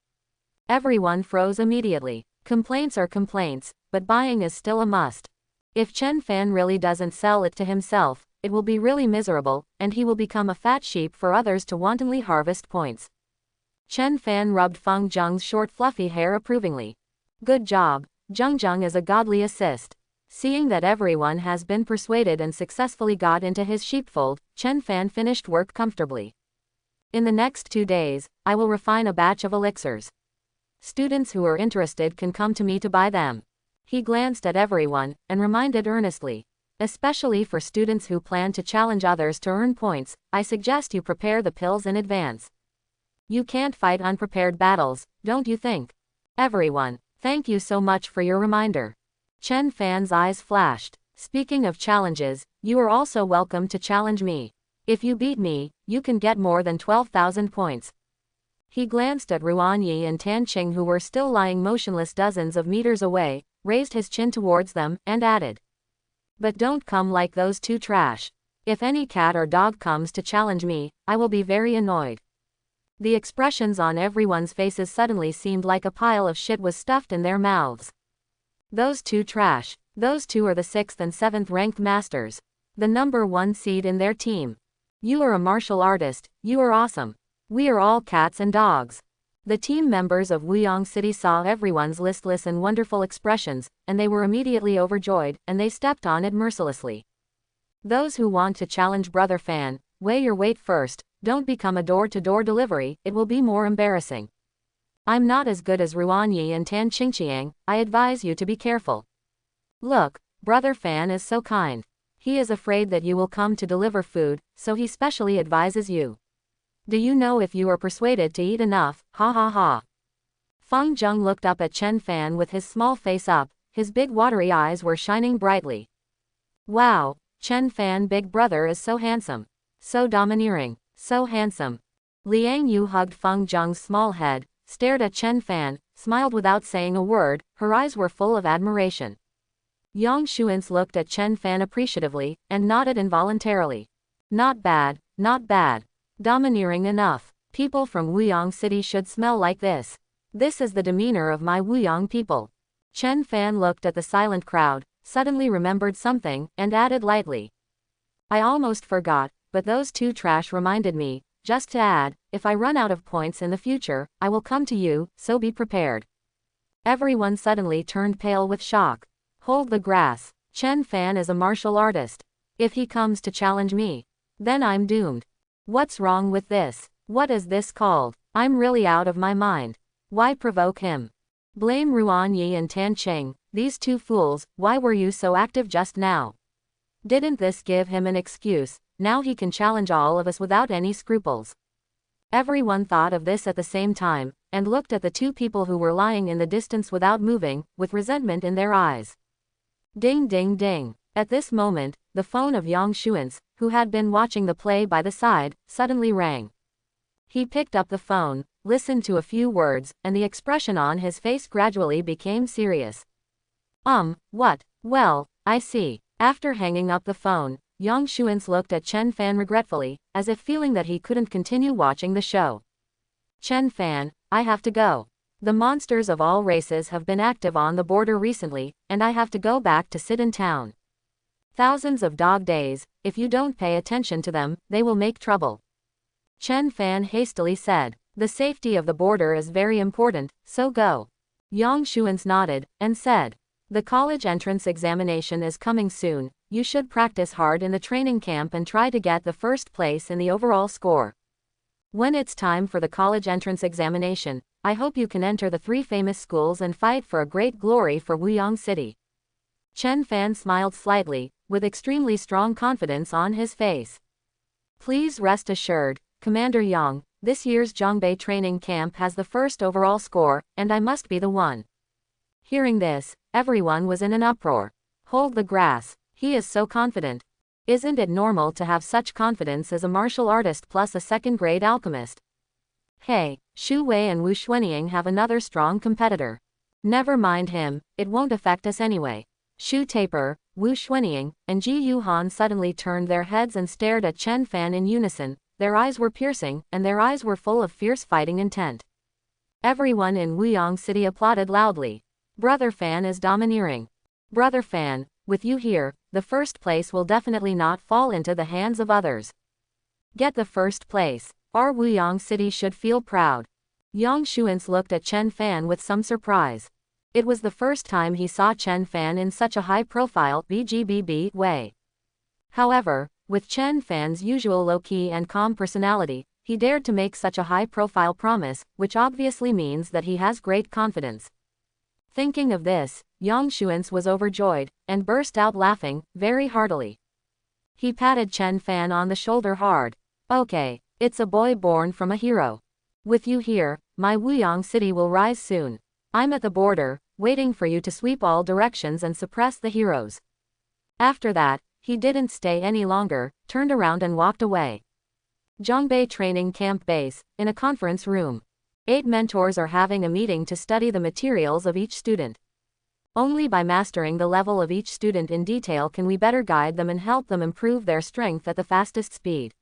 Everyone froze immediately. Complaints are complaints, but buying is still a must. If Chen Fan really doesn't sell it to himself, it will be really miserable, and he will become a fat sheep for others to wantonly harvest points. Chen Fan rubbed Feng Zheng's short fluffy hair approvingly. Good job, Zheng is a godly assist. Seeing that everyone has been persuaded and successfully got into his sheepfold, Chen Fan finished work comfortably. In the next 2 days, I will refine a batch of elixirs. Students who are interested can come to me to buy them. He glanced at everyone, and reminded earnestly. Especially for students who plan to challenge others to earn points, I suggest you prepare the pills in advance. You can't fight unprepared battles, don't you think? Everyone, thank you so much for your reminder. Chen Fan's eyes flashed. Speaking of challenges, you are also welcome to challenge me. If you beat me, you can get more than 12,000 points. He glanced at Ruan Yi and Tan Qing who were still lying motionless dozens of meters away, raised his chin towards them, and added. But don't come like those two trash. If any cat or dog comes to challenge me, I will be very annoyed. The expressions on everyone's faces suddenly seemed like a pile of shit was stuffed in their mouths. Those two trash. Those two are the 6th and 7th ranked masters. The number 1 seed in their team. You are a martial artist, you are awesome. We are all cats and dogs. The team members of Wuyang City saw everyone's listless and wonderful expressions, and they were immediately overjoyed, and they stepped on it mercilessly. Those who want to challenge Brother Fan, weigh your weight first, don't become a door-to-door delivery, it will be more embarrassing. I'm not as good as Ruan Yi and Tan Qingqiang, I advise you to be careful. Look, Brother Fan is so kind. He is afraid that you will come to deliver food, so he specially advises you. Do you know if you are persuaded to eat enough, ha ha ha. Feng Zheng looked up at Chen Fan with his small face up, his big watery eyes were shining brightly. Wow, Chen Fan Big Brother is so handsome. So domineering, so handsome. Liang Yu hugged Feng Zheng's small head, stared at Chen Fan, smiled without saying a word, her eyes were full of admiration. Yang Xuans looked at Chen Fan appreciatively, and nodded involuntarily. Not bad, not bad. Domineering enough. People from Wuyang City should smell like this. This is the demeanor of my Wuyang people. Chen Fan looked at the silent crowd, suddenly remembered something, and added lightly. I almost forgot, but those two trash reminded me, just to add, if I run out of points in the future, I will come to you, so be prepared. Everyone suddenly turned pale with shock. Hold the grass. Chen Fan is a martial artist. If he comes to challenge me, then I'm doomed. What's wrong with this? What is this called? I'm really out of my mind. Why provoke him? Blame Ruan Yi and Tan Qing, these two fools, why were you so active just now? Didn't this give him an excuse? Now he can challenge all of us without any scruples. Everyone thought of this at the same time, and looked at the two people who were lying in the distance without moving, with resentment in their eyes. Ding ding ding. At this moment, the phone of Yang Xuans, who had been watching the play by the side, suddenly rang. He picked up the phone, listened to a few words, and the expression on his face gradually became serious. What? Well, I see. After hanging up the phone, Yang Xuans looked at Chen Fan regretfully, as if feeling that he couldn't continue watching the show. Chen Fan, I have to go. The monsters of all races have been active on the border recently, and I have to go back to sit in town. Thousands of dog days, if you don't pay attention to them, they will make trouble. Chen Fan hastily said, the safety of the border is very important, so go. Yang Xuans nodded, and said, the college entrance examination is coming soon, you should practice hard in the training camp and try to get the first place in the overall score. When it's time for the college entrance examination, I hope you can enter the 3 famous schools and fight for a great glory for Wuyang City. Chen Fan smiled slightly, with extremely strong confidence on his face. Please rest assured, Commander Yang, this year's Zhongbei training camp has the first overall score, and I must be the one. Hearing this, everyone was in an uproar. Hold the grass, he is so confident. Isn't it normal to have such confidence as a martial artist plus a second-grade alchemist? Hey, Xu Wei and Wu Xuanying have another strong competitor. Never mind him, it won't affect us anyway. Xu Taper, Wu Xuanying, and Ji Yuhan suddenly turned their heads and stared at Chen Fan in unison. Their eyes were piercing, and their eyes were full of fierce fighting intent. Everyone in Wuyang City applauded loudly. Brother Fan is domineering. Brother Fan, with you here, the first place will definitely not fall into the hands of others. Get the first place. Our Wuyang City should feel proud. Yang Xuans looked at Chen Fan with some surprise. It was the first time he saw Chen Fan in such a high-profile BGBB way. However, with Chen Fan's usual low-key and calm personality, he dared to make such a high-profile promise, which obviously means that he has great confidence. Thinking of this, Yang Xuans was overjoyed, and burst out laughing, very heartily. He patted Chen Fan on the shoulder hard. Okay, it's a boy born from a hero. With you here, my Wuyang City will rise soon. I'm at the border, waiting for you to sweep all directions and suppress the heroes. After that, he didn't stay any longer, turned around and walked away. Zhongbei Training Camp Base, in a conference room. 8 mentors are having a meeting to study the materials of each student. Only by mastering the level of each student in detail can we better guide them and help them improve their strength at the fastest speed.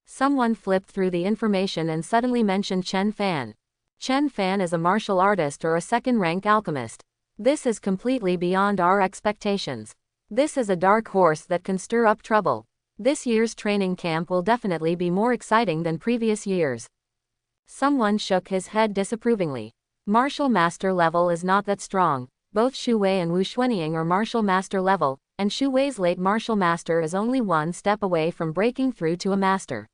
Someone flipped through the information and suddenly mentioned Chen Fan. Chen Fan is a martial artist or a second-rank alchemist. This is completely beyond our expectations. This is a dark horse that can stir up trouble. This year's training camp will definitely be more exciting than previous years. Someone shook his head disapprovingly. Martial master level is not that strong. Both Xu Wei and Wu Xuanying are martial master level, and Xu Wei's late martial master is only one step away from breaking through to a master.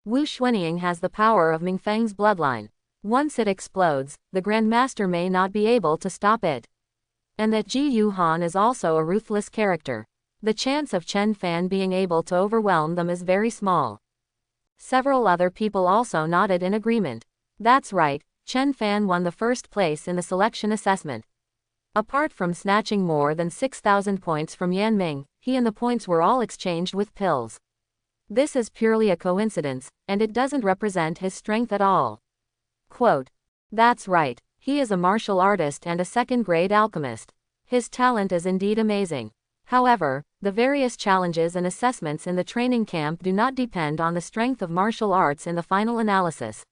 Wu Xuanying has the power of Mingfeng's bloodline. Once it explodes, the Grand Master may not be able to stop it. And that Ji Yuhan is also a ruthless character. The chance of Chen Fan being able to overwhelm them is very small. Several other people also nodded in agreement. That's right, Chen Fan won the first place in the selection assessment. Apart from snatching more than 6,000 points from Yan Ming, he and the points were all exchanged with pills. This is purely a coincidence, and it doesn't represent his strength at all. Quote. That's right, he is a martial artist and a second-grade alchemist. His talent is indeed amazing. However, the various challenges and assessments in the training camp do not depend on the strength of martial arts in the final analysis.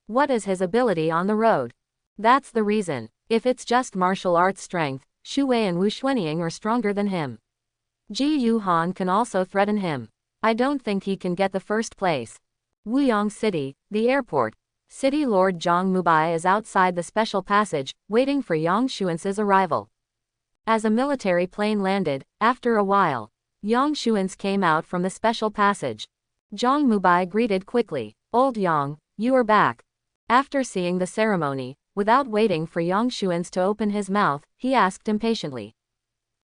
What is his ability on the road? That's the reason. If it's just martial arts strength, Xu Wei and Wu Xuanying are stronger than him. Ji Yuhan can also threaten him. I don't think he can get the first place. Wuyang City, the airport. City Lord Zhang Mubai is outside the special passage, waiting for Yang Xuan's arrival. As a military plane landed, after a while, Yang Xuan came out from the special passage. Zhang Mubai greeted quickly. Old Yang, you are back. After seeing the ceremony, without waiting for Yang Xuan to open his mouth, he asked impatiently.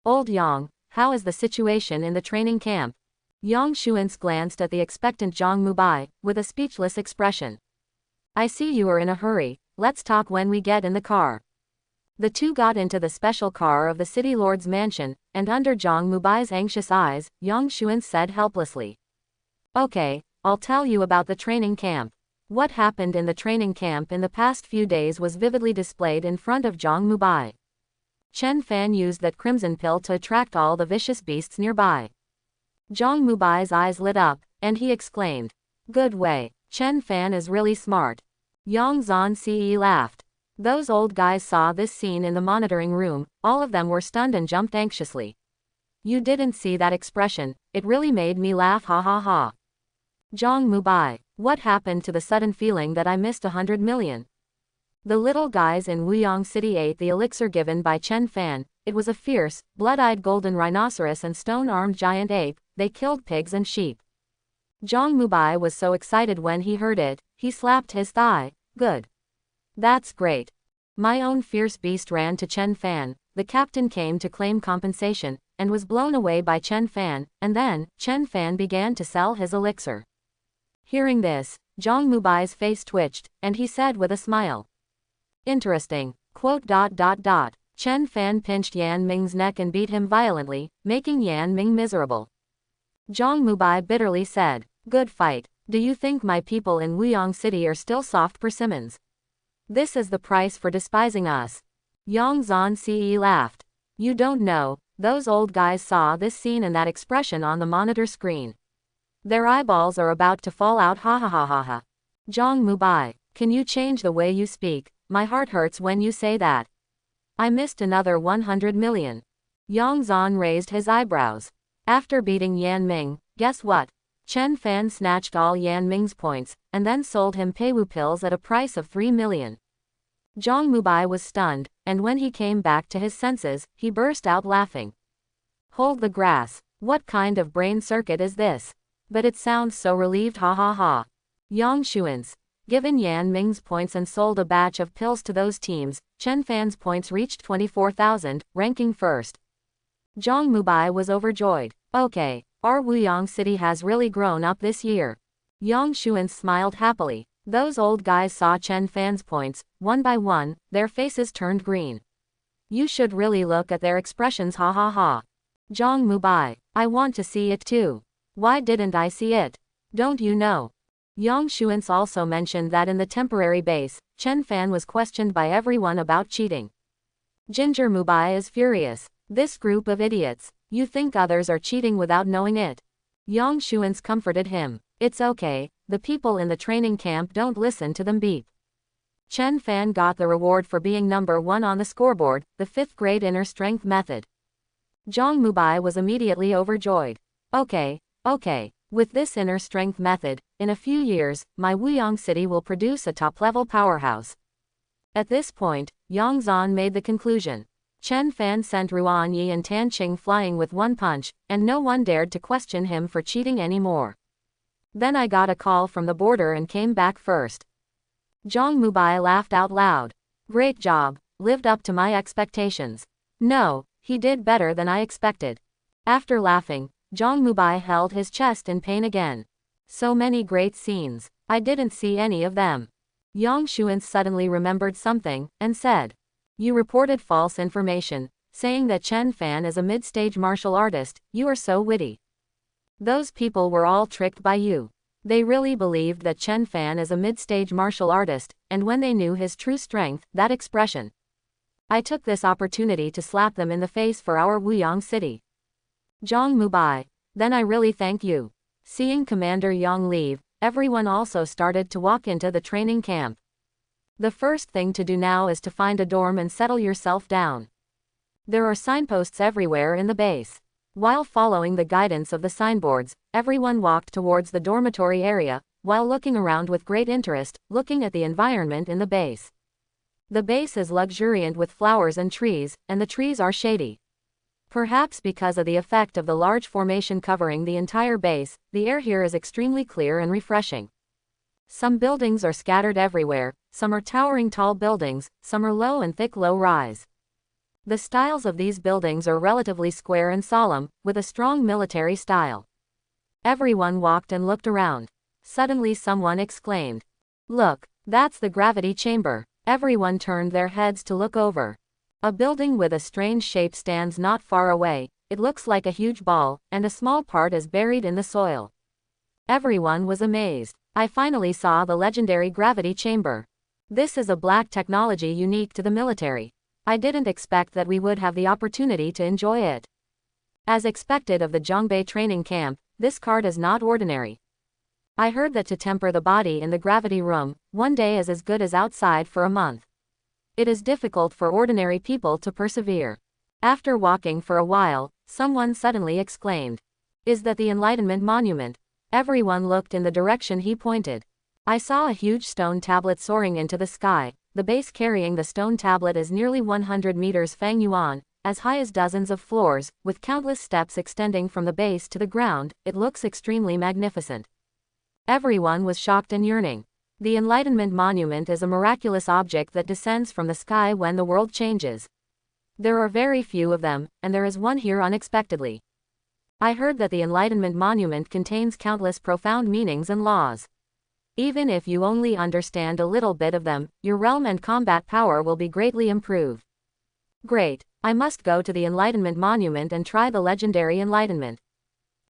Old Yang, how is the situation in the training camp? Yang Xuan glanced at the expectant Zhang Mubai, with a speechless expression. I see you are in a hurry, let's talk when we get in the car. The two got into the special car of the city lord's mansion, and under Zhang Mubai's anxious eyes, Yang Xuan said helplessly. Okay, I'll tell you about the training camp. What happened in the training camp in the past few days was vividly displayed in front of Zhang Mubai. Chen Fan used that crimson pill to attract all the vicious beasts nearby. Zhang Mubai's eyes lit up, and he exclaimed. Good way, Chen Fan is really smart. Yang Zhanci laughed. Those old guys saw this scene in the monitoring room, all of them were stunned and jumped anxiously. You didn't see that expression, it really made me laugh ha ha ha. Zhang Mubai, what happened to the sudden feeling that I missed 100 million? The little guys in Wuyang City ate the elixir given by Chen Fan. It was a fierce, blood-eyed golden rhinoceros and stone-armed giant ape. They killed pigs and sheep. Zhang Mubai was so excited when he heard it, he slapped his thigh. Good. That's great. My own fierce beast ran to Chen Fan. The captain came to claim compensation, and was blown away by Chen Fan, and then, Chen Fan began to sell his elixir. Hearing this, Zhang Mubai's face twitched, and he said with a smile. Interesting. Quote. Chen Fan pinched Yan Ming's neck and beat him violently, making Yan Ming miserable. Zhang Mubai bitterly said, good fight. Do you think my people in Wuyong City are still soft persimmons? This is the price for despising us. Yang Zhan laughed. You don't know, those old guys saw this scene and that expression on the monitor screen. Their eyeballs are about to fall out, ha ha ha ha ha. Zhang Mubai, can you change the way you speak? My heart hurts when you say that. I missed another 100 million. Yang Zhan raised his eyebrows. After beating Yan Ming, guess what? Chen Fan snatched all Yan Ming's points, and then sold him Peiwu pills at a price of 3 million. Zhang Mubai was stunned, and when he came back to his senses, he burst out laughing. Hold the grass. What kind of brain circuit is this? But it sounds so relieved, ha ha ha. Yang Xuan's given Yan Ming's points and sold a batch of pills to those teams. Chen Fan's points reached 24,000, ranking first. Zhang Mubai was overjoyed. Okay, our Wuyong City has really grown up this year. Yang Xuan smiled happily. Those old guys saw Chen Fan's points, one by one, their faces turned green. You should really look at their expressions, ha ha ha. Zhang Mubai, I want to see it too. Why didn't I see it? Don't you know? Yang Xuan also mentioned that in the temporary base, Chen Fan was questioned by everyone about cheating. Ginger Mubai is furious. This group of idiots. You think others are cheating without knowing it. Yang Xuan comforted him. It's okay, the people in the training camp don't listen to them beep. Chen Fan got the reward for being number 1 on the scoreboard, the 5th grade inner strength method. Zhang Mubai was immediately overjoyed. Okay. With this inner strength method, in a few years, my Wuyong City will produce a top-level powerhouse. At this point, Yang Zhan made the conclusion. Chen Fan sent Ruan Yi and Tan Qing flying with one punch, and no one dared to question him for cheating anymore. Then I got a call from the border and came back first. Zhang Mubai laughed out loud. Great job, lived up to my expectations. No, he did better than I expected. After laughing, Zhang Mubai held his chest in pain again. So many great scenes, I didn't see any of them. Yang Xuan suddenly remembered something, and said. You reported false information, saying that Chen Fan is a mid-stage martial artist. You are so witty. Those people were all tricked by you. They really believed that Chen Fan is a mid-stage martial artist, and when they knew his true strength, that expression. I took this opportunity to slap them in the face for our Wuyong City. Zhang Mubai, then I really thank you. Seeing Commander Yang leave, everyone also started to walk into the training camp. The first thing to do now is to find a dorm and settle yourself down. There are signposts everywhere in the base. While following the guidance of the signboards, everyone walked towards the dormitory area, while looking around with great interest, looking at the environment in the base. The base is luxuriant with flowers and trees, and the trees are shady. Perhaps because of the effect of the large formation covering the entire base, the air here is extremely clear and refreshing. Some buildings are scattered everywhere, some are towering tall buildings, some are low and thick low-rise. The styles of these buildings are relatively square and solemn, with a strong military style. Everyone walked and looked around. Suddenly someone exclaimed, "Look, that's the gravity chamber." Everyone turned their heads to look over. A building with a strange shape stands not far away. It looks like a huge ball, and a small part is buried in the soil. Everyone was amazed. I finally saw the legendary gravity chamber. This is a black technology unique to the military. I didn't expect that we would have the opportunity to enjoy it. As expected of the Zhongbei training camp, this card is not ordinary. I heard that to temper the body in the gravity room, one day is as good as outside for a month. It is difficult for ordinary people to persevere. After walking for a while, someone suddenly exclaimed, "Is that the Enlightenment Monument?" Everyone looked in the direction he pointed. I saw a huge stone tablet soaring into the sky. The base carrying the stone tablet is nearly 100 meters Fang Yuan, as high as dozens of floors, with countless steps extending from the base to the ground. It looks extremely magnificent. Everyone was shocked and yearning. The Enlightenment Monument is a miraculous object that descends from the sky when the world changes. There are very few of them, and there is one here unexpectedly. I heard that the Enlightenment Monument contains countless profound meanings and laws. Even if you only understand a little bit of them, your realm and combat power will be greatly improved. Great, I must go to the Enlightenment Monument and try the legendary Enlightenment.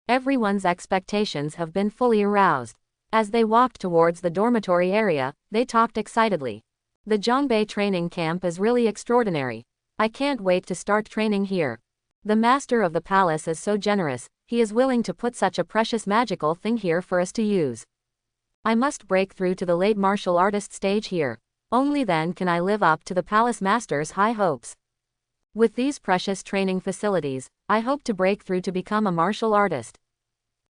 Everyone's expectations have been fully aroused. As they walked towards the dormitory area, they talked excitedly. The Zhongbei training camp is really extraordinary. I can't wait to start training here. The master of the palace is so generous, he is willing to put such a precious magical thing here for us to use. I must break through to the late martial artist stage here. Only then can I live up to the palace master's high hopes. With these precious training facilities, I hope to break through to become a martial artist.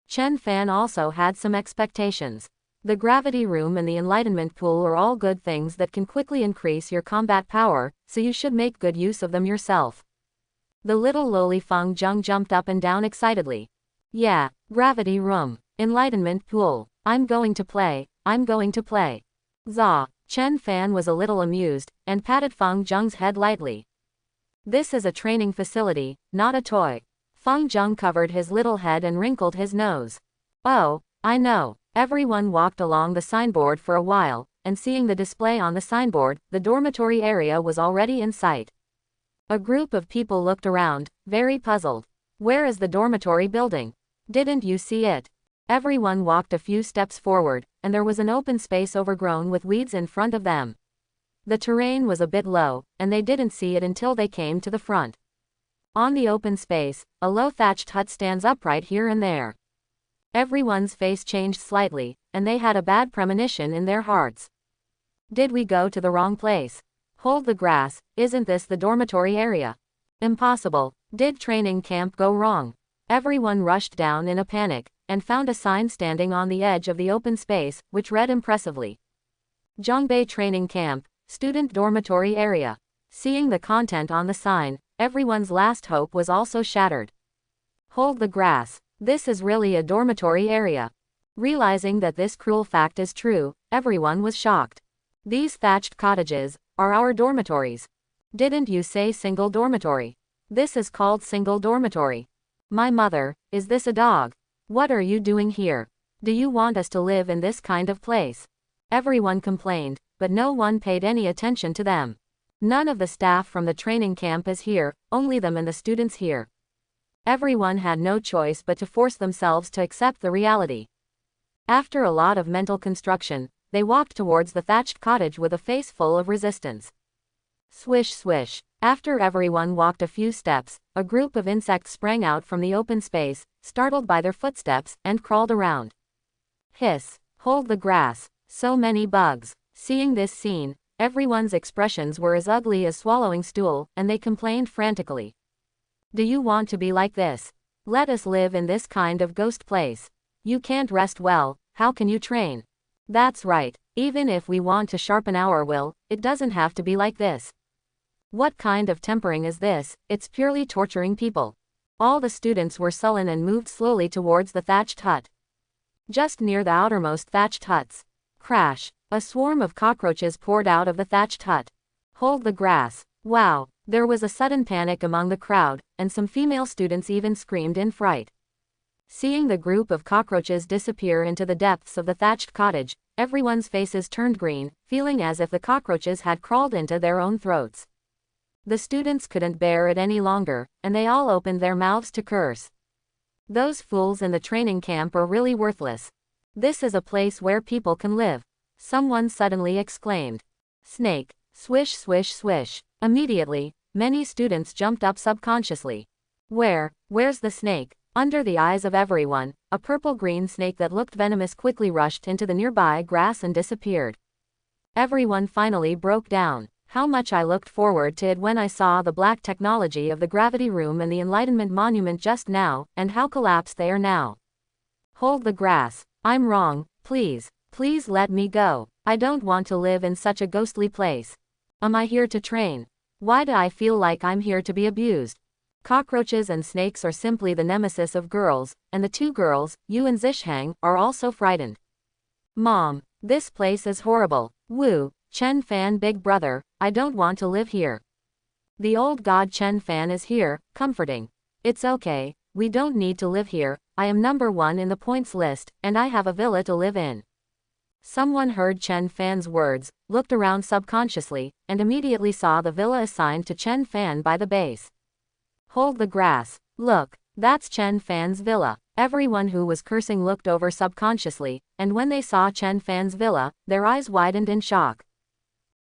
Chen Fan also had some expectations. The gravity room and the enlightenment pool are all good things that can quickly increase your combat power, so you should make good use of them yourself. The little lowly Feng Zheng jumped up and down excitedly. Yeah, gravity room, enlightenment pool, I'm going to play, I'm going to play. Za. Chen Fan was a little amused, and patted Feng Zheng's head lightly. This is a training facility, not a toy. Feng Zheng covered his little head and wrinkled his nose. Oh, I know. Everyone walked along the signboard for a while, and seeing the display on the signboard, the dormitory area was already in sight. A group of people looked around, very puzzled. Where is the dormitory building? Didn't you see it? Everyone walked a few steps forward, and there was an open space overgrown with weeds in front of them. The terrain was a bit low, and they didn't see it until they came to the front. On the open space, a low thatched hut stands upright here and there. Everyone's face changed slightly, and they had a bad premonition in their hearts. Did we go to the wrong place? Hold the grass, isn't this the dormitory area? Impossible. Did training camp go wrong? Everyone rushed down in a panic, and found a sign standing on the edge of the open space, which read impressively. Zhongbei Training Camp, Student Dormitory Area. Seeing the content on the sign, everyone's last hope was also shattered. Hold the grass. This is really a dormitory area. Realizing that this cruel fact is true, everyone was shocked. These thatched cottages are our dormitories. Didn't you say single dormitory? This is called single dormitory. My mother, is this a dog? What are you doing here? Do you want us to live in this kind of place? Everyone complained, but no one paid any attention to them. None of the staff from the training camp is here, only them and the students here. Everyone had no choice but to force themselves to accept the reality. After a lot of mental construction, they walked towards the thatched cottage with a face full of resistance. Swish swish. After everyone walked a few steps, a group of insects sprang out from the open space, startled by their footsteps, and crawled around. Hiss. Hold the grass. So many bugs. Seeing this scene, everyone's expressions were as ugly as swallowing stool, and they complained frantically. Do you want to be like this? Let us live in this kind of ghost place. You can't rest well, how can you train? That's right, even if we want to sharpen our will, it doesn't have to be like this. What kind of tempering is this? It's purely torturing people. All the students were sullen and moved slowly towards the thatched hut. Just near the outermost thatched huts. Crash. A swarm of cockroaches poured out of the thatched hut. Hold the grass. Wow. There was a sudden panic among the crowd, and some female students even screamed in fright. Seeing the group of cockroaches disappear into the depths of the thatched cottage, everyone's faces turned green, feeling as if the cockroaches had crawled into their own throats. The students couldn't bear it any longer, and they all opened their mouths to curse. Those fools in the training camp are really worthless. This is a place where people can live. Someone suddenly exclaimed. Snake. Swish swish swish. Immediately, many students jumped up subconsciously. Where's the snake? Under the eyes of everyone, a purple-green snake that looked venomous quickly rushed into the nearby grass and disappeared. Everyone finally broke down. How much I looked forward to it when I saw the black technology of the gravity room and the Enlightenment Monument just now, and how collapsed they are now. Hold the grass. I'm wrong, please let me go. I don't want to live in such a ghostly place. Am I here to train? Why do I feel like I'm here to be abused? Cockroaches and snakes are simply the nemesis of girls, and the two girls, Yu and Zishang, are also frightened. Mom, this place is horrible. Wu, Chen Fan big brother, I don't want to live here. The old god Chen Fan is here, comforting. It's okay, we don't need to live here, I am number 1 in the points list, and I have a villa to live in. Someone heard Chen Fan's words, looked around subconsciously, and immediately saw the villa assigned to Chen Fan by the base. Hold the grass. Look, That's Chen Fan's villa. Everyone who was cursing looked over subconsciously, and when they saw Chen Fan's villa, their eyes widened in shock.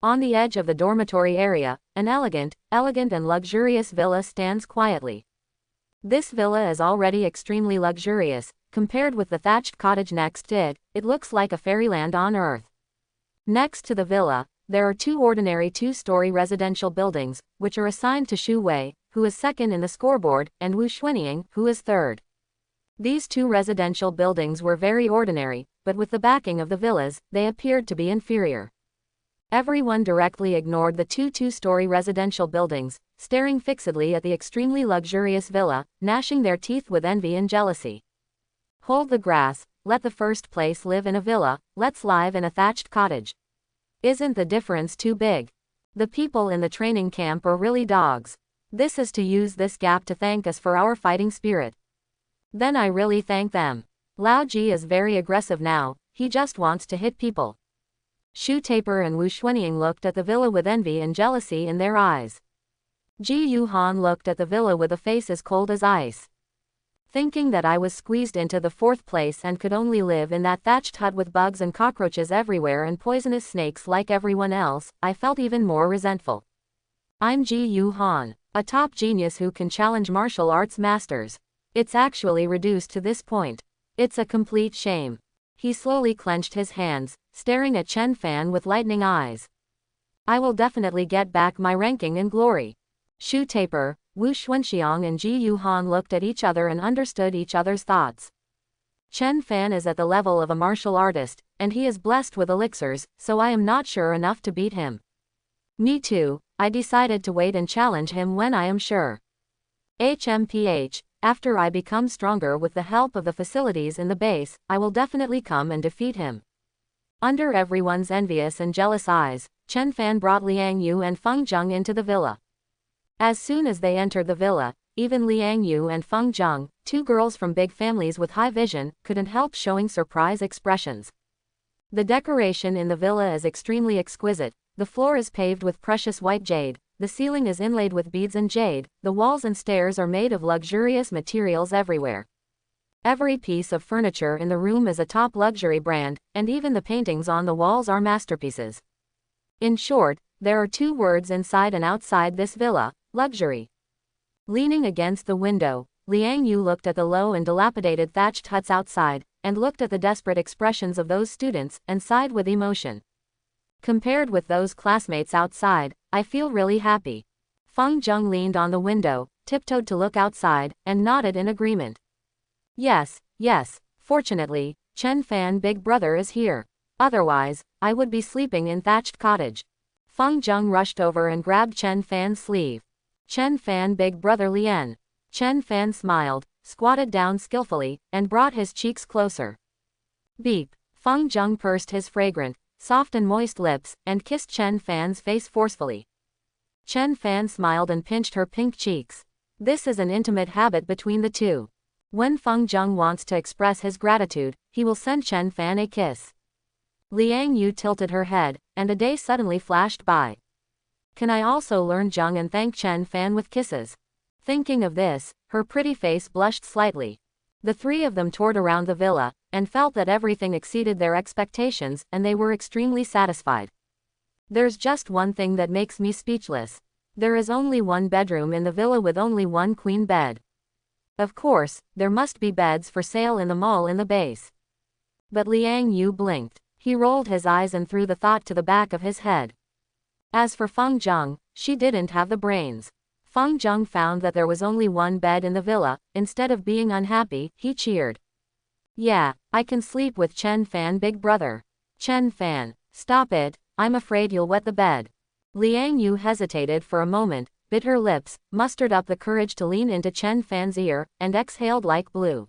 On the edge of the dormitory area, an elegant and luxurious villa stands quietly. This villa is already extremely luxurious. Compared with the thatched cottage next to it, it looks like a fairyland on earth. Next to the villa, there are two ordinary two-story residential buildings, which are assigned to Xu Wei, who is second in the scoreboard, and Wu Xuanying, who is third. These two residential buildings were very ordinary, but with the backing of the villas, they appeared to be inferior. Everyone directly ignored the two-story residential buildings, staring fixedly at the extremely luxurious villa, gnashing their teeth with envy and jealousy. Hold the grass, let the first place live in a villa, let's live in a thatched cottage. Isn't the difference too big? The people in the training camp are really dogs. This is to use this gap to thank us for our fighting spirit. Then I really thank them. Lao Ji is very aggressive now, he just wants to hit people. Xu Taper and Wu Xuanying looked at the villa with envy and jealousy in their eyes. Ji Yuhan looked at the villa with a face as cold as ice. Thinking that I was squeezed into the fourth place and could only live in that thatched hut with bugs and cockroaches everywhere and poisonous snakes like everyone else, I felt even more resentful. I'm Ji Yuhan, a top genius who can challenge martial arts masters. It's actually reduced to this point. It's a complete shame. He slowly clenched his hands, staring at Chen Fan with lightning eyes. I will definitely get back my ranking in glory. Xu Taper, Wu Xuanxiang and Ji Yuhan looked at each other and understood each other's thoughts. Chen Fan is at the level of a martial artist, and he is blessed with elixirs, so I am not sure enough to beat him. Me too, I decided to wait and challenge him when I am sure. HMPH, after I become stronger with the help of the facilities in the base, I will definitely come and defeat him. Under everyone's envious and jealous eyes, Chen Fan brought Liang Yu and Feng Zheng into the villa. As soon as they entered the villa, even Liang Yu and Feng Zheng, two girls from big families with high vision, couldn't help showing surprise expressions. The decoration in the villa is extremely exquisite. The floor is paved with precious white jade, the ceiling is inlaid with beads and jade, the walls and stairs are made of luxurious materials everywhere. Every piece of furniture in the room is a top luxury brand, and even the paintings on the walls are masterpieces. In short, there are two words inside and outside this villa: luxury. Leaning against the window, Liang Yu looked at the low and dilapidated thatched huts outside, and looked at the desperate expressions of those students, and sighed with emotion. Compared with those classmates outside, I feel really happy. Feng Zheng leaned on the window, tiptoed to look outside, and nodded in agreement. Yes, fortunately, Chen Fan Big Brother is here. Otherwise, I would be sleeping in thatched cottage. Feng Zheng rushed over and grabbed Chen Fan's sleeve. Chen Fan Big Brother Lian. Chen Fan smiled, squatted down skillfully, and brought his cheeks closer. Beep. Feng Zheng pursed his fragrant, soft and moist lips, and kissed Chen Fan's face forcefully. Chen Fan smiled and pinched her pink cheeks. This is an intimate habit between the two. When Feng Zheng wants to express his gratitude, he will send Chen Fan a kiss. Liang Yu tilted her head, and a day suddenly flashed by. Can I also learn Zheng and thank Chen Fan with kisses? Thinking of this, her pretty face blushed slightly. The three of them toured around the villa, and felt that everything exceeded their expectations, and they were extremely satisfied. There's just one thing that makes me speechless. There is only one bedroom in the villa with only one queen bed. Of course, there must be beds for sale in the mall in the base. But Liang Yu blinked. He rolled his eyes and threw the thought to the back of his head. As for Feng Zheng, she didn't have the brains. Feng Zheng found that there was only one bed in the villa. Instead of being unhappy, he cheered. Yeah, I can sleep with Chen Fan Big Brother. Chen Fan, stop it, I'm afraid you'll wet the bed. Liang Yu hesitated for a moment, bit her lips, mustered up the courage to lean into Chen Fan's ear, and exhaled like blue.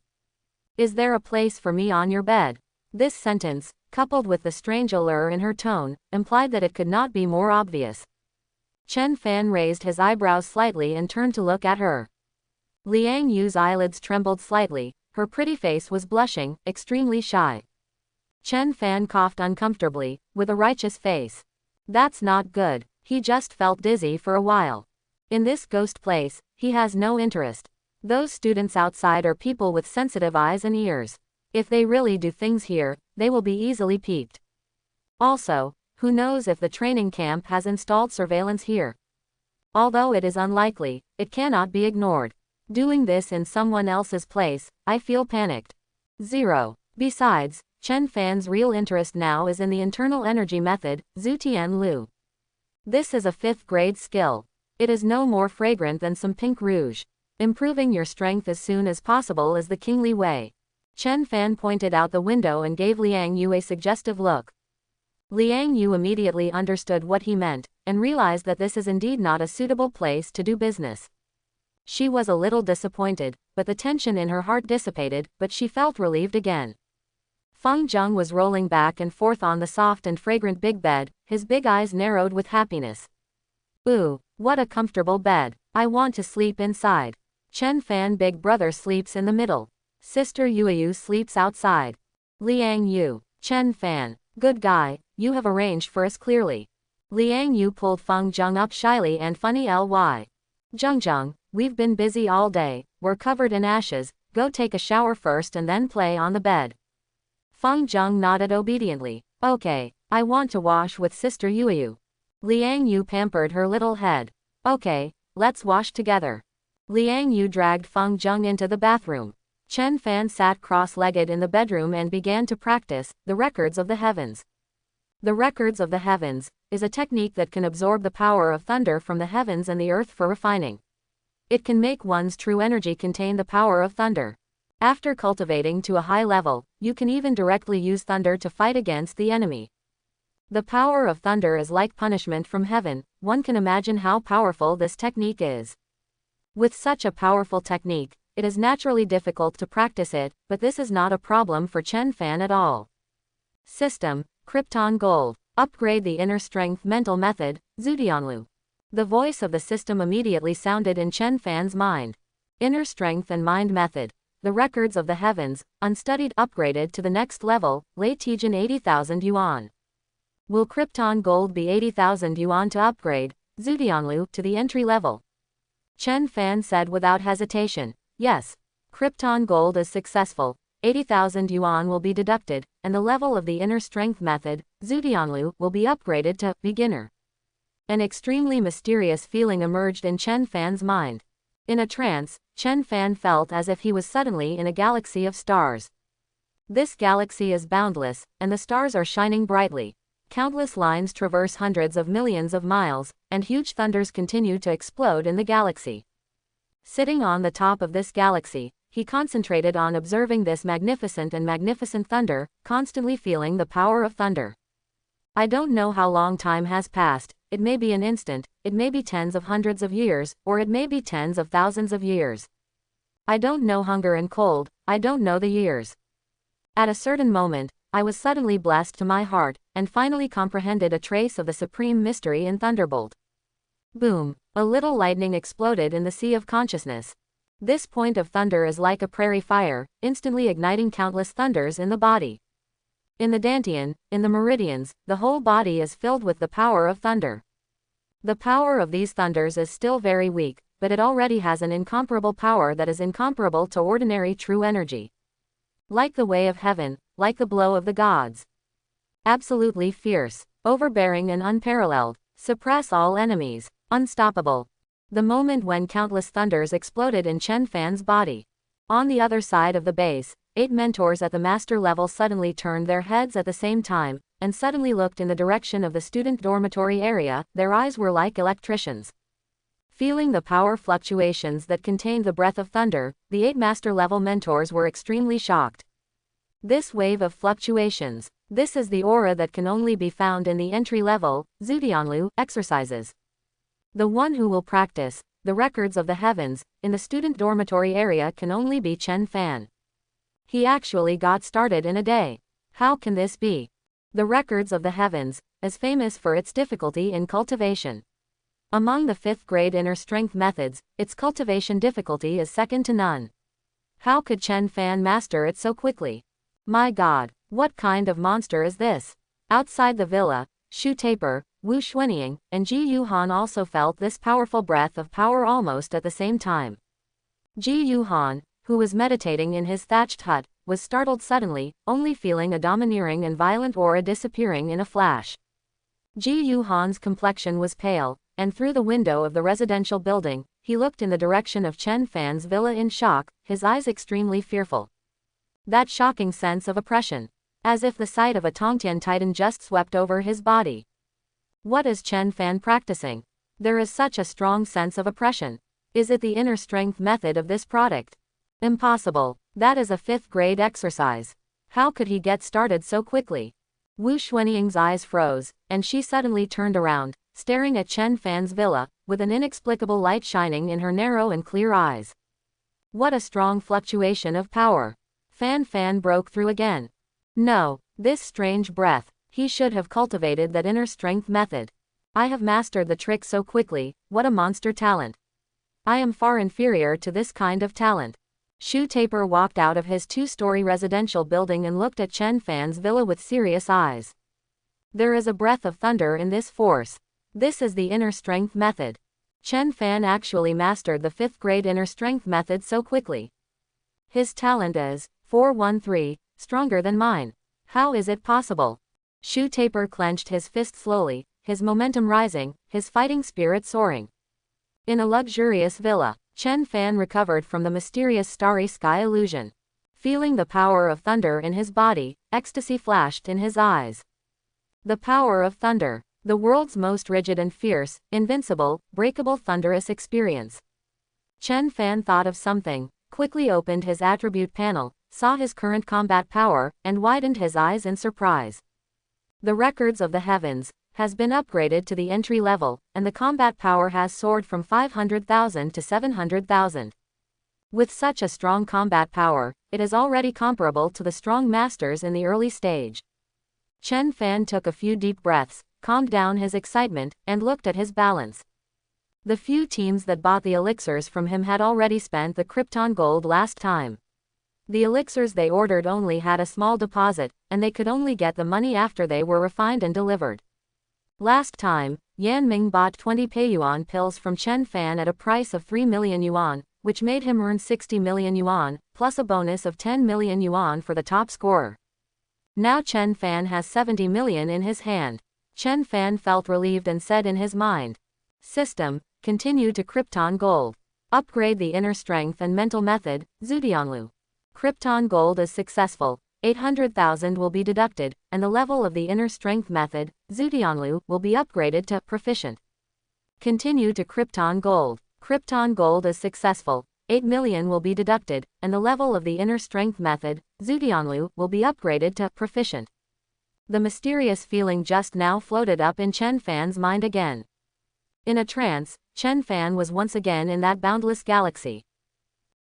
Is there a place for me on your bed? This sentence, coupled with the strange allure in her tone, implied that it could not be more obvious. Chen Fan raised his eyebrows slightly and turned to look at her. Liang Yu's eyelids trembled slightly, her pretty face was blushing, extremely shy. Chen Fan coughed uncomfortably, with a righteous face. That's not good, he just felt dizzy for a while. In this ghost place, he has no interest. Those students outside are people with sensitive eyes and ears. If they really do things here, they will be easily peeped. Also, who knows if the training camp has installed surveillance here? Although it is unlikely, it cannot be ignored. Doing this in someone else's place, I feel panicked. 0. Besides, Chen Fan's real interest now is in the internal energy method, Zutian Lu. This is a 5th grade skill. It is no more fragrant than some pink rouge. Improving your strength as soon as possible is the kingly way. Chen Fan pointed out the window and gave Liang Yu a suggestive look. Liang Yu immediately understood what he meant, and realized that this is indeed not a suitable place to do business. She was a little disappointed, but the tension in her heart dissipated, but she felt relieved again. Feng Zheng was rolling back and forth on the soft and fragrant big bed, his big eyes narrowed with happiness. Ooh, what a comfortable bed. I want to sleep inside. Chen Fan big brother sleeps in the middle. Sister Yueyu sleeps outside. Liang Yu, Chen Fan, good guy, you have arranged for us clearly. Liang Yu pulled Feng Zheng up shyly and funny ly. Zheng, we've been busy all day, we're covered in ashes, go take a shower first and then play on the bed. Feng Zheng nodded obediently. Okay, I want to wash with Sister Yueyu. Liang Yu pampered her little head. Okay, let's wash together. Liang Yu dragged Feng Zheng into the bathroom. Chen Fan sat cross-legged in the bedroom and began to practice the records of the heavens. The records of the heavens is a technique that can absorb the power of thunder from the heavens and the earth for refining. It can make one's true energy contain the power of thunder. After cultivating to a high level, you can even directly use thunder to fight against the enemy. The power of thunder is like punishment from heaven. One can imagine how powerful this technique is. With such a powerful technique, it is naturally difficult to practice it, but this is not a problem for Chen Fan at all. System, Krypton Gold. Upgrade the inner strength mental method, Zutianlu. The voice of the system immediately sounded in Chen Fan's mind. Inner strength and mind method. The records of the heavens, unstudied upgraded to the next level, Lei Tijin 80,000 yuan. Will Krypton Gold be 80,000 yuan to upgrade, Zutianlu, to the entry level? Chen Fan said without hesitation. Yes. Krypton Gold is successful. 80,000 yuan will be deducted, and the level of the inner strength method, Zutianlu, will be upgraded to beginner. An extremely mysterious feeling emerged in Chen Fan's mind. In a trance, Chen Fan felt as if he was suddenly in a galaxy of stars. This galaxy is boundless, and the stars are shining brightly. Countless lines traverse hundreds of millions of miles, and huge thunders continue to explode in the galaxy. Sitting on the top of this galaxy, he concentrated on observing this magnificent thunder, constantly feeling the power of thunder. I don't know how long time has passed, it may be an instant, it may be tens of hundreds of years, or it may be tens of thousands of years. I don't know hunger and cold, I don't know the years. At a certain moment, I was suddenly blessed to my heart, and finally comprehended a trace of the supreme mystery in Thunderbolt. Boom! A little lightning exploded in the sea of consciousness. This point of thunder is like a prairie fire, instantly igniting countless thunders in the body. In the dantian, in the meridians, the whole body is filled with the power of thunder. The power of these thunders is still very weak, but it already has an incomparable power that is incomparable to ordinary true energy. Like the way of heaven, like the blow of the gods. Absolutely fierce, overbearing and unparalleled, suppress all enemies, unstoppable. The moment when countless thunders exploded in Chen Fan's body. On the other side of the base, 8 mentors at the master level suddenly turned their heads at the same time, and suddenly looked in the direction of the student dormitory area. Their eyes were like electricians. Feeling the power fluctuations that contained the breath of thunder, the 8 master level mentors were extremely shocked. This wave of fluctuations, this is the aura that can only be found in the entry level, Zutianlu, exercises. The one who will practice the records of the heavens in the student dormitory area can only be Chen Fan. He actually got started in a day. How can this be? The records of the heavens is famous for its difficulty in cultivation. Among the 5th grade inner strength methods, its cultivation difficulty is second to none. How could Chen Fan master it so quickly? My God, what kind of monster is this? Outside the villa, Shu Taper, Wu Xuanying, and Ji Yuhan also felt this powerful breath of power almost at the same time. Ji Yuhan, who was meditating in his thatched hut, was startled suddenly, only feeling a domineering and violent aura disappearing in a flash. Ji Yuhan's complexion was pale, and through the window of the residential building, he looked in the direction of Chen Fan's villa in shock, his eyes extremely fearful. That shocking sense of oppression. As if the sight of a Tongtian titan just swept over his body. What is Chen Fan practicing? There is such a strong sense of oppression. Is it the inner strength method of this product? Impossible. That is a 5th grade exercise. How could he get started so quickly? Wu Xuanying's eyes froze, and she suddenly turned around, staring at Chen Fan's villa, with an inexplicable light shining in her narrow and clear eyes. What a strong fluctuation of power. Fan broke through again. No, this strange breath. He should have cultivated that inner strength method. I have mastered the trick so quickly, what a monster talent. I am far inferior to this kind of talent. Shu Taper walked out of his 2-story residential building and looked at Chen Fan's villa with serious eyes. There is a breath of thunder in this force. This is the inner strength method. Chen Fan actually mastered the 5th grade inner strength method so quickly. His talent is 413, stronger than mine. How is it possible? Shu Taper clenched his fist slowly, his momentum rising, his fighting spirit soaring. In a luxurious villa, Chen Fan recovered from the mysterious starry sky illusion. Feeling the power of thunder in his body, ecstasy flashed in his eyes. The power of thunder, the world's most rigid and fierce, invincible, breakable thunderous experience. Chen Fan thought of something, quickly opened his attribute panel, saw his current combat power, and widened his eyes in surprise. The records of the heavens has been upgraded to the entry level, and the combat power has soared from 500,000 to 700,000. With such a strong combat power, it is already comparable to the strong masters in the early stage. Chen Fan took a few deep breaths, calmed down his excitement, and looked at his balance. The few teams that bought the elixirs from him had already spent the Krypton gold last time. The elixirs they ordered only had a small deposit, and they could only get the money after they were refined and delivered. Last time, Yan Ming bought 20 Peiyuan pills from Chen Fan at a price of 3 million yuan, which made him earn 60 million yuan, plus a bonus of 10 million yuan for the top scorer. Now Chen Fan has 70 million in his hand. Chen Fan felt relieved and said in his mind. System, continue to Krypton gold. Upgrade the inner strength and mental method, Zhudianlu. Krypton gold is successful, 800,000 will be deducted, and the level of the inner strength method, Zhudianlu, will be upgraded to proficient. Continue to Krypton gold. Krypton gold is successful, 8 million will be deducted, and the level of the inner strength method, Zhudianlu, will be upgraded to proficient. The mysterious feeling just now floated up in Chen Fan's mind again. In a trance, Chen Fan was once again in that boundless galaxy.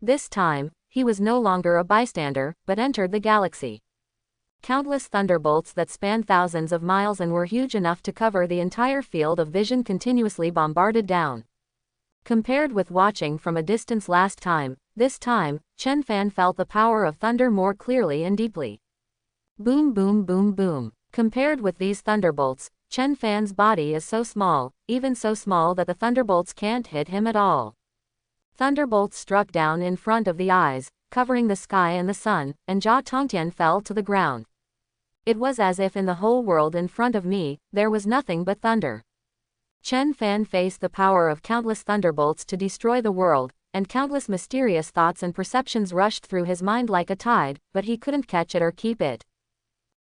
This time, he was no longer a bystander, but entered the galaxy. Countless thunderbolts that spanned thousands of miles and were huge enough to cover the entire field of vision continuously bombarded down. Compared with watching from a distance last time, this time, Chen Fan felt the power of thunder more clearly and deeply. Boom boom boom boom. Compared with these thunderbolts, Chen Fan's body is so small, even so small that the thunderbolts can't hit him at all. Thunderbolts struck down in front of the eyes, covering the sky and the sun, and Jia Tongtian fell to the ground. It was as if in the whole world in front of me, there was nothing but thunder. Chen Fan faced the power of countless thunderbolts to destroy the world, and countless mysterious thoughts and perceptions rushed through his mind like a tide, but he couldn't catch it or keep it.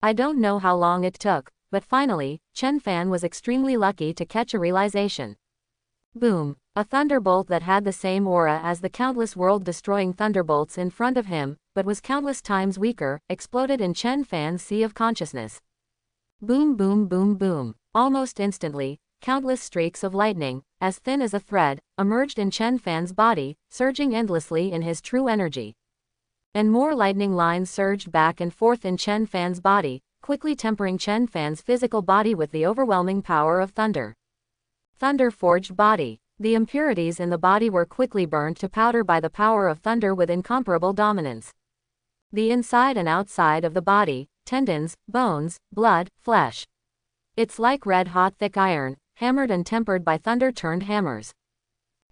I don't know how long it took, but finally, Chen Fan was extremely lucky to catch a realization. Boom! A thunderbolt that had the same aura as the countless world-destroying thunderbolts in front of him, but was countless times weaker, exploded in Chen Fan's sea of consciousness. Boom boom boom boom. Almost instantly, countless streaks of lightning, as thin as a thread, emerged in Chen Fan's body, surging endlessly in his true energy. And more lightning lines surged back and forth in Chen Fan's body, quickly tempering Chen Fan's physical body with the overwhelming power of thunder. Thunder-forged body. The impurities in the body were quickly burned to powder by the power of thunder with incomparable dominance. The inside and outside of the body, tendons, bones, blood, flesh. It's like red-hot thick iron, hammered and tempered by thunder-turned hammers.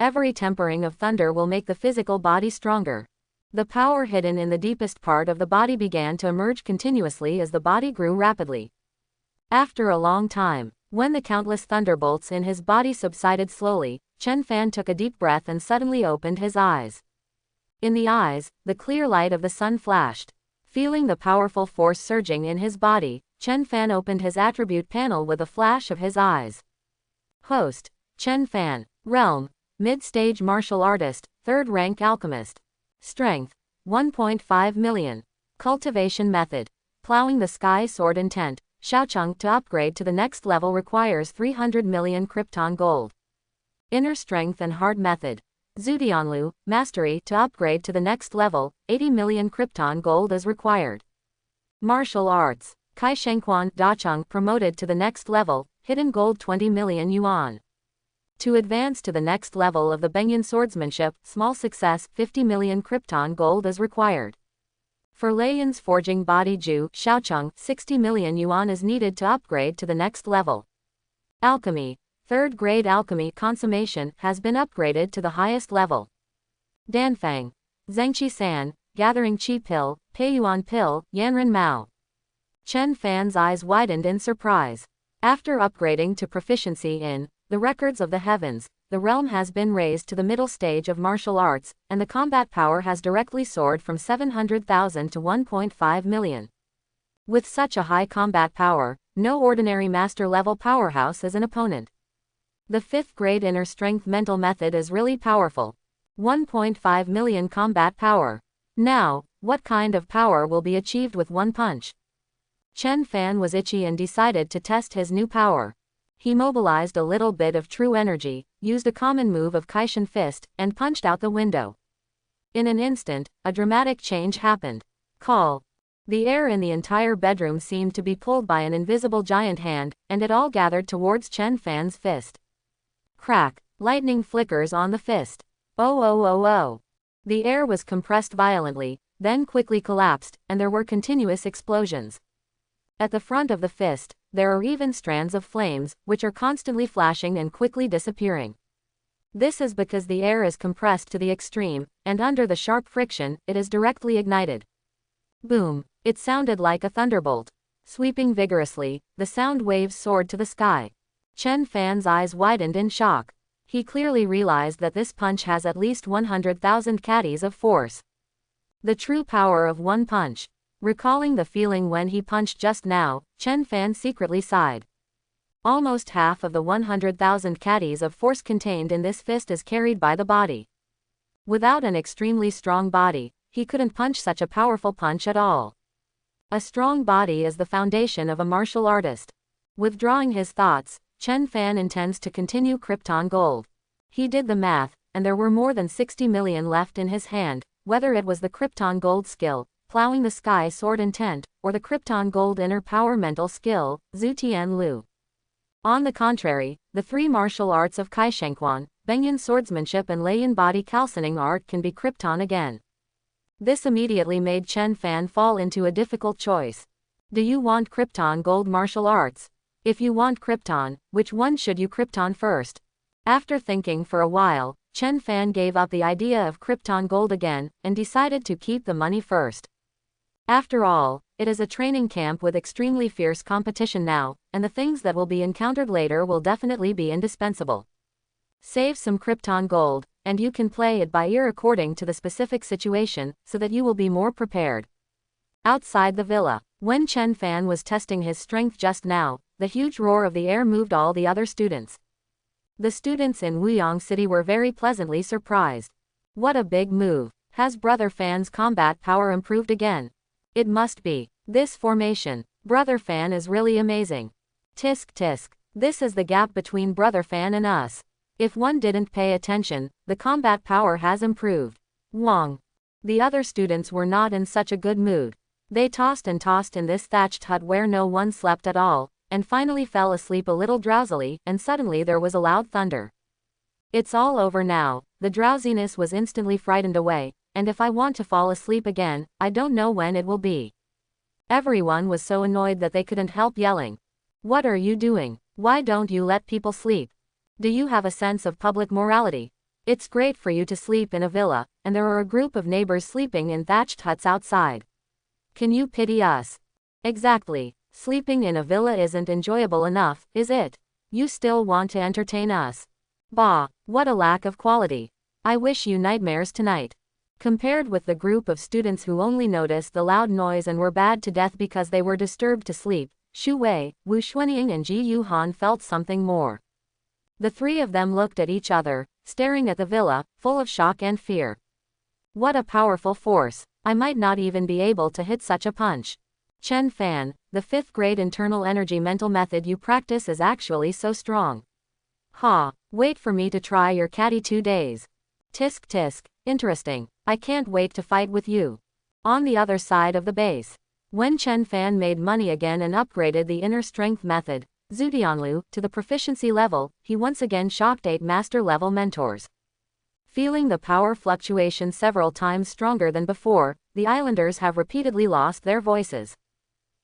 Every tempering of thunder will make the physical body stronger. The power hidden in the deepest part of the body began to emerge continuously as the body grew rapidly. After a long time, when the countless thunderbolts in his body subsided slowly, Chen Fan took a deep breath and suddenly opened his eyes. In the eyes, the clear light of the sun flashed. Feeling the powerful force surging in his body, Chen Fan opened his attribute panel with a flash of his eyes. Host: Chen Fan. Realm: Mid-stage martial artist, 3rd rank alchemist. Strength: 1.5 million. Cultivation method: Plowing the Sky Sword Intent. Xiaocheng to upgrade to the next level requires 300 million Krypton gold. Inner Strength and Heart method: Zudianlu, Mastery to upgrade to the next level, 80 million Krypton gold is required. Martial Arts: Kaishengquan Dacheng promoted to the next level, hidden gold 20 million yuan. To advance to the next level of the Benyan swordsmanship, small success, 50 million Krypton gold is required. For Leiyan's forging body Ju Xiaocheng, 60 million yuan is needed to upgrade to the next level. Alchemy: 3rd grade alchemy consummation has been upgraded to the highest level. Danfang. Zhengqi San, gathering Qi pill, Peiyuan pill, Yanren Mao. Chen Fan's eyes widened in surprise. After upgrading to proficiency in the records of the heavens, the realm has been raised to the middle stage of martial arts, and the combat power has directly soared from 700,000 to 1.5 million. With such a high combat power, no ordinary master-level powerhouse is an opponent. The 5th grade inner strength mental method is really powerful. 1.5 million combat power. Now, what kind of power will be achieved with one punch? Chen Fan was itchy and decided to test his new power. He mobilized a little bit of true energy, used a common move of Kaishan Fist, and punched out the window. In an instant, a dramatic change happened. Call. The air in the entire bedroom seemed to be pulled by an invisible giant hand, and it all gathered towards Chen Fan's fist. Crack. Lightning flickers on the fist. Oh oh oh oh. The air was compressed violently, then quickly collapsed, and there were continuous explosions. At the front of the fist, there are even strands of flames, which are constantly flashing and quickly disappearing. This is because the air is compressed to the extreme, and under the sharp friction, it is directly ignited. Boom! It sounded like a thunderbolt. Sweeping vigorously, the sound waves soared to the sky. Chen Fan's eyes widened in shock. He clearly realized that this punch has at least 100,000 caddies of force. The true power of one punch. Recalling the feeling when he punched just now, Chen Fan secretly sighed. Almost half of the 100,000 caddies of force contained in this fist is carried by the body. Without an extremely strong body, he couldn't punch such a powerful punch at all. A strong body is the foundation of a martial artist. Withdrawing his thoughts, Chen Fan intends to continue Krypton gold. He did the math, and there were more than 60 million left in his hand, whether it was the Krypton gold skill, Plowing the Sky Sword Intent, or the Krypton Gold Inner Power mental skill, Zutian Lu. On the contrary, the 3 martial arts of Kaishengquan, Benyan swordsmanship and Leiyan body calcining art can be Krypton again. This immediately made Chen Fan fall into a difficult choice. Do you want Krypton Gold martial arts? If you want Krypton, which one should you Krypton first? After thinking for a while, Chen Fan gave up the idea of Krypton Gold again, and decided to keep the money first. After all, it is a training camp with extremely fierce competition now, and the things that will be encountered later will definitely be indispensable. Save some Krypton gold, and you can play it by ear according to the specific situation, so that you will be more prepared. Outside the villa, when Chen Fan was testing his strength just now, the huge roar of the air moved all the other students. The students in Wuyang City were very pleasantly surprised. What a big move! Has Brother Fan's combat power improved again? It must be. This formation. Brother Fan is really amazing. Tisk tisk. This is the gap between Brother Fan and us. If one didn't pay attention, the combat power has improved. Wong. The other students were not in such a good mood. They tossed and tossed in this thatched hut where no one slept at all, and finally fell asleep a little drowsily, and suddenly there was a loud thunder. It's all over now. The drowsiness was instantly frightened away, and if I want to fall asleep again, I don't know when it will be. Everyone was so annoyed that they couldn't help yelling. What are you doing? Why don't you let people sleep? Do you have a sense of public morality? It's great for you to sleep in a villa, and there are a group of neighbors sleeping in thatched huts outside. Can you pity us? Exactly. Sleeping in a villa isn't enjoyable enough, is it? You still want to entertain us? Bah, what a lack of quality. I wish you nightmares tonight. Compared with the group of students who only noticed the loud noise and were bad to death because they were disturbed to sleep, Xu Wei, Wu Xuanying and Ji Yuhan felt something more. The three of them looked at each other, staring at the villa, full of shock and fear. What a powerful force. I might not even be able to hit such a punch. Chen Fan, the 5th grade internal energy mental method you practice is actually so strong. Ha, wait for me to try your catty 2 days. Tisk tisk, interesting, I can't wait to fight with you. On the other side of the base. When Chen Fan made money again and upgraded the inner strength method, Zhudianlu, to the proficiency level, he once again shocked 8 master level mentors. Feeling the power fluctuation several times stronger than before, the islanders have repeatedly lost their voices.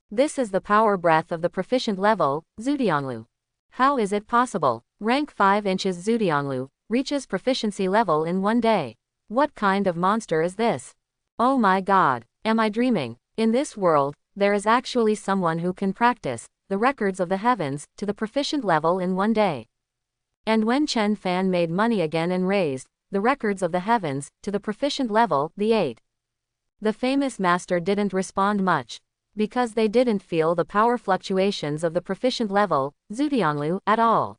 This is the power breath of the proficient level, Zhudianlu. How is it possible? Rank 5 inches Zhudianlu reaches proficiency level in 1 day. What kind of monster is this? Oh my god, am I dreaming? In this world, there is actually someone who can practice the records of the heavens to the proficient level in 1 day. And when Chen Fan made money again and raised the records of the heavens to the proficient level, the 8. The famous master didn't respond much, because they didn't feel the power fluctuations of the proficient level, Zhudianlu, at all.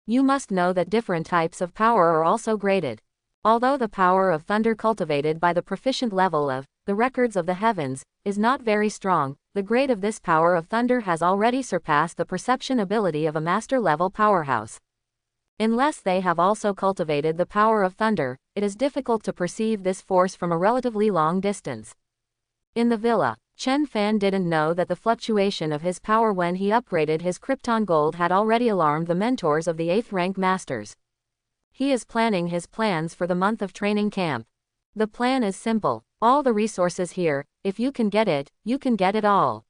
You must know that different types of power are also graded. Although the power of thunder cultivated by the proficient level of the records of the heavens is not very strong, the grade of this power of thunder has already surpassed the perception ability of a master level powerhouse. Unless they have also cultivated the power of thunder, it is difficult to perceive this force from a relatively long distance. In the villa, Chen Fan didn't know that the fluctuation of his power when he upgraded his Krypton gold had already alarmed the mentors of the 8th rank masters. He is planning his plans for the month of training camp. The plan is simple. All the resources here, if you can get it, you can get it all.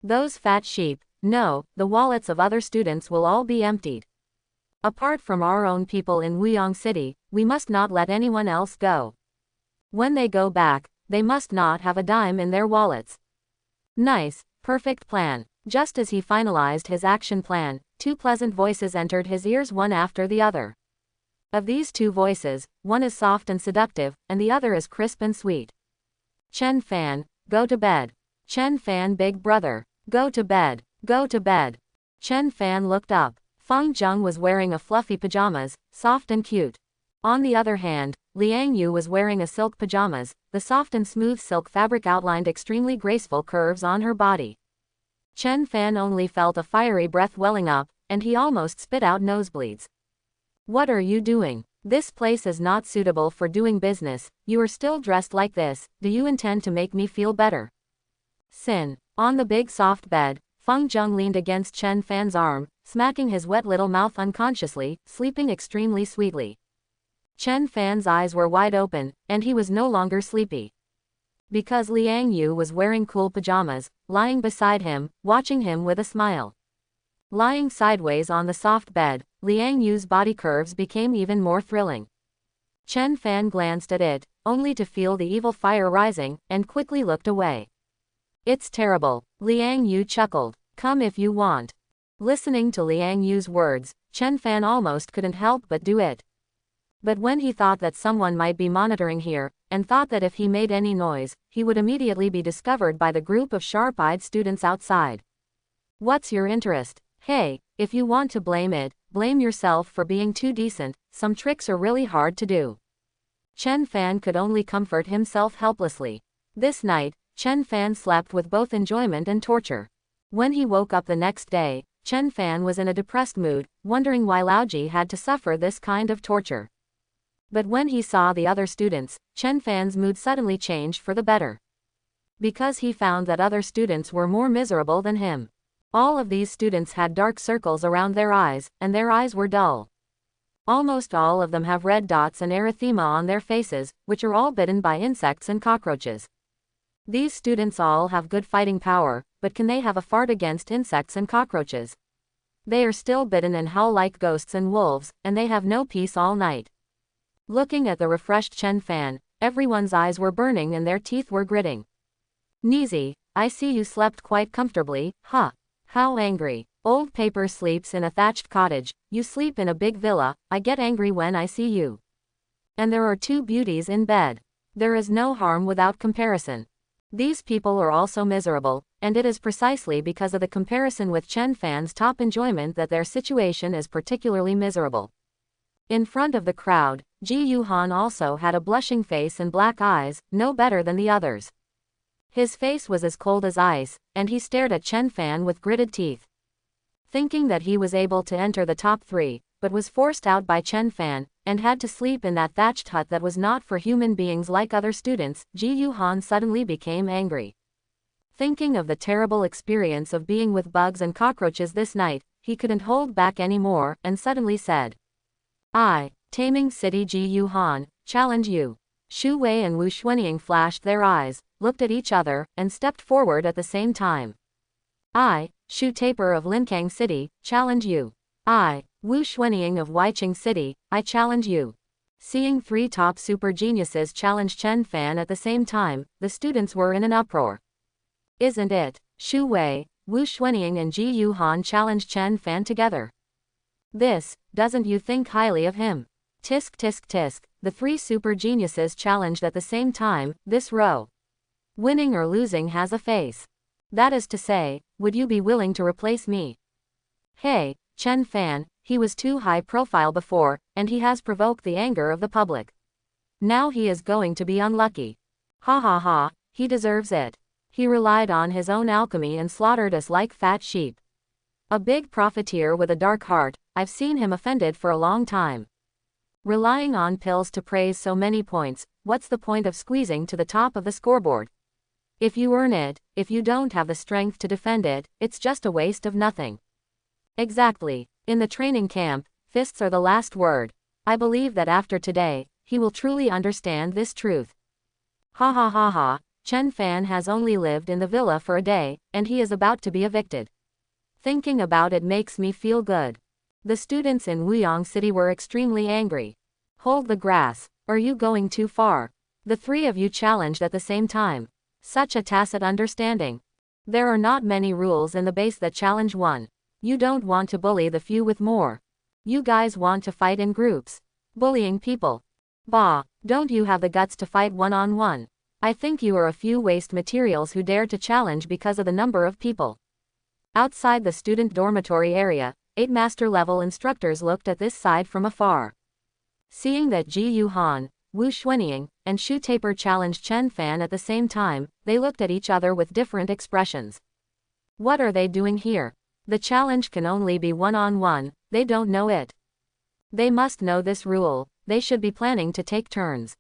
Those fat sheep, no, the wallets of other students will all be emptied. Apart from our own people in Wuyong City, we must not let anyone else go. When they go back, they must not have a dime in their wallets. Nice, perfect plan. Just as he finalized his action plan, 2 pleasant voices entered his ears one after the other. Of these 2 voices, one is soft and seductive, and the other is crisp and sweet. Chen Fan, go to bed. Chen Fan, big brother, go to bed, go to bed. Chen Fan looked up. Feng Zheng was wearing a fluffy pajamas, soft and cute. On the other hand, Liang Yu was wearing a silk pajamas, the soft and smooth silk fabric outlined extremely graceful curves on her body. Chen Fan only felt a fiery breath welling up, and he almost spit out nosebleeds. What are you doing? This place is not suitable for doing business. You are still dressed like this. Do you intend to make me feel better? Sin. On the big soft bed, Feng Zheng leaned against Chen Fan's arm, smacking his wet little mouth unconsciously, sleeping extremely sweetly. Chen Fan's eyes were wide open, and he was no longer sleepy. Because Liang Yu was wearing cool pajamas, lying beside him, watching him with a smile. Lying sideways on the soft bed, Liang Yu's body curves became even more thrilling. Chen Fan glanced at it, only to feel the evil fire rising, and quickly looked away. It's terrible, Liang Yu chuckled. Come if you want. Listening to Liang Yu's words, Chen Fan almost couldn't help but do it. But when he thought that someone might be monitoring here, and thought that if he made any noise, he would immediately be discovered by the group of sharp-eyed students outside. What's your interest? Hey, if you want to blame it, blame yourself for being too decent. Some tricks are really hard to do. Chen Fan could only comfort himself helplessly. This night, Chen Fan slept with both enjoyment and torture. When he woke up the next day, Chen Fan was in a depressed mood, wondering why Laoji had to suffer this kind of torture. But when he saw the other students, Chen Fan's mood suddenly changed for the better. Because he found that other students were more miserable than him. All of these students had dark circles around their eyes, and their eyes were dull. Almost all of them have red dots and erythema on their faces, which are all bitten by insects and cockroaches. These students all have good fighting power, but can they have a fart against insects and cockroaches? They are still bitten and howl like ghosts and wolves, and they have no peace all night. Looking at the refreshed Chen Fan, everyone's eyes were burning and their teeth were gritting. Nizi, I see you slept quite comfortably, huh? How angry. Old paper sleeps in a thatched cottage, you sleep in a big villa, I get angry when I see you. And there are two beauties in bed. There is no harm without comparison. These people are also miserable, and it is precisely because of the comparison with Chen Fan's top enjoyment that their situation is particularly miserable. In front of the crowd, Ji Yuhan also had a blushing face and black eyes, no better than the others. His face was as cold as ice, and he stared at Chen Fan with gritted teeth. Thinking that he was able to enter the top 3, but was forced out by Chen Fan, and had to sleep in that thatched hut that was not for human beings like other students, Ji Yuhan suddenly became angry. Thinking of the terrible experience of being with bugs and cockroaches this night, he couldn't hold back anymore, and suddenly said, I, Taming City Ji Yuhan, challenge you. Shu Wei and Wu Xuanying flashed their eyes, looked at each other, and stepped forward at the same time. I, Shu Taper of Linkang City, challenge you. I, Wu Xuanying of Weiqing City, I challenge you. Seeing 3 top super geniuses challenge Chen Fan at the same time, the students were in an uproar. Isn't it? Shu Wei, Wu Xuanying and Ji Yuhan challenged Chen Fan together. This, doesn't you think highly of him? Tisk tisk tisk, the 3 super geniuses challenged at the same time, this row. Winning or losing has a face. That is to say, would you be willing to replace me? Hey, Chen Fan, he was too high profile before, and he has provoked the anger of the public. Now he is going to be unlucky. Ha ha ha, he deserves it. He relied on his own alchemy and slaughtered us like fat sheep. A big profiteer with a dark heart, I've seen him offended for a long time. Relying on pills to praise so many points, what's the point of squeezing to the top of the scoreboard? If you earn it, if you don't have the strength to defend it, it's just a waste of nothing. Exactly. In the training camp, fists are the last word. I believe that after today, he will truly understand this truth. Ha ha ha ha, Chen Fan has only lived in the villa for a day, and he is about to be evicted. Thinking about it makes me feel good. The students in Wuyang City were extremely angry. Hold the grass. Are you going too far? The 3 of you challenged at the same time. Such a tacit understanding. There are not many rules in the base that challenge one. You don't want to bully the few with more. You guys want to fight in groups. Bullying people. Bah, don't you have the guts to fight one-on-one? I think you are a few waste materials who dare to challenge because of the number of people. Outside the student dormitory area, 8 master-level instructors looked at this side from afar. Seeing that Ji Yuhan, Wu Xuanying, and Shu Taper challenged Chen Fan at the same time, they looked at each other with different expressions. What are they doing here? The challenge can only be one-on-one, they don't know it. They must know this rule, they should be planning to take turns.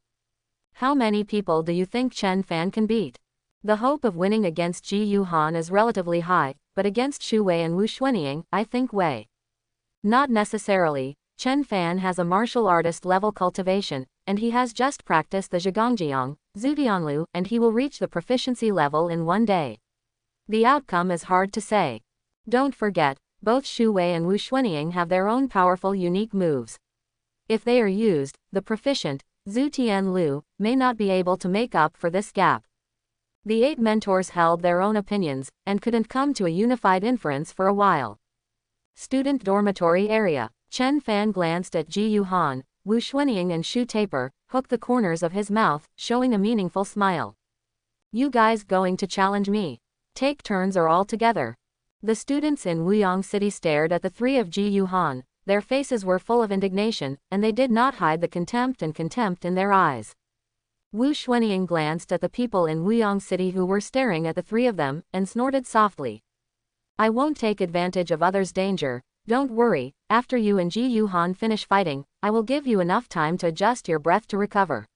How many people do you think Chen Fan can beat? The hope of winning against Ji Yuhan is relatively high, but against Shu Wei and Wu Xuanying, I think Wei. Not necessarily. Chen Fan has a martial artist level cultivation, and he has just practiced the Zhigongjiang, Zutianlu, and he will reach the proficiency level in one day. The outcome is hard to say. Don't forget, both Shu Wei and Wu Xuanying have their own powerful unique moves. If they are used, the proficient, Zhu Tianlu, may not be able to make up for this gap. The 8 mentors held their own opinions, and couldn't come to a unified inference for a while. Student dormitory area. Chen Fan glanced at Ji Yuhan, Wu Xuanying and Shu Taper, hooked the corners of his mouth, showing a meaningful smile. You guys going to challenge me? Take turns or all together? The students in Wuyang City stared at the 3 of Ji Yuhan, their faces were full of indignation, and they did not hide the contempt in their eyes. Wu Xuanying glanced at the people in Wuyang City who were staring at the 3 of them, and snorted softly. I won't take advantage of others' danger, don't worry, after you and Ji Yuhan finish fighting, I will give you enough time to adjust your breath to recover.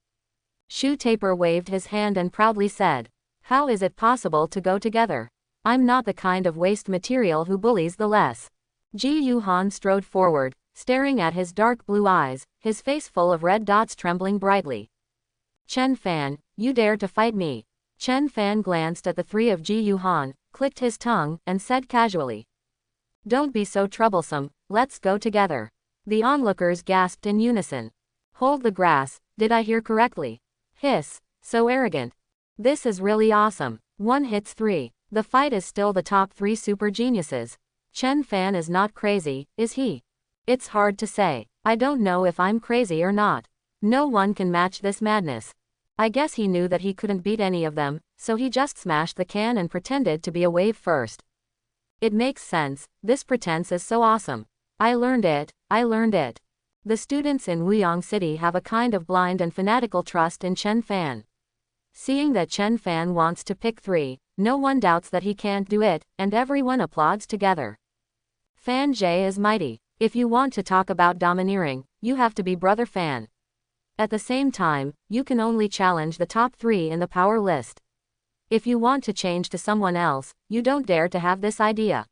Shu Taper waved his hand and proudly said, how is it possible to go together? I'm not the kind of waste material who bullies the less. Ji Yuhan strode forward, staring at his dark blue eyes, his face full of red dots trembling brightly. Chen Fan, you dare to fight me? Chen Fan glanced at the 3 of Ji Yuhan, clicked his tongue, and said casually. Don't be so troublesome, let's go together. The onlookers gasped in unison. Hold the grass, did I hear correctly? Hiss, so arrogant. This is really awesome. 1 hits 3. The fight is still the top 3 super geniuses. Chen Fan is not crazy, is he? It's hard to say. I don't know if I'm crazy or not. No one can match this madness. I guess he knew that he couldn't beat any of them, so he just smashed the can and pretended to be a wave first. It makes sense, this pretense is so awesome. I learned it. The students in Wuyang City have a kind of blind and fanatical trust in Chen Fan. Seeing that Chen Fan wants to pick 3, no one doubts that he can't do it, and everyone applauds together. Fan J is mighty. If you want to talk about domineering, you have to be Brother Fan. At the same time, you can only challenge the top 3 in the power list. If you want to change to someone else, you don't dare to have this idea.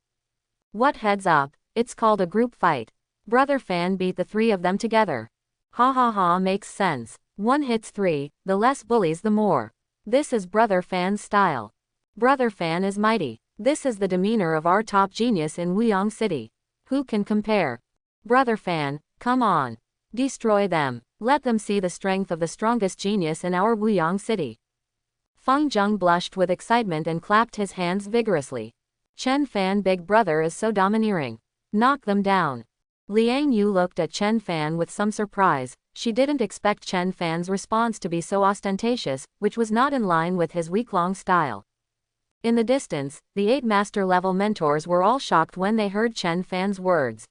What heads up, it's called a group fight. Brother Fan beat the 3 of them together. Ha ha ha, makes sense. 1 hits 3, the less bullies the more. This is Brother Fan's style. Brother Fan is mighty. This is the demeanor of our top genius in Wuyang City. Who can compare? Brother Fan, come on. Destroy them. Let them see the strength of the strongest genius in our Wuyang City. Feng Zheng blushed with excitement and clapped his hands vigorously. Chen Fan, big brother, is so domineering. Knock them down. Liang Yu looked at Chen Fan with some surprise. She didn't expect Chen Fan's response to be so ostentatious, which was not in line with his week-long style. In the distance, the 8 master-level mentors were all shocked when they heard Chen Fan's words.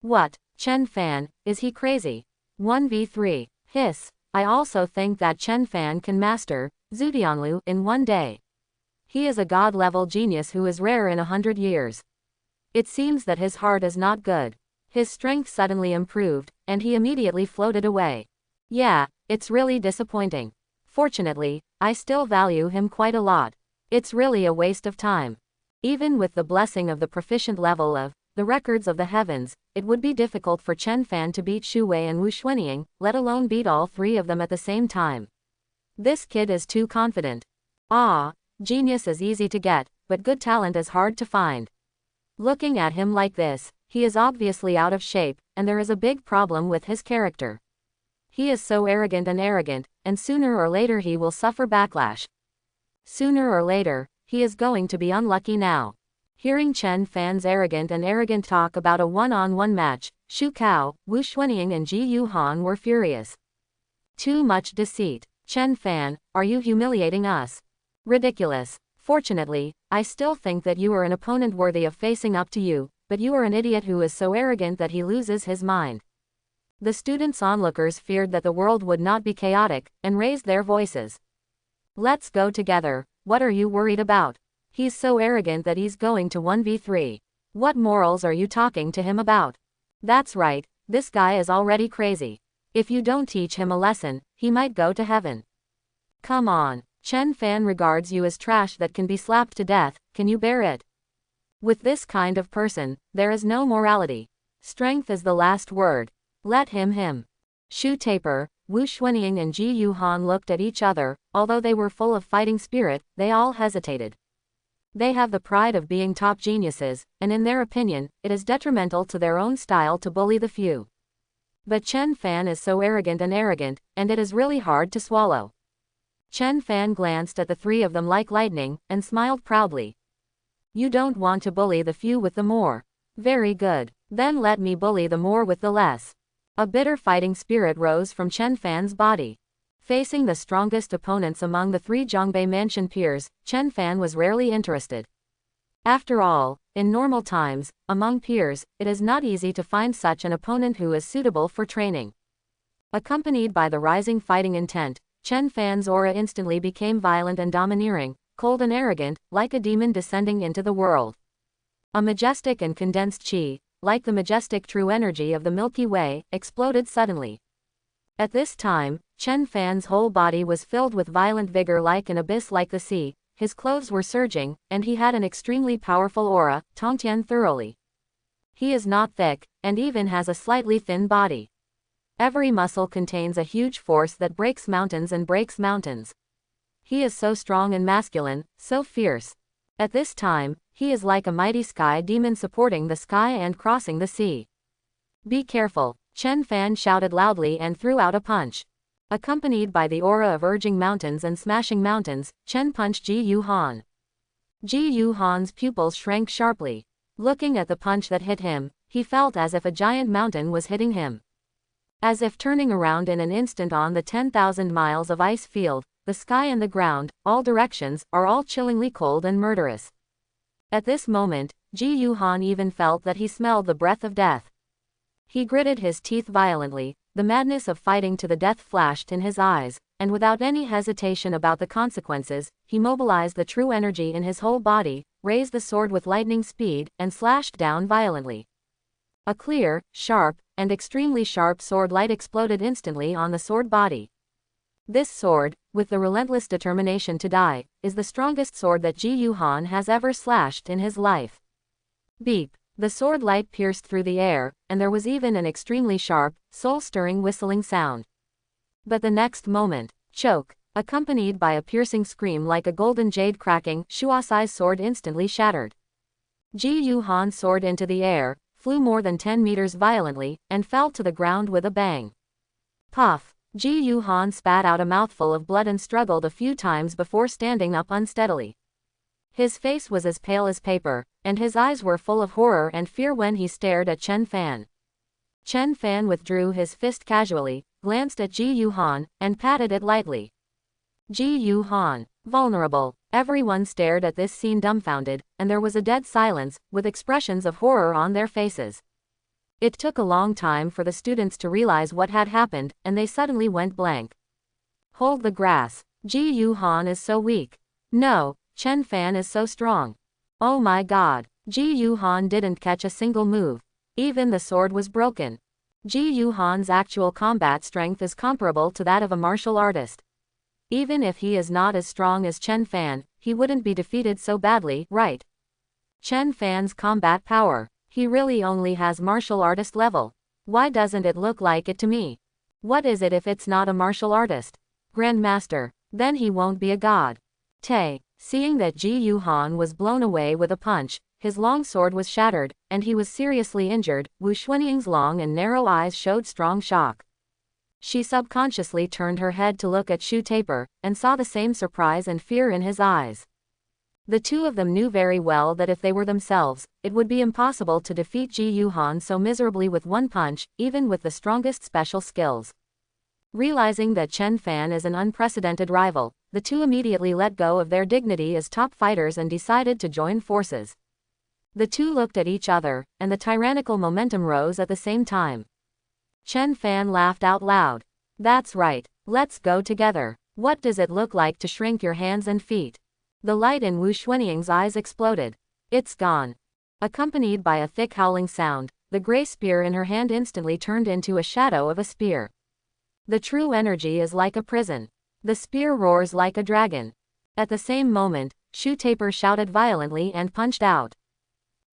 What? Chen Fan, is he crazy? 1v3. Hiss. I also think that Chen Fan can master Zhudianlu in 1 day. He is a god-level genius who is rare in 100 years. It seems that his heart is not good. His strength suddenly improved, and he immediately floated away. Yeah, it's really disappointing. Fortunately, I still value him quite a lot. It's really a waste of time. Even with the blessing of the proficient level of the records of the heavens, it would be difficult for Chen Fan to beat Xu Wei and Wu Xuanying, let alone beat all 3 of them at the same time. This kid is too confident. Ah, genius is easy to get, but good talent is hard to find. Looking at him like this, he is obviously out of shape, and there is a big problem with his character. He is so arrogant, and sooner or later he will suffer backlash. Sooner or later, he is going to be unlucky now. Hearing Chen Fan's arrogant talk about a one-on-one match, Xu Cao, Wu Xuanying and Ji Yuhan were furious. Too much deceit. Chen Fan, are you humiliating us? Ridiculous. Fortunately, I still think that you are an opponent worthy of facing up to you, but you are an idiot who is so arrogant that he loses his mind. The students' onlookers feared that the world would not be chaotic, and raised their voices. Let's go together. What are you worried about? He's so arrogant that he's going to 1v3. What morals are you talking to him about? That's right, this guy is already crazy. If you don't teach him a lesson, he might go to heaven. Come on, Chen Fan regards you as trash that can be slapped to death, can you bear it? With this kind of person, there is no morality. Strength is the last word. Let him. Xu Taper, Wu Xuanying and Ji Yuhan looked at each other. Although they were full of fighting spirit, they all hesitated. They have the pride of being top geniuses, and in their opinion, it is detrimental to their own style to bully the few. But Chen Fan is so arrogant, and it is really hard to swallow. Chen Fan glanced at the 3 of them like lightning, and smiled proudly. You don't want to bully the few with the more. Very good. Then let me bully the more with the less. A bitter fighting spirit rose from Chen Fan's body. Facing the strongest opponents among the 3 Zhongbei Mansion peers, Chen Fan was rarely interested. After all, in normal times, among peers, it is not easy to find such an opponent who is suitable for training. Accompanied by the rising fighting intent, Chen Fan's aura instantly became violent and domineering, cold and arrogant, like a demon descending into the world. A majestic and condensed qi, like the majestic true energy of the Milky Way, exploded suddenly. At this time, Chen Fan's whole body was filled with violent vigor like an abyss like the sea, his clothes were surging, and he had an extremely powerful aura, Tongtian thoroughly. He is not thick, and even has a slightly thin body. Every muscle contains a huge force that breaks mountains and breaks mountains. He is so strong and masculine, so fierce. At this time, he is like a mighty sky demon supporting the sky and crossing the sea. Be careful, Chen Fan shouted loudly and threw out a punch. Accompanied by the aura of urging mountains and smashing mountains, Chen punched Ji Yuhan. Ji Yuhan's pupils shrank sharply. Looking at the punch that hit him, he felt as if a giant mountain was hitting him. As if turning around in an instant on the 10,000 miles of ice field, the sky and the ground, all directions, are all chillingly cold and murderous. At this moment, Ji Yuhan even felt that he smelled the breath of death. He gritted his teeth violently, the madness of fighting to the death flashed in his eyes, and without any hesitation about the consequences, he mobilized the true energy in his whole body, raised the sword with lightning speed, and slashed down violently. A clear, sharp, and extremely sharp sword light exploded instantly on the sword body. This sword, with the relentless determination to die, is the strongest sword that Ji Yuhan has ever slashed in his life. Beep! The sword light pierced through the air, and there was even an extremely sharp, soul-stirring whistling sound. But the next moment, choke, accompanied by a piercing scream like a golden jade cracking, Shuasai's sword instantly shattered. Ji Yuhan soared into the air, flew more than 10 meters violently, and fell to the ground with a bang. Puff! Ji Yuhan spat out a mouthful of blood and struggled a few times before standing up unsteadily. His face was as pale as paper, and his eyes were full of horror and fear when he stared at Chen Fan. Chen Fan withdrew his fist casually, glanced at Ji Yuhan, and patted it lightly. Ji Yuhan, vulnerable. Everyone stared at this scene dumbfounded, and there was a dead silence, with expressions of horror on their faces. It took a long time for the students to realize what had happened, and they suddenly went blank. Hold the grass. Ji Yuhan is so weak. No, Chen Fan is so strong. Oh my god. Ji Yuhan didn't catch a single move. Even the sword was broken. Ji Yuhan's actual combat strength is comparable to that of a martial artist. Even if he is not as strong as Chen Fan, he wouldn't be defeated so badly, right? Chen Fan's combat power. He really only has martial artist level. Why doesn't it look like it to me? What is it if it's not a martial artist? Grandmaster. Then he won't be a god. Tay. Seeing that Ji Yuhan was blown away with a punch, his long sword was shattered, and he was seriously injured, Wu Xuanying's long and narrow eyes showed strong shock. She subconsciously turned her head to look at Shu Taper, and saw the same surprise and fear in his eyes. The two of them knew very well that if they were themselves, it would be impossible to defeat Ji Yuhan so miserably with one punch, even with the strongest special skills. Realizing that Chen Fan is an unprecedented rival, the two immediately let go of their dignity as top fighters and decided to join forces. The two looked at each other, and the tyrannical momentum rose at the same time. Chen Fan laughed out loud. That's right, let's go together. What does it look like to shrink your hands and feet? The light in Wu Xuanying's eyes exploded. It's gone. Accompanied by a thick howling sound, the gray spear in her hand instantly turned into a shadow of a spear. The true energy is like a prison. The spear roars like a dragon. At the same moment, Shu Taper shouted violently and punched out.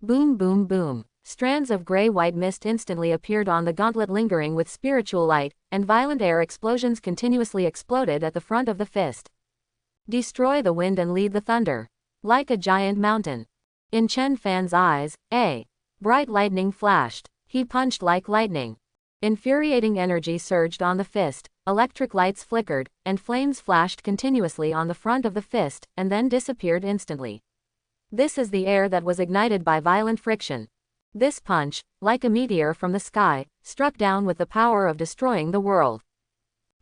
Boom boom boom. Strands of gray-white mist instantly appeared on the gauntlet lingering with spiritual light, and violent air explosions continuously exploded at the front of the fist. Destroy the wind and lead the thunder. Like a giant mountain. In Chen Fan's eyes, a bright lightning flashed. He punched like lightning. Infuriating energy surged on the fist, electric lights flickered, and flames flashed continuously on the front of the fist, and then disappeared instantly. This is the air that was ignited by violent friction. This punch, like a meteor from the sky, struck down with the power of destroying the world.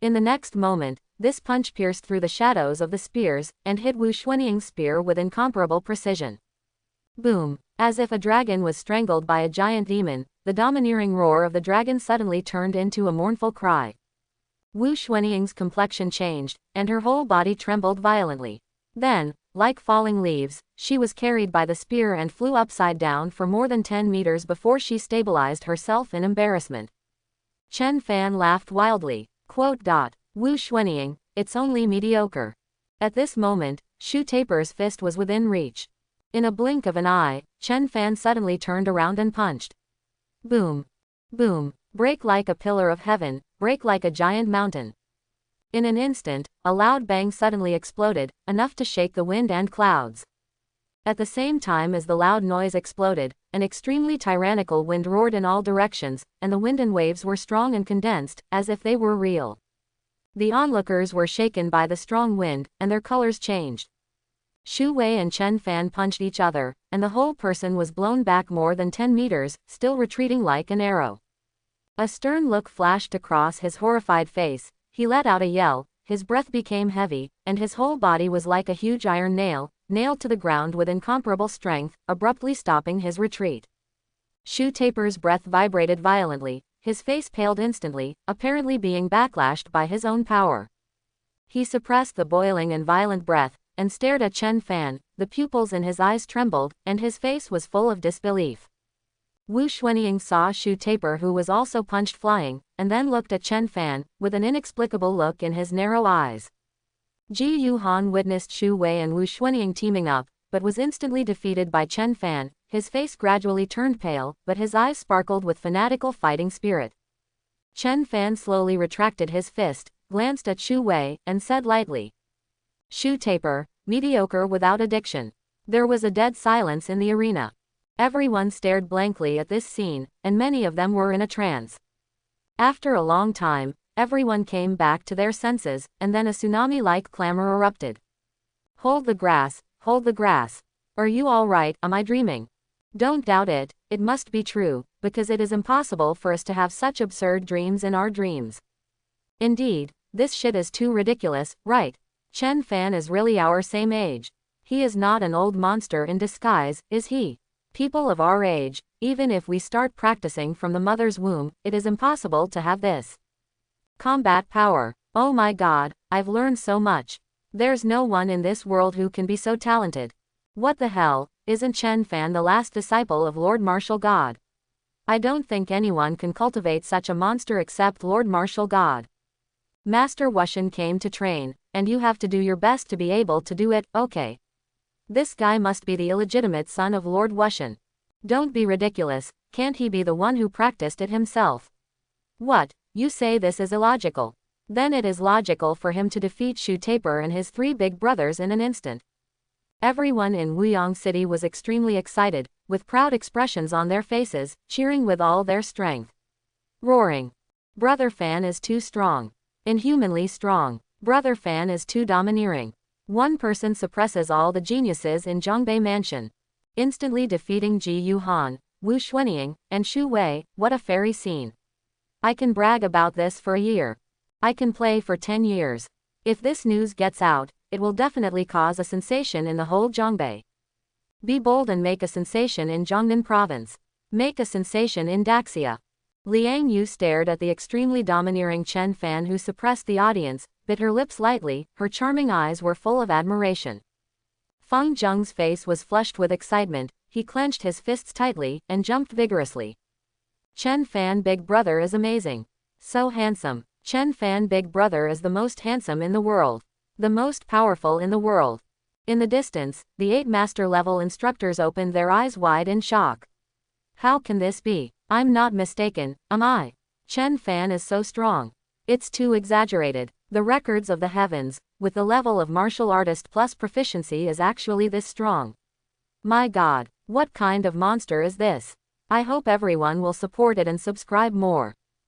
In the next moment, this punch pierced through the shadows of the spears, and hit Wu Xuanying's spear with incomparable precision. Boom! As if a dragon was strangled by a giant demon, the domineering roar of the dragon suddenly turned into a mournful cry. Wu Xuanying's complexion changed, and her whole body trembled violently. Then, like falling leaves, she was carried by the spear and flew upside down for more than 10 meters before she stabilized herself in embarrassment. Chen Fan laughed wildly. Wu Xuanying, it's only mediocre. At this moment, Shu Taper's fist was within reach. In a blink of an eye, Chen Fan suddenly turned around and punched. Boom! Boom! Break like a pillar of heaven, break like a giant mountain. In an instant, a loud bang suddenly exploded, enough to shake the wind and clouds. At the same time as the loud noise exploded, an extremely tyrannical wind roared in all directions, and the wind and waves were strong and condensed, as if they were real. The onlookers were shaken by the strong wind, and their colors changed. Shu Wei and Chen Fan punched each other, and the whole person was blown back more than 10 meters, still retreating like an arrow. A stern look flashed across his horrified face. He let out a yell, his breath became heavy, and his whole body was like a huge iron nail, nailed to the ground with incomparable strength, abruptly stopping his retreat. Shu Taper's breath vibrated violently, his face paled instantly, apparently being backlashed by his own power. He suppressed the boiling and violent breath, and stared at Chen Fan. The pupils in his eyes trembled, and his face was full of disbelief. Wu Xuanying saw Shu Taper, who was also punched flying, and then looked at Chen Fan, with an inexplicable look in his narrow eyes. Ji Yuhan witnessed Shu Wei and Wu Xuanying teaming up, but was instantly defeated by Chen Fan. His face gradually turned pale, but his eyes sparkled with fanatical fighting spirit. Chen Fan slowly retracted his fist, glanced at Shu Wei, and said lightly, "Shu Taper, mediocre without addiction." There was a dead silence in the arena. Everyone stared blankly at this scene, and many of them were in a trance. After a long time, everyone came back to their senses, and then a tsunami-like clamor erupted. "Hold the grass, hold the grass. Are you all right? Am I dreaming? Don't doubt it, it must be true, because it is impossible for us to have such absurd dreams in our dreams. Indeed, this shit is too ridiculous, right? Chen Fan is really our same age. He is not an old monster in disguise, is he? People of our age, even if we start practicing from the mother's womb, it is impossible to have this combat power. Oh my god, I've learned so much. There's no one in this world who can be so talented. What the hell, isn't Chen Fan the last disciple of Lord Martial God? I don't think anyone can cultivate such a monster except Lord Martial God. Master Wushan came to train, and you have to do your best to be able to do it, okay? This guy must be the illegitimate son of Lord Wushan. Don't be ridiculous, can't he be the one who practiced it himself? What, you say this is illogical? Then it is logical for him to defeat Shu Taper and his 3 big brothers in an instant." Everyone in Wuyang City was extremely excited, with proud expressions on their faces, cheering with all their strength. Roaring. Brother Fan is too strong. Inhumanly strong. Brother Fan is too domineering. One person suppresses all the geniuses in Zhongbei Mansion, instantly defeating Ji Yuhan, Wu Xuanying, and Shu Wei. What a fairy scene. I can brag about this for a year. I can play for 10 years. If this news gets out, it will definitely cause a sensation in the whole Zhongbei. Be bold and make a sensation in Zhongnan province. Make a sensation in Daxia. Liang Yu stared at the extremely domineering Chen Fan, who suppressed the audience, bit her lips lightly, her charming eyes were full of admiration. Feng Zheng's face was flushed with excitement, he clenched his fists tightly, and jumped vigorously. Chen Fan big brother is amazing. So handsome. Chen Fan big brother is the most handsome in the world. The most powerful in the world. In the distance, the 8 master-level instructors opened their eyes wide in shock. How can this be? I'm not mistaken, am I? Chen Fan is so strong. It's too exaggerated. The records of the heavens, with the level of martial artist plus proficiency, is actually this strong. My god, what kind of monster is this? I hope everyone will support it and subscribe more.